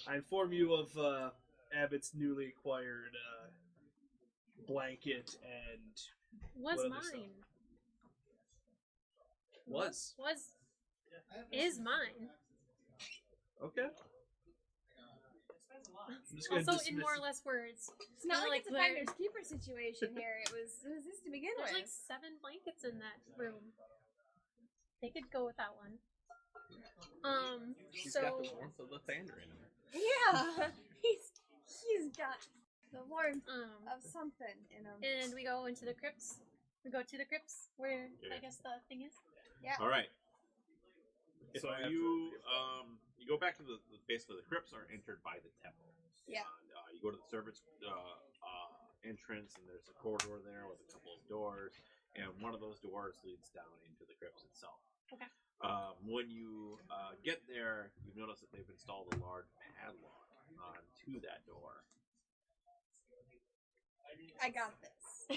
I inform you of Abbott's newly acquired blanket and Was What other mine. stuff? was. Is mine. Okay. I'm just gonna Also, in dismiss more or it. less words. It's not Kinda like it's a like finder's keeper situation here. It was this to begin There's with. like 7 blankets in that room. They could go with that one. She's So got the warmth of the thunder in her. Yeah, he's got the warmth um, of something in him. and we go into the crypts. We go to the crypts where Yeah. I guess the thing is. All right. If So I have you go back to basically the crypts are entered by the temple. Yeah. And, you go to the servants' entrance, and there's a corridor there with a couple of doors, and one of those doors leads down into the crypts itself. Okay. When you get there, you notice that they've installed a large padlock onto that door. I got this.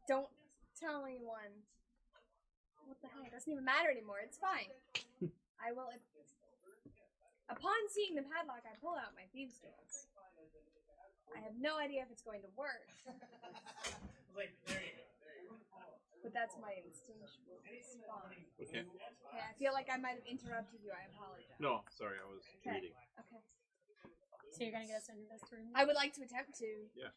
Don't tell anyone. What the hell? It doesn't even matter anymore. It's fine. I will. Upon seeing the padlock, I pull out my thieves' tools. I have no idea if it's going to work. But that's my instinctual response. Okay. Okay, I feel like I might have interrupted you. I apologize. No, sorry, I was Okay. reading. Okay. So you're gonna get us into this room? I would like to attempt to. Yeah.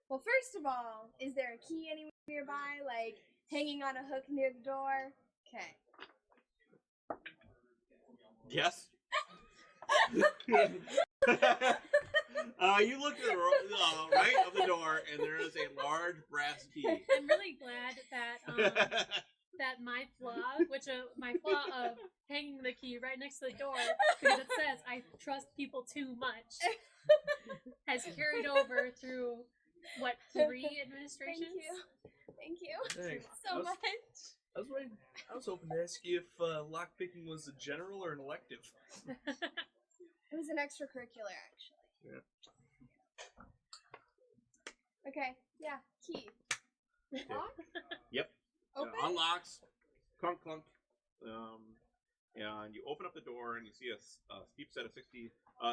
Well, first of all, is there a key anywhere nearby, like hanging on a hook near the door? Okay. Yes. You look to the right of the door, and there is a large brass key. I'm really glad that that my flaw of hanging the key right next to the door because it says I trust people too much has carried over through what 3 administrations? Thank you Thanks. so much. I was hoping to ask you if lockpicking was a general or an elective. It was an extracurricular, actually. Yeah. Okay, yeah, key. Lock? Yep. Open? Unlocks. Clunk clunk. And you open up the door and you see a steep set of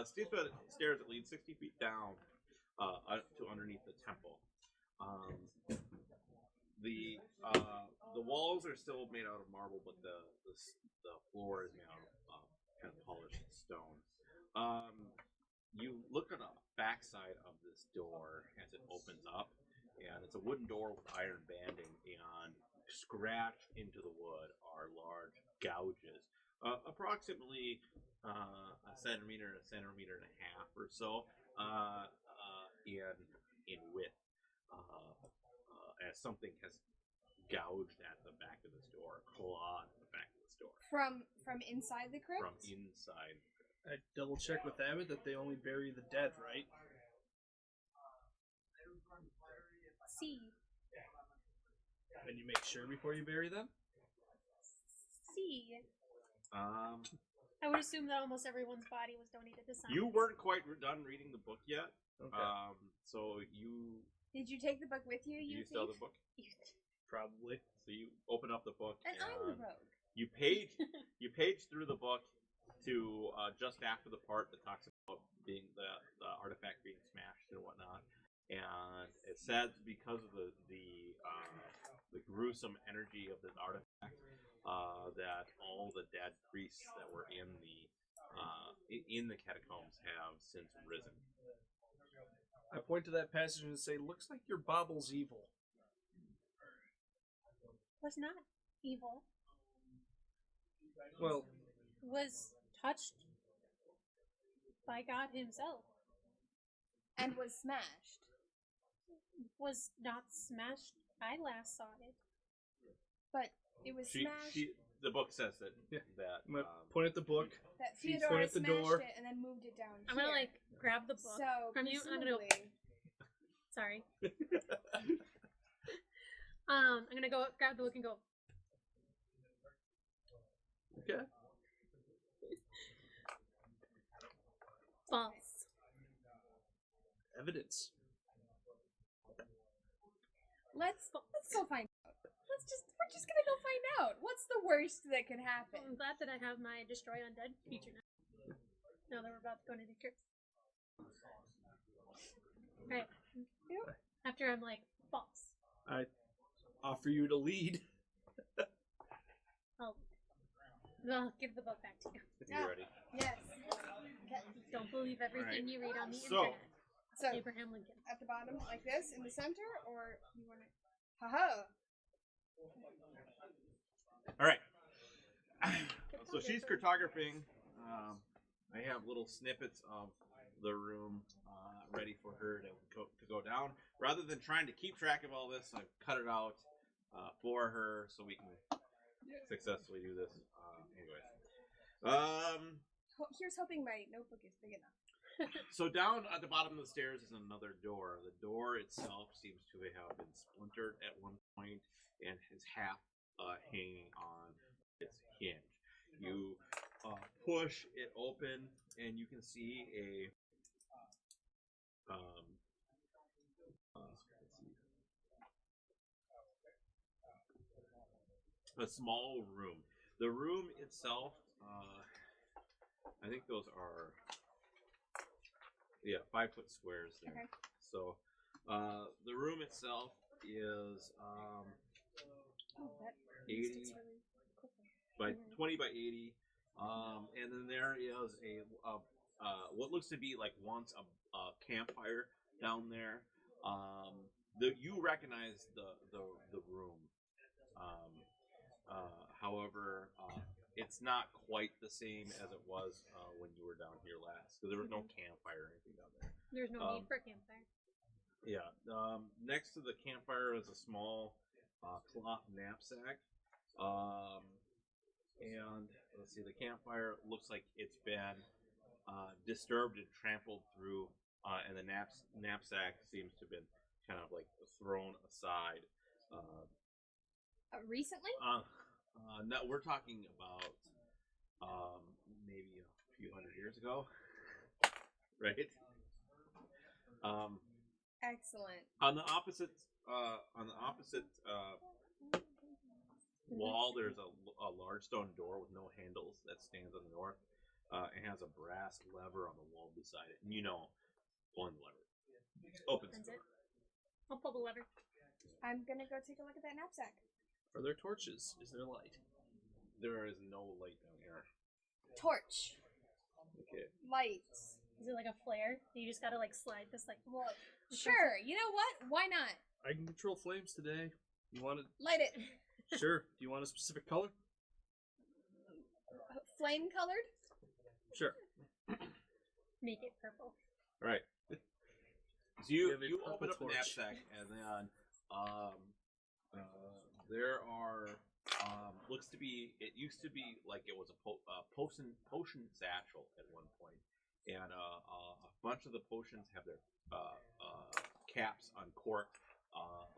steep set of stairs that lead 60 feet down to underneath the temple. The walls are still made out of marble, but the floor is made out of kind of polished stone. You look at the backside of this door as it opens up, and it's a wooden door with iron banding, and scratched into the wood are large gouges, approximately a centimeter and a half or so in width, as something has gouged at the back of this door, clawed at the back of this door. From inside the crypt? From inside. I double check with Abbott that they only bury the dead, right? C. And you make sure before you bury them? C. Um, I would assume that almost everyone's body was donated to science. you weren't quite done reading the book yet, Okay. so you Did you take the book with you, you still have thief? the book. Probably. So you open up the book And I'm the rogue. you page through the book to just after the part that talks about being the artifact being smashed and whatnot, and it says because of the gruesome energy of this artifact that all the dead priests that were in the catacombs have since risen. I point to that passage and say, looks like your Bobble's evil. Was not evil. Well, Was touched by God himself. And was smashed. Was not smashed. I last saw it. But it was smashed. The book says that Yeah. that I'm gonna point at the book. That She's Theodora going at the smashed door. it and then moved it down I'm here. gonna like grab the book So, from you. I'm gonna presumably, sorry. I'm gonna go grab the book and go. Okay. False. Evidence. let's go find out. We're just gonna go find out. What's the worst that could happen? I'm glad that I have my destroy undead feature now. Now that we're about to go into the crypt. Right. After I'm like, false. I offer you to lead. I'll give the book back to you. if you're ready. Yes. Don't believe everything Alright. you read on the So- internet. So Abraham Lincoln. at the bottom, like this, in the center, or you want to? Haha. All right. So she's cartographing. I have little snippets of the room ready for her to go down. Rather than trying to keep track of all this, I've cut it out for her so we can successfully do this. Here's hoping my notebook is big enough. So down at the bottom of the stairs is another door. The door itself seems to have been splintered at one point and is half hanging on its hinge. You push it open and you can see a small room. The room itself, I think those are 5 foot squares there. Okay. So the room itself is Oh, that 80 sticks really quickly. by 20 by 80, and then there is a what looks to be like once a campfire down there. You recognize the room. However, it's not quite the same as it was when you were down here last, because there was no campfire or anything down there. There's no need for a campfire. Yeah. Next to the campfire is a small cloth knapsack, And let's see, the campfire looks like it's been disturbed and trampled through, and the knapsack seems to have been kind of like thrown aside. Recently? No, we're talking about maybe a few hundred years ago, right? Excellent. On the opposite wall, there's a large stone door with no handles that stands on the north. It has a brass lever on the wall beside it, and pulling the lever opens the That's door. it. I'll pull the lever. I'm gonna go take a look at that knapsack. Are there torches? Is there light? There is no light down here. Torch. Okay. Lights. Is it like a flare? You just gotta like slide this like. Well, sure. You know what? Why not? I can control flames today. You want it? Light it. Sure. Do you want a specific color? Flame colored? Sure. Make it purple. All right. So We have a you purple open up the torch. knapsack, and then there are looks to be. It used to be like it was a potion satchel at one point, and a bunch of the potions have their caps uncorked.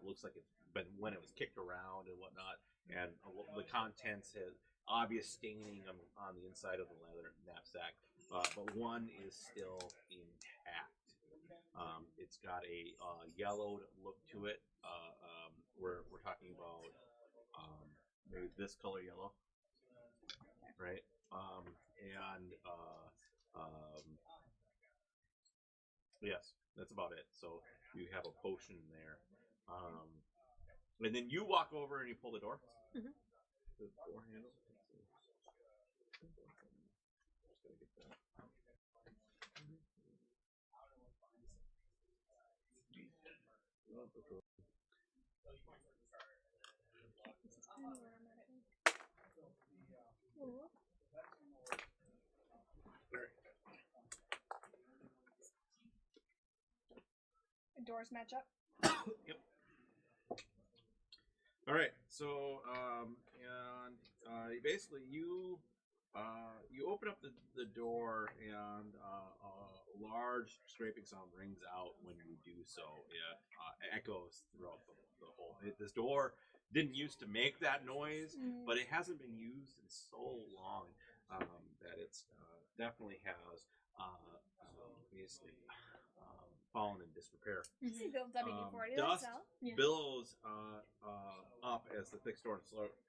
Looks like it's been when it was kicked around and whatnot, and the contents has obvious staining on the inside of the leather knapsack, but one is still intact. It's got a yellowed look to it. We're talking about maybe this color yellow, right? Yes, that's about it. So you have a potion there, and then you walk over and you pull the door. Mhm. The door handle. Just gotta get that. Doors match up. Yep. All right. So, basically, you open up the door, and a large scraping sound rings out when you do so. It echoes throughout the whole. This door didn't used to make that noise, but it hasn't been used in so long that it's definitely has basically fallen in disrepair. This is built WD-40. Dust That's all. Yeah. billows up as the thick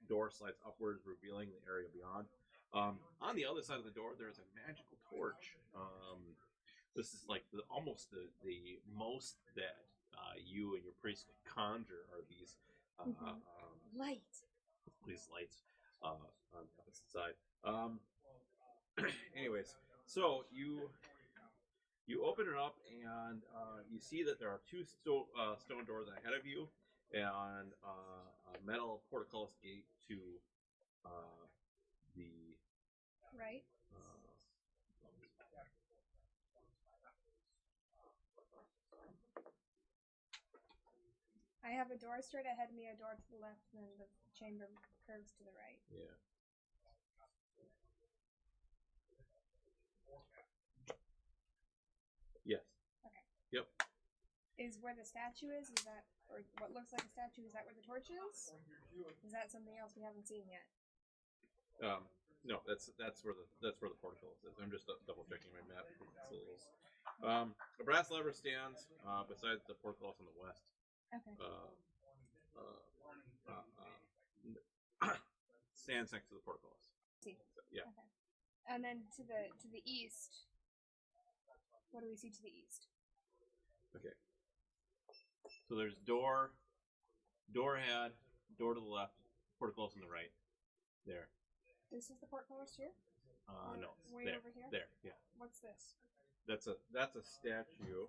door slides upwards, revealing the area beyond. On the other side of the door, there's a magical torch. This is like almost the most that you and your priest can conjure are these Light. these lights on the opposite side. Anyways, so you open it up, and you see that there are two stone doors ahead of you, and a metal portcullis gate to the Right. I have a door straight ahead of me, a door to the left, and then the chamber curves to the right. yeah. Yes. Okay. Yep. Is where the statue is that, or what looks like a statue, is that where the torch is? Is that something else we haven't seen yet? No, that's where the portcullis is. I'm just double checking my map. The brass lever stands beside the portcullis on the west. Okay. Stands next to the portcullis. See. So, yeah. Okay. And then to the east, what do we see to the east? Okay. So there's door ahead, door to the left, portcullis on the right. There. This is the portcullis here? No. Way there. over here? There. Yeah. What's this? That's a statue.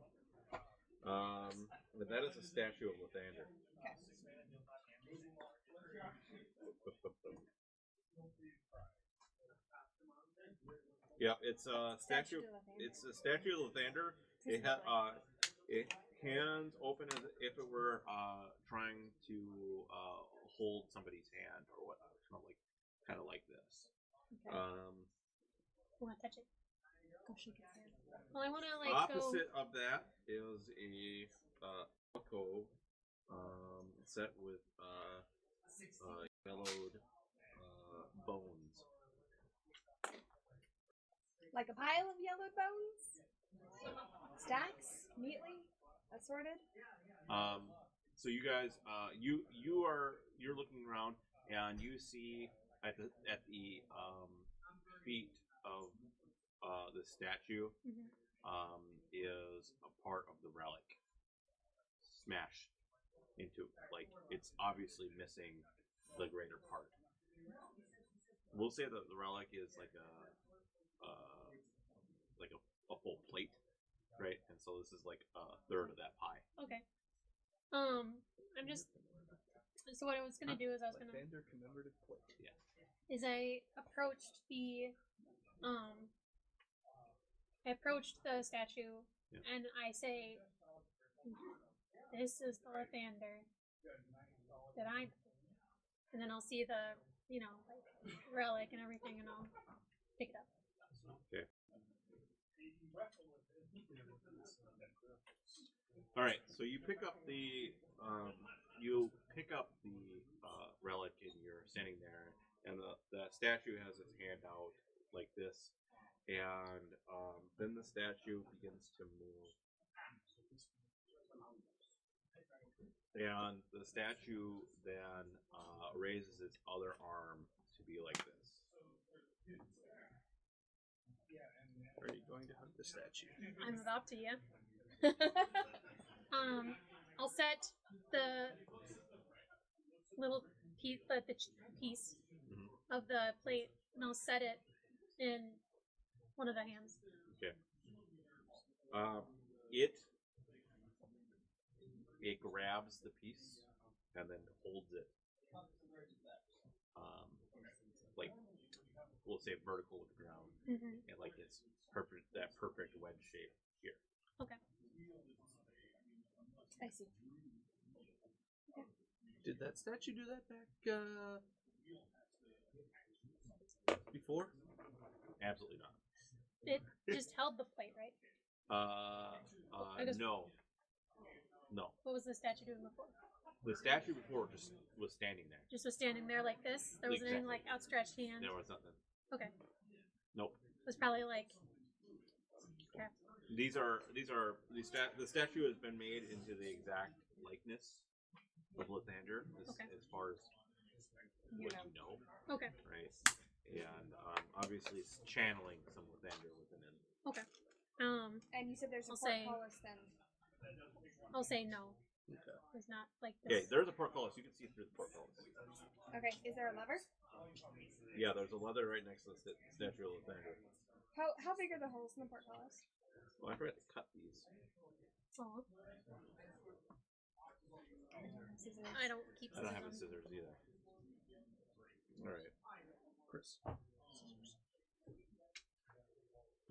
But that is a statue of Lathander. Okay. Yeah, it's a statue. Statue of Lathander. It's a statue of Lathander. It hands open as if it were trying to hold somebody's hand or whatnot. kind of like this. Okay. I want to touch it. Go shake its hand. Well, I want to like go. Opposite of that is a alcove set with yellowed bones. Like a pile of yellowed bones? Stacks? Neatly? Assorted? So you guys, you're looking around and you see at the feet of the statue is a part of the relic smashed into, like, it's obviously missing the greater part. We'll say that the relic is like a full plate, right? And so this is like a third of that pie. Okay. I'm just. So what I was gonna do is I was gonna. Lathander commemorative plate. Yeah. Is I approached the statue and I say, "This is the Lathander that I know," and then I'll see the like relic and everything, and I'll pick it up. Okay. All right. So you pick up the relic, and you're standing there, and the statue has its hand out like this, and then the statue begins to move, and the statue then raises its other arm to be like this. Are you going to hunt the statue? I'm about to, yeah. I'll set the little piece, the piece of the plate, and I'll set it in one of the hands. Okay. It grabs the piece and then holds it, like, we'll say vertical with the ground, and like it's perfect wedge shape here. Okay. I see. Did that statue do that back before? Absolutely not. It just held the plate, right? No. What was the statue doing before? The statue before just was standing there. Just was standing there like this? There wasn't any like outstretched hand? There was nothing. Okay. Nope. It was probably like. Okay. The statue has been made into the exact likeness of Lathander, as far as what you know. Okay. Right. And obviously it's channeling some Lathander within it. Okay. And you said there's a I'll say- portcullis then. I'll say no. Okay. It's not like Okay, this. there's a portcullis. You can see through the portcullis. Okay, is there a lever? Yeah, there's a leather right next to the statue of Lathander. How big are the holes in the portcullis? Well, I forgot to cut these. Oh. Scissors. I don't keep I don't have on. the scissors either. Alright. Chris.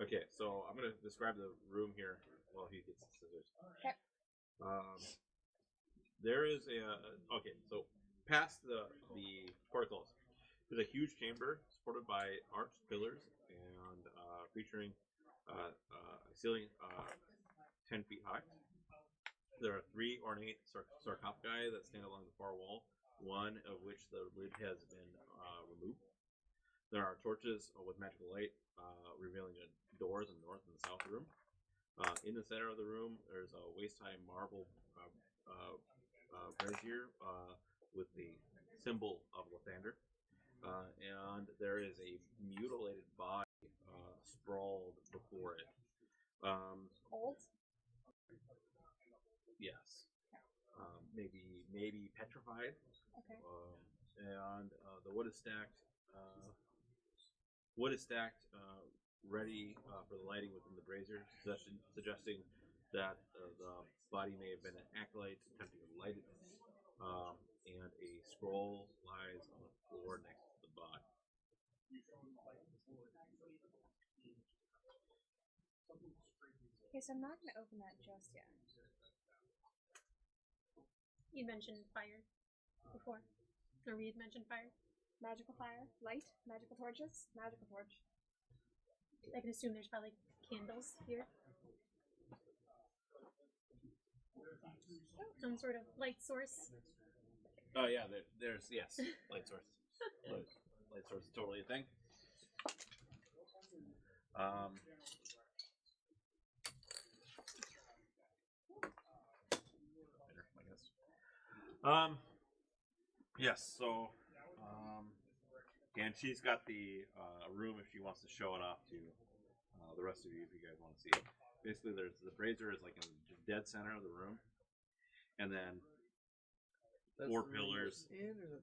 Okay, so I'm going to describe the room here while he gets the scissors. Okay. There is okay, so past the portcullis, there's a huge chamber supported by arched pillars and featuring a ceiling 10 feet high. There are 3 ornate sarcophagi that stand along the far wall, one of which the lid has been removed. There are torches with magical light revealing the doors in the north and the south room. In the center of the room, there's a waist-high marble brazier with the symbol of Lathander. And there is a mutilated body sprawled before it. Old? Yes. Maybe petrified. Okay. And the wood is stacked. Ready for the lighting within the brazier, suggesting that the body may have been an acolyte attempting to light it. And a scroll lies on the floor next to the body. Okay, so I'm not going to open that just yet. You mentioned fire before. Or we had mentioned fire. magical fire, light, magical torches, magical torch. I can assume there's probably candles here. Some sort of light source. Oh yeah, there's yes, light source. Light source is totally a thing. I guess. Yes. So, and she's got the room if she wants to show it off to the rest of you if you guys want to see it. Basically, there's the brazier is like in the dead center of the room, and then four pillars,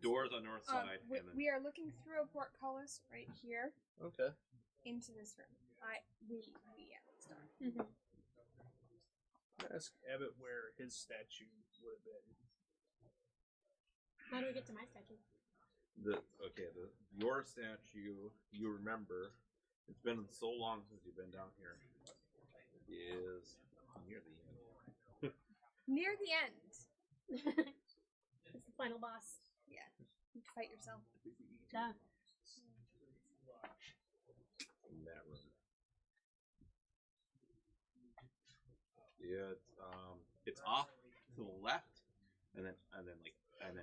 doors on north side, and then We are looking through a portcullis right here Okay. into this room. We start. Mm-hmm. Ask Abbott where his statue would have been. How do we get to my statue? your statue, you remember, it's been so long since you've been down here, is near the end. Near the end. It's the final boss. Yeah. You fight yourself. Yeah. In that room. Yeah, it's off to the left, and then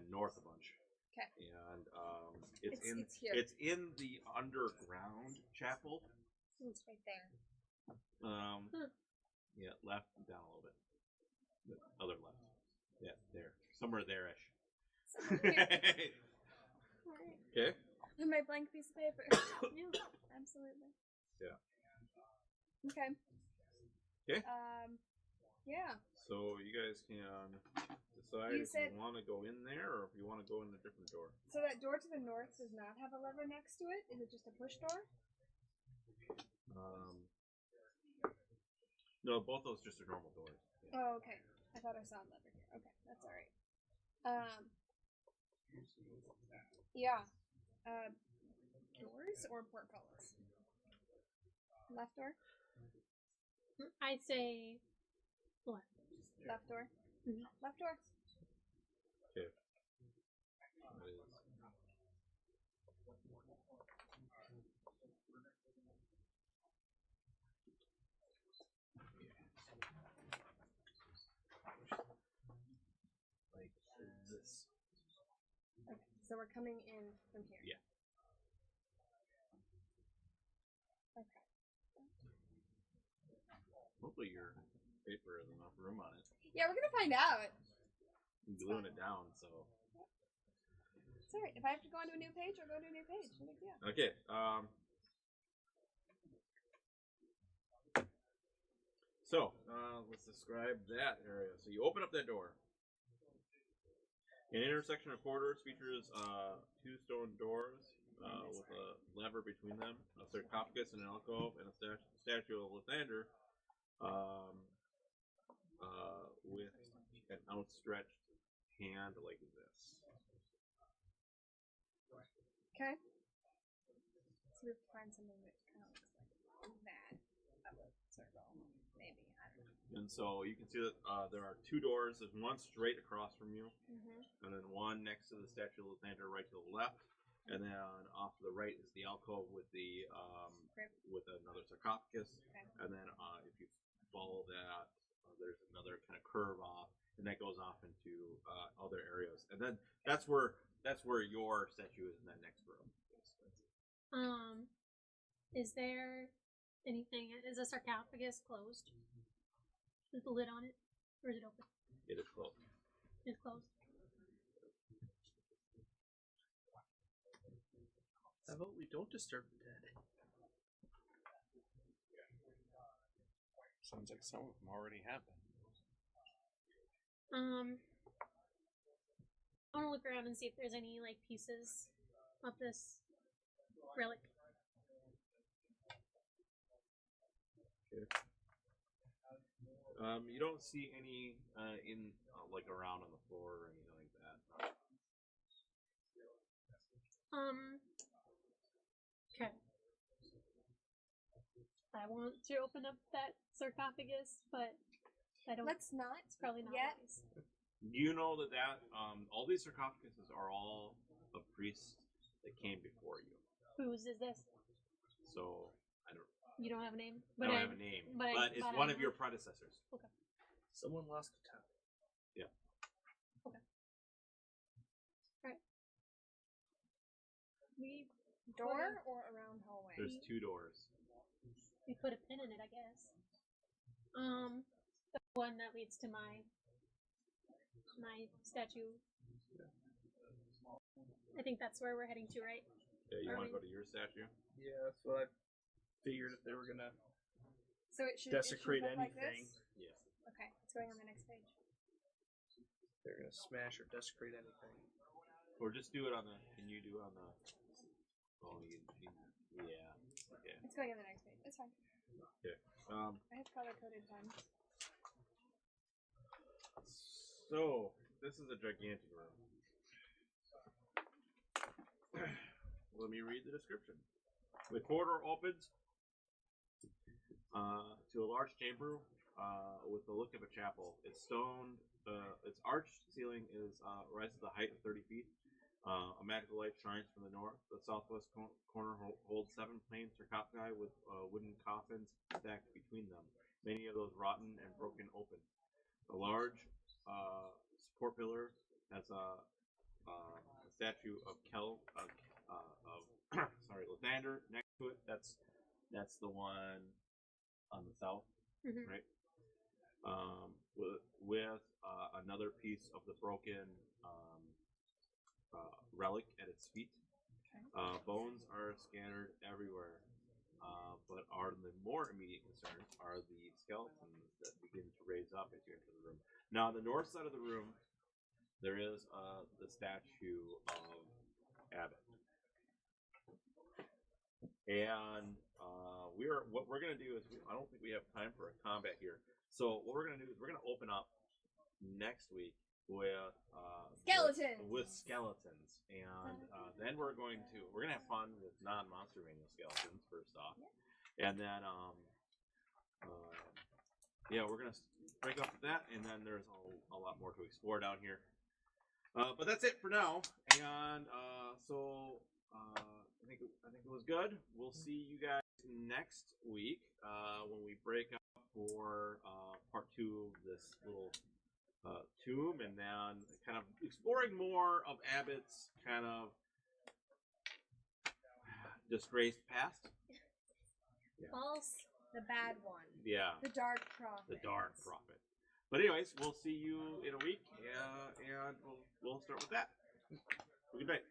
north a bunch. Okay. And It's here. it's in the underground chapel. It's right there. Yeah, left and down a little bit. The other left. Yeah, there. Somewhere there-ish. Alright. Okay. On my blank piece of paper. Yeah. Absolutely. Yeah. Okay. Okay. Yeah. So you guys can decide You if said- you want to go in there or if you want to go in a different door. So that door to the north does not have a lever next to it? Is it just a push door? No, both those just are normal doors. Yeah. Oh, okay. I thought I saw a lever here. Okay, that's alright. Yeah. Doors or portcullis? Left door? I say left. Left door? Mhm. Left door. Okay. That is- Like this. Okay, so we're coming in from here. Yeah. Okay. Hopefully your paper has enough room on it. Yeah, we're gonna find out. I'm gluing it down, so. It's alright. If I have to go onto a new page, I'll go to a new page. No big deal. Okay. So let's describe that area. So you open up that door. An intersection of corridors features two stone doors with a lever between them, a sarcophagus and an alcove, and a statue of Lathander with an outstretched hand like this. Okay. So we have to find something that kind of looks like that. Of a circle. Maybe. I don't know. And so you can see that there are two doors. There's one straight across from you, Mm-hmm. and then one next to the statue of Lathander right to the left, and then off to the right is the alcove with the Crypt. with another sarcophagus, Okay. and then if you follow that, there's another kind of curve off, and that goes off into other areas, and then that's where your statue is in that next room. Is there anything? Is the sarcophagus closed? Is the lid on it, or is it open? It is closed. It's closed. How about we don't disturb the dead? Sounds like some of them already happened. I want to look around and see if there's any like pieces of this relic. You don't see any in like around on the floor or anything like that. Okay. I want to open up that sarcophagus, but I don't. Let's not. It's probably not yet. wise. You know that all these sarcophaguses are all of priests that came before you. Whose is this? So I don't. You don't have a name? I don't have a name, but it's but one I of know. your predecessors. Okay. Someone lost a town. We Door or around hallway? There's 2 doors. we put a pin in it, I guess. The one that leads to my statue. I think that's where we're heading to, right? Yeah, you Are want to we- go to your statue? Yeah, that's what I figured if they were gonna So it should desecrate it should look anything. Like this? Yeah. Okay, it's going on the next page. They're gonna smash or desecrate anything. Or just do it on the. Can you do it on the? Oh, yeah. Okay. It's going on the next page. It's fine. I have color coded pens. So this is a gigantic room. Let me read the description. The corridor opens to a large chamber with the look of a chapel. Its stone, its arched ceiling rises to the height of 30 feet. A magical light shines from the north. The southwest corner holds 7 plain sarcophagi with wooden coffins stacked between them, many of those rotten and broken open. A large support pillar has a statue of Lathander next to it. That's the one on the south, Mhm. right? With another piece of the broken relic at its feet. Bones are scattered everywhere, but the more immediate concerns are the skeletons that begin to raise up as you enter the room. Now, on the north side of the room, there is the statue of Abbott, and what we're going to do is I don't think we have time for a combat here. So what we're going to do is we're going to open up next week with skeletons, and then we're gonna have fun with non-Monstervania skeletons first off, and then we're gonna break up with that, and then there's a lot more to explore down here. But that's it for now, and I think it was good. We'll see you guys next week when we break up for part 2 of this little tomb, and then kind of exploring more of Abbott's kind of disgraced past. Yeah. False. The bad one. Yeah. The dark prophet. The dark prophet. But anyways, we'll see you in a week, and we'll start with that. Have a good night.